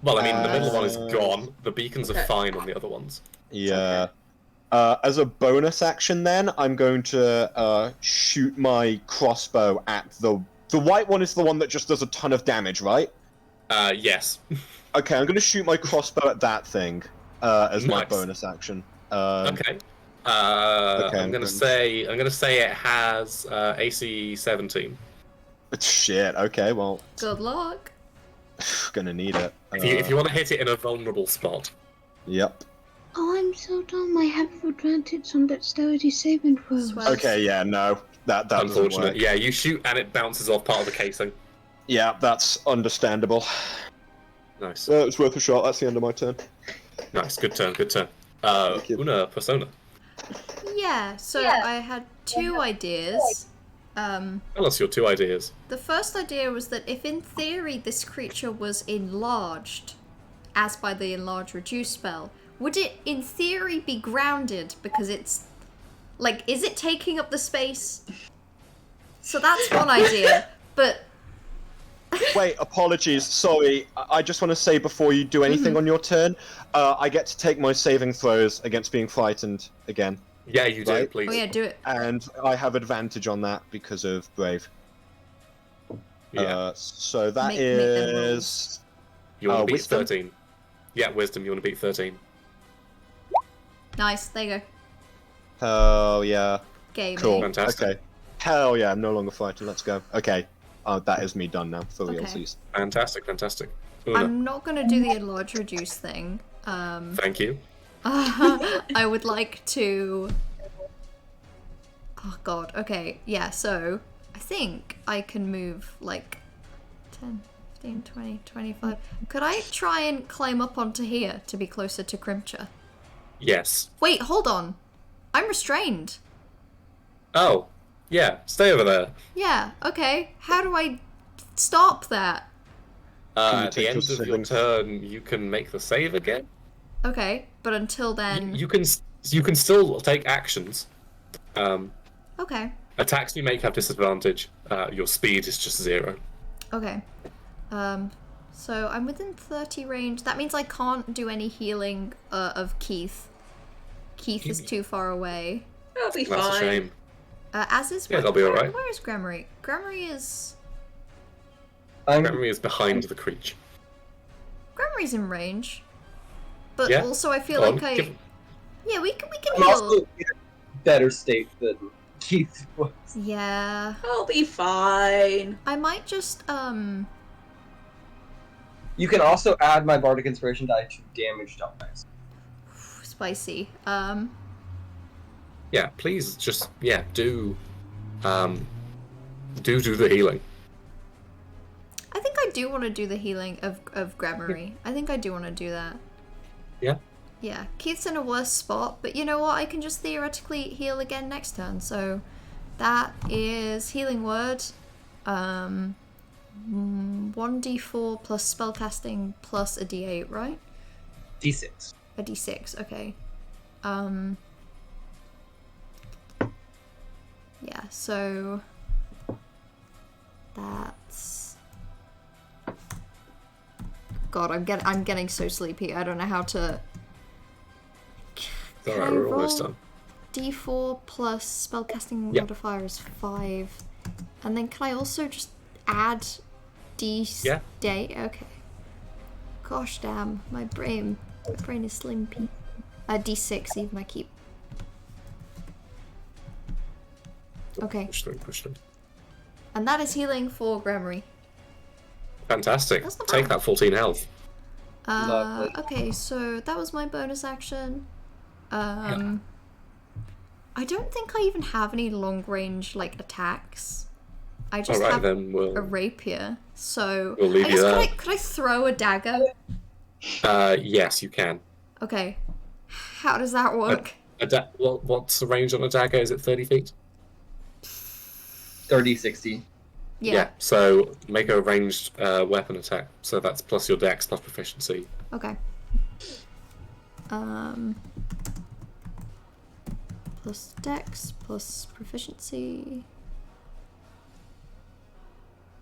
C: Well, I mean, the middle one is gone. The beacons are
D: Okay.
C: fine on the other ones.
B: Yeah. As a bonus action, then I'm going to shoot my crossbow at the white one. Is the one that just does a ton of damage, right?
C: Yes.
B: Okay, I'm going to shoot my crossbow at that thing as my
C: Nice.
B: bonus action.
C: Okay. I'm gonna say it has AC 17.
B: Shit. Okay. Well,
A: Good luck.
B: gonna need it.
C: If you want to hit it in a vulnerable spot.
B: Yep.
F: Oh, I'm so dumb. I have advantage on dexterity saving throws.
B: Okay. Yeah. No. That doesn't
C: Unfortunate.
B: work.
C: Yeah, you shoot and it bounces off part of the casing.
B: Yeah, that's understandable.
C: Nice.
B: It's worth a shot. That's the end of my turn.
C: Nice. Good turn. Good turn. Una, Persona.
A: Yeah, so I had 2 ideas.
C: Tell us your 2 ideas.
A: The first idea was that if in theory this creature was enlarged, as by the enlarge reduce spell, would it in theory be grounded because it's like, is it taking up the space? So that's one idea, but
B: Wait, apologies. Sorry. I just want to say before you do anything on your turn, I get to take my saving throws against being frightened again.
C: Yeah, you do, please.
A: oh yeah, do it.
B: And I have advantage on that because of Brave.
C: Yeah.
B: So that
A: Make them
B: is...
C: You want to beat
B: wisdom?
C: 13. Yeah, wisdom. You want to beat 13.
A: Nice, there you go.
B: Hell yeah.
A: Gaming.
B: Cool.
C: Fantastic.
B: Okay. Hell yeah, I'm no longer frightened. Let's go. Okay. That is me done now, for real,
A: Okay.
B: please.
C: Fantastic. Fantastic. Una.
A: I'm not gonna do the enlarge reduce thing.
C: Thank you.
A: I would like to... Oh god, okay, yeah, so I think I can move like 10, 15, 20, 25. Could I try and climb up onto here to be closer to Crimcher?
C: Yes.
A: Wait, hold on. I'm restrained.
C: Oh, yeah. Stay over there.
A: Yeah, okay. How do I stop that?
C: At the end of your turn, you can make the save again.
A: Okay, but until then...
C: You can still take actions.
A: Okay,
C: Attacks you make have disadvantage. Your speed is just 0.
A: okay. So I'm within 30 range. That means I can't do any healing of Keith. Keith is too far away.
D: That'll be
C: That's
D: fine.
C: a shame.
A: As is.
C: Yeah, that'll be alright.
A: Where is Gremory? Gremory is.
C: Gremory is behind the creature.
A: Gremory's in range. But
C: Yeah?
A: also, I feel
C: Go
A: like
C: on, give-
A: Yeah, we can
G: I'm
A: heal.
G: also in a better state than Keith was.
A: Yeah.
D: I'll be fine.
A: I might just
G: You can also add my Bardic Inspiration die to damage dice.
A: spicy.
C: Yeah, please just do the healing.
A: I think I do want to do the healing of Gremory. I think I do want to do that.
C: Yeah.
A: Yeah, Keith's in a worse spot, but you know what? I can just theoretically heal again next turn. So that is healing word. 1d4 plus spellcasting plus a d8, right?
G: D6.
A: A d6. Okay. Yeah. So that's. God, I'm getting so sleepy. I don't know how to.
C: It's alright, we're almost done.
A: D4 plus spellcasting
C: Yep.
A: modifier is 5. And then can I also just add
C: Yeah.
A: day? Okay. Gosh damn, my brain is slimpy. D6 even I keep. Okay.
C: Push through.
A: And that is healing for Gremory.
C: Fantastic.
A: That's not
C: Take
A: bad.
C: that 14 health.
A: Okay, so that was my bonus action. I don't think I even have any long range like attacks. I just
C: Alright,
A: have
C: then we'll-
A: a rapier. So
C: We'll leave
A: I
C: you
A: guess
C: there.
A: could I throw a dagger?
C: Yes, you can.
A: Okay. How does that work?
C: What's the range on a dagger? Is it 30 feet?
G: 30, 60.
A: Yeah.
C: So make a ranged weapon attack. So that's plus your dex plus proficiency.
A: Okay. Plus dex plus proficiency.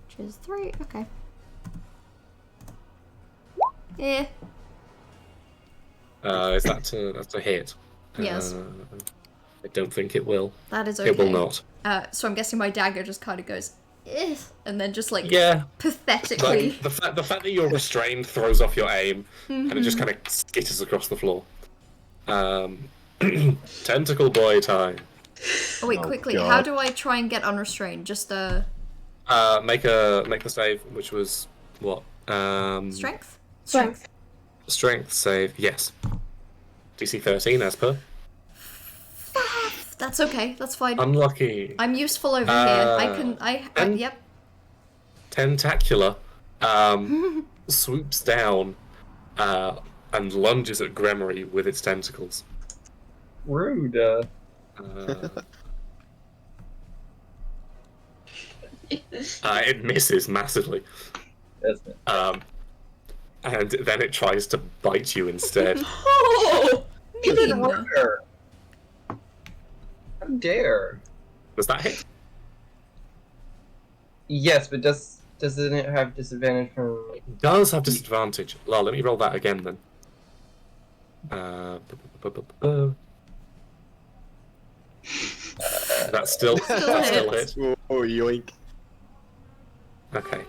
A: Which is 3. Okay. Yeah.
C: That's a hit.
A: Yes.
C: I don't think it will.
A: That is okay.
C: It will not.
A: So I'm guessing my dagger just kind of goes, eh, and then just like
C: Yeah.
A: pathetically.
C: Like, the fact that you're restrained throws off your aim, and it just kind of skitters across the floor. Tentacle boy time.
A: Oh wait, quickly.
C: God.
A: How do I try and get unrestrained? Just
C: Make the save, which was what?
A: strength.
C: Strength save. Yes. DC 13 as per.
A: That's okay. That's fine.
C: Unlucky.
A: I'm useful over here. Yep.
C: Tentacular swoops down and lunges at Gremory with its tentacles.
G: Rude.
C: It misses massively. And then it tries to bite you instead.
D: Oh,
G: even harder. How dare?
C: Does that hit?
G: Yes, but doesn't it have disadvantage from?
C: It does have disadvantage. Let me roll that again then. That's still hit.
B: Oh, yoink.
C: Okay.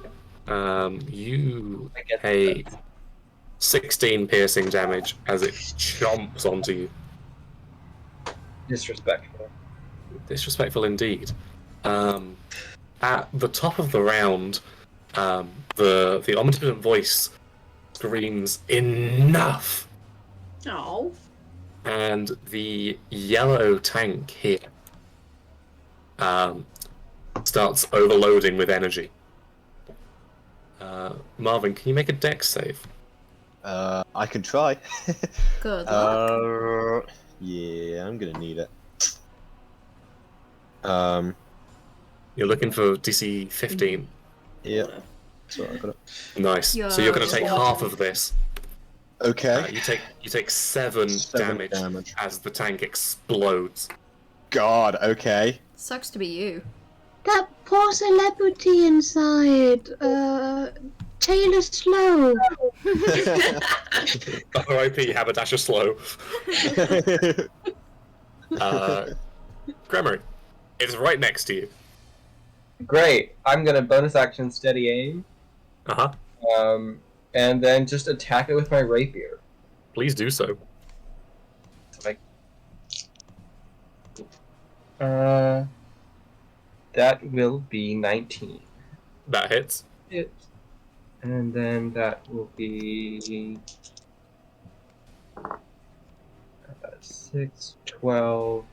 C: You take 16 piercing damage as it chomps onto you.
G: Disrespectful.
C: Disrespectful indeed. At the top of the round, the omnipotent voice screams, "Enough!"
D: Oh.
C: And the yellow tank here starts overloading with energy. Marvin, can you make a dex save?
B: I can try.
A: Good luck.
B: Yeah, I'm gonna need it.
C: You're looking for DC 15.
B: Yeah. So I got it.
C: Nice. So you're going to take half of this.
B: Okay.
C: You take 7 damage as the tank explodes.
B: God. Okay.
A: Sucks to be you.
F: That poor celebrity inside. Taylor Slow.
C: R.I.P. Haberdasher Slow. Gremory. It's right next to you.
G: Great. I'm gonna bonus action steady aim. And then just attack it with my rapier.
C: Please do so.
G: That will be 19.
C: That hits.
G: And then that will be 6, 12,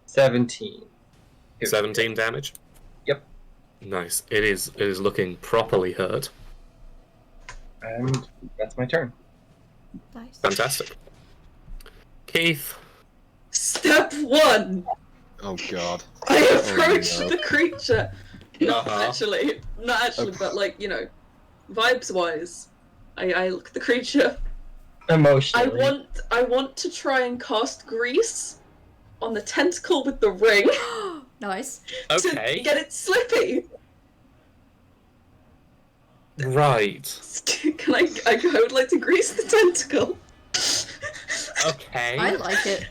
G: 17.
C: 17 damage?
G: Yep.
C: Nice. It is looking properly hurt.
G: And that's my turn.
A: Nice.
C: Fantastic. Keith.
D: Step 1.
B: Oh god.
D: I approach the creature. Not actually,
B: Okay.
D: but like, vibes wise. I look at the creature.
G: Emotionally.
D: I want to try and cast grease on the tentacle with the ring.
A: Nice.
C: Okay.
D: To get it slippy.
C: Right.
D: Can I would like to grease the tentacle.
C: Okay.
A: I like it.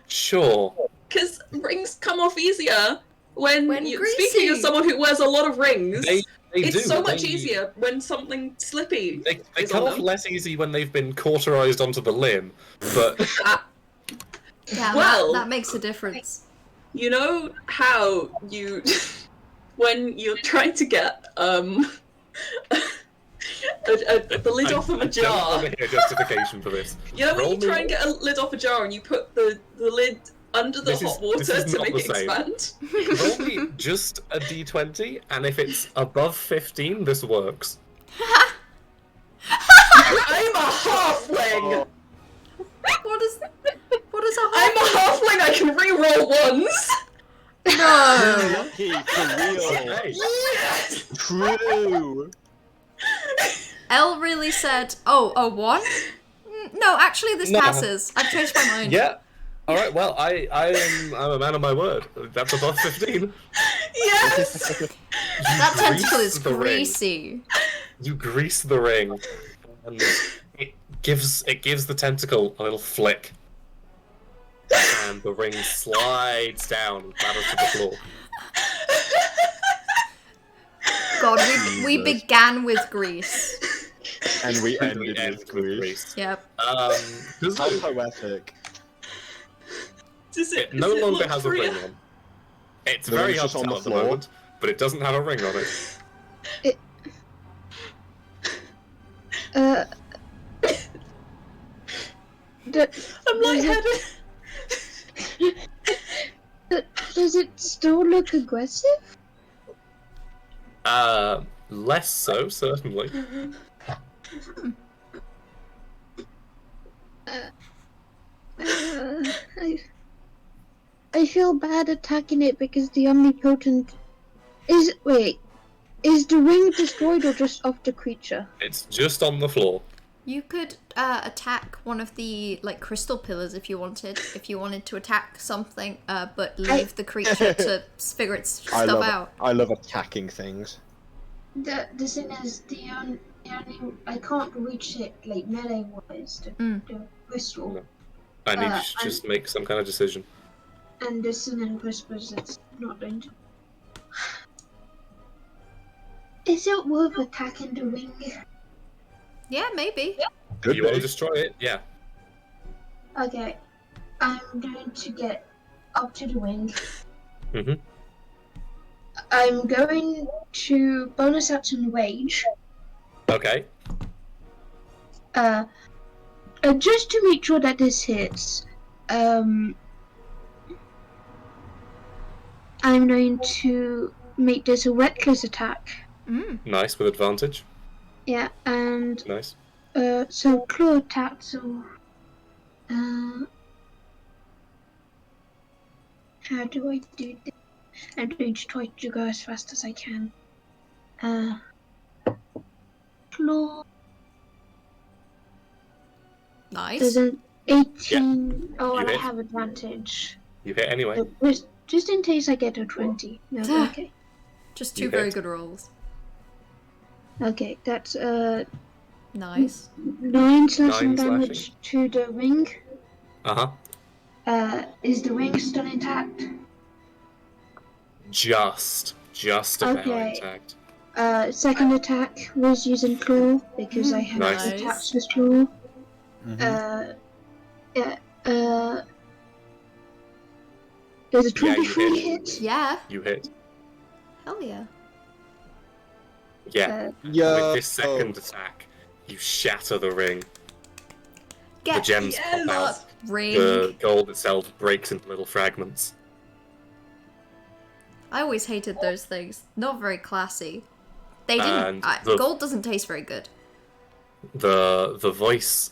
C: Sure.
D: Because rings come off easier when you're
A: greasy.
D: speaking as someone who wears a lot of rings.
C: They
D: it's
C: do.
D: so much easier when something slippy
C: They
D: is
C: come
D: on
C: off
D: them.
C: less easy when they've been cauterized onto the limb, but
A: Yeah,
D: Well-
A: that makes a difference.
D: You know how you, when you're trying to get the lid off of a
C: I don't
D: jar.
C: want to hear justification for this.
D: You know when
C: Roll
D: you
C: me-
D: try and get a lid off a jar and you put the lid under the
C: This is-
D: hot water
C: this is
D: to
C: not
D: make
C: the
D: it
C: same.
D: expand?
C: Roll me just a d20, and if it's above 15, this works.
D: I'm a halfling!
A: What is a
D: I'm a halfling, I can reroll ones!
A: No!
B: Lucky, for real.
C: Hey.
D: Yes!
B: True.
A: Elle really said, "Oh, a 1? No, actually, this
C: No.
A: passes. I've changed my mind."
C: Yeah. All right. Well, I'm a man of my word. That's above 15.
D: Yes!
A: That tentacle is
C: Grease the ring.
A: greasy.
C: You grease the ring, and it gives the tentacle a little flick, and the ring slides down and clatters to the floor.
A: God, we began with grease.
B: And we
C: And we
B: ended
C: end
B: with grease.
A: Yep.
B: How poetic.
C: It no longer has a ring on. It's
B: The
C: very
B: ring's
C: hard
B: just
C: to
B: on
C: tell
B: the
C: at the
B: floor?
C: moment, but it doesn't have a ring on it.
D: I'm lightheaded!
F: Does it still look aggressive?
C: Less so, certainly.
F: I feel bad attacking it because the omnipotent is the ring destroyed or just off the creature?
C: It's just on the floor.
A: You could attack one of the crystal pillars if you wanted. If you wanted to attack something, but leave the creature to figure its stuff out.
B: I love attacking things.
F: The thing is, the only I can't reach it melee wise. The crystal.
C: No. I need you to just make some kind of decision.
F: And the sin and whispers it's not going to. Is it worth attacking the ring?
A: Yeah, maybe.
C: If you want to destroy it, yeah.
F: Okay, I'm going to get up to the wing.
C: Mm-hmm.
F: I'm going to bonus action rage.
C: Okay.
F: Just to make sure that this hits, I'm going to make this a reckless attack.
C: Nice, with advantage.
F: Yeah, and
C: Nice.
F: so claw attack. So, how do I do this? I'm going to try to go as fast as I can. Claw.
A: Nice.
F: There's an 18.
C: Yeah.
F: Oh,
C: You
F: and I
C: hit.
F: have advantage.
C: You hit anyway.
F: Just in case I get a 20. No, okay.
A: Just
C: You
A: two very
C: hit.
A: good rolls.
F: Okay, that's
A: Nice.
F: 9 slashing
C: Nine
F: damage to the ring.
C: Uh-huh.
F: Is the ring still intact?
C: Just about
F: Okay.
C: intact.
F: Second attack was using claw because I have
C: Nice.
F: attacks with claw. There's a 23 hit.
A: Yeah.
C: You hit.
A: Hell yeah.
C: Yeah. With this second attack, you shatter the ring. The gems pop out.
A: Ring.
C: The gold itself breaks into little fragments.
A: I always hated those things. Not very classy. They
C: And
A: didn't. Gold doesn't taste very good.
C: The voice.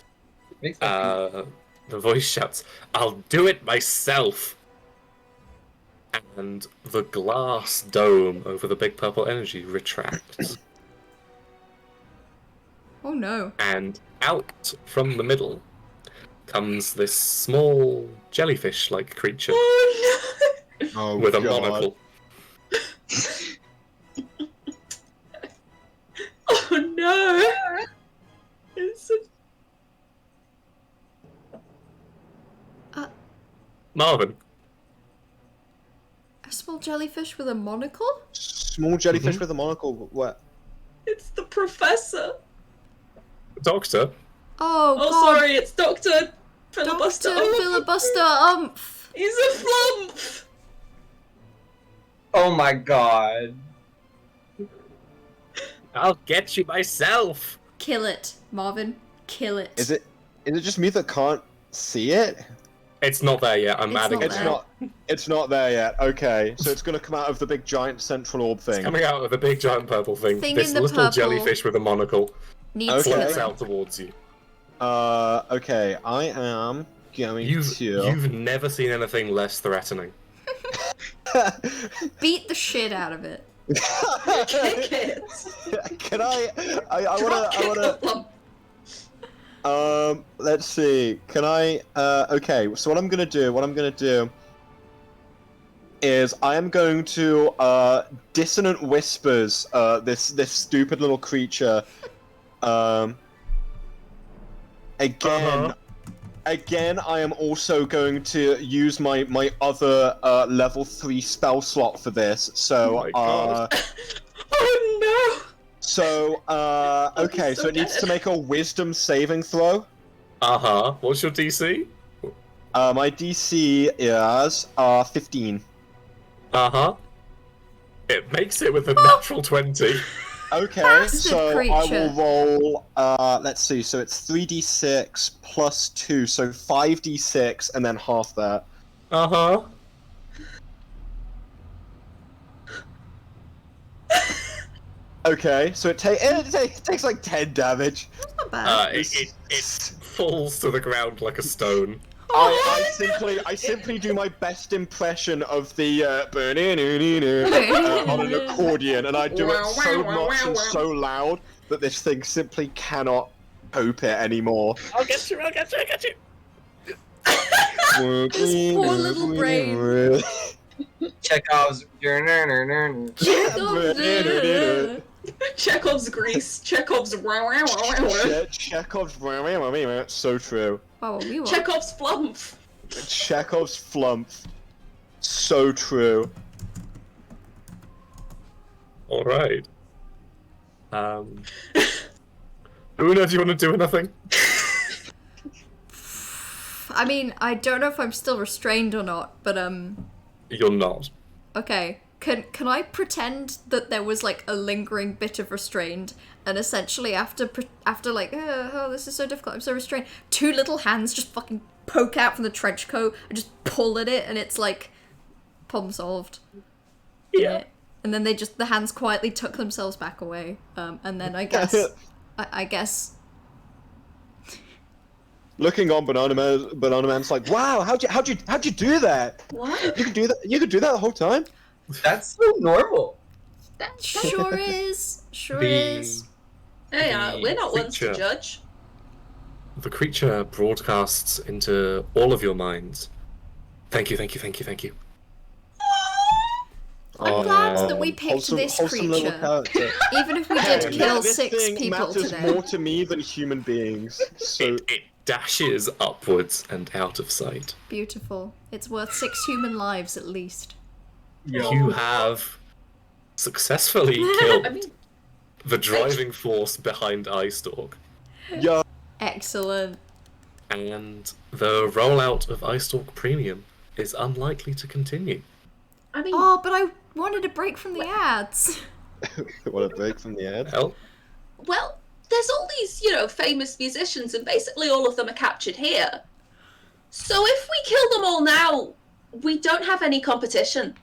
C: The voice shouts, "I'll do it myself!" And the glass dome over the big purple energy retracts.
A: Oh no.
C: And out from the middle comes this small jellyfish-like creature with a monocle.
D: Oh no!
C: Marvin.
A: A small jellyfish with a monocle?
B: Small jellyfish with a monocle. What?
D: It's the professor.
C: Doctor.
A: Oh,
D: Oh,
A: God.
D: sorry, it's Dr. Filibuster.
A: Dr. Filibuster
D: He's a flump!
G: Oh my god.
C: I'll get you myself.
A: Kill it, Marvin. Kill it.
B: Is it just me that can't see it?
C: It's not there yet. I'm adding it.
B: It's not there yet. Okay, so it's gonna come out of the big giant central orb thing.
C: It's coming out of the big giant purple thing.
A: Thing
C: This
A: in the
C: little
A: purple
C: jellyfish with a monocle
A: needs
C: floats
A: killing.
C: out towards you.
B: Okay, I am going to.
C: You've never seen anything less threatening.
A: Beat the shit out of it.
D: Kick it!
B: Can I wanna. Let's see. Can I? Okay. So what I'm gonna do is I am going to dissonant whispers this stupid little creature. Again, I am also going to use my other level 3 spell slot for this. So
D: Oh no!
B: So okay, so it needs to make a wisdom saving throw.
C: What's your DC?
B: My DC is 15.
C: It makes it with a natural 20.
B: Okay,
A: Bastard
B: so I
A: creature.
B: will roll. Let's see. So it's 3d6 plus 2, so 5d6, and then half that. Okay, so it takes like 10 damage.
A: That's not bad.
C: It falls to the ground like a stone.
B: I simply do my best impression of the on an accordion, and I do it so much and so loud that this thing simply cannot cope it anymore.
C: I'll get you.
A: This poor little brain.
G: Chekhov's.
D: Chekhov's grease. Chekhov's
B: Chekhov's so true.
A: Oh, we were.
D: Chekhov's flump.
B: Chekhov's flump. So true.
C: Alright. Una, do you want to do anything?
A: I mean, I don't know if I'm still restrained or not, but
C: You're not.
A: okay. Can I pretend that there was like a lingering bit of restraint, and essentially after like oh this is so difficult, I'm so restrained, 2 little hands just fucking poke out from the trench coat and just pull at it, and it's like problem solved.
C: Yeah.
A: And then the hands quietly tuck themselves back away, and then I guess
B: Looking on, Banana Man's like, wow, how'd you do that?
D: What?
B: You could do that the whole time?
G: That's so normal.
A: that sure is.
D: Hey, we're not ones to
C: creature.
D: judge.
C: The creature broadcasts into all of your minds. Thank you.
A: I'm glad that we picked this
B: wholesome little
A: creature,
B: character.
A: even if we did kill
B: This
A: 6
B: thing
A: people
B: matters
A: today.
B: more to me than human beings. So
C: It dashes upwards and out of sight.
A: Beautiful. It's worth 6 human lives at least.
C: You have successfully killed the driving force behind Eye Stalk.
B: Yeah.
A: Excellent.
C: And the rollout of Eye Stalk Premium is unlikely to continue.
D: I mean,
A: oh, but I wanted a break from the ads.
B: What a break from the ads.
D: Well, there's all these, famous musicians, and basically all of them are captured here. So if we kill them all now, we don't have any competition.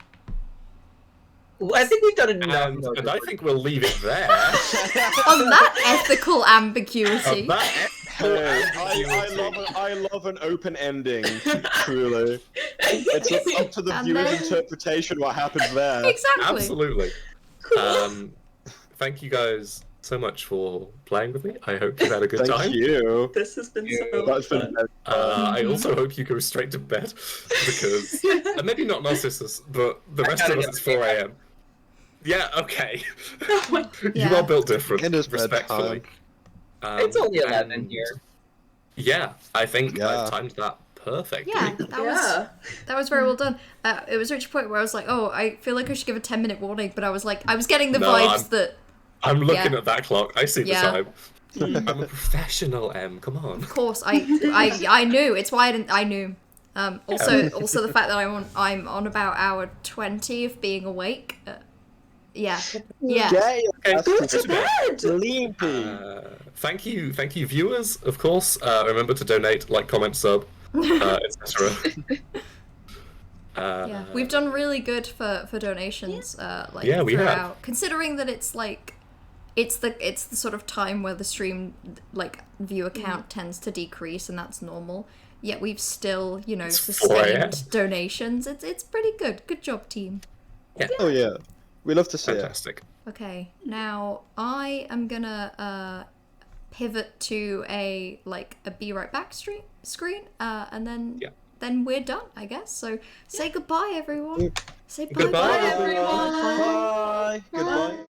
G: Well, I think we've done enough.
C: And I think we'll leave it there.
A: On that ethical ambiguity.
B: I love an open ending, truly. It's up to the viewer's interpretation what happens there.
A: Exactly.
C: Absolutely. Thank you guys so much for playing with me. I hope you had a good time.
B: Thank you.
D: This has been so
B: That's
D: fun.
B: been
C: I also hope you go straight to bed, because maybe not Narcissus, but the rest of us it's 4 a.m. Yeah, okay. You are built different, respectfully.
G: It's only 11 here.
C: Yeah, I think I've timed that perfectly.
A: Yeah, that was very well done. It was reached a point where I was like, oh, I feel like I should give a 10-minute warning, but I was getting the vibes that...
C: I'm looking at that clock. I see the time.
A: Mm.
C: I'm a professional, Em. Come on.
A: Of course, I knew. It's why I knew. Also the fact that I'm on about hour 20 of being awake. Yeah.
C: Okay,
D: go to bed.
C: Thank you, viewers. Of course, remember to donate, like, comment, sub, etc.
A: Yeah, we've done really good for donations.
C: We
A: throughout.
C: have.
A: Considering that it's the sort of time where the stream viewer count tends to decrease, and that's normal. Yet we've still sustained donations. It's pretty good. Good job, team.
C: Yeah.
B: Oh yeah, we love to see
C: Fantastic.
A: Okay, now I am gonna pivot to a be right back screen, and then we're done, I guess. So say goodbye, everyone. Say bye,
C: Goodbye,
A: everyone.
B: Bye. Goodbye.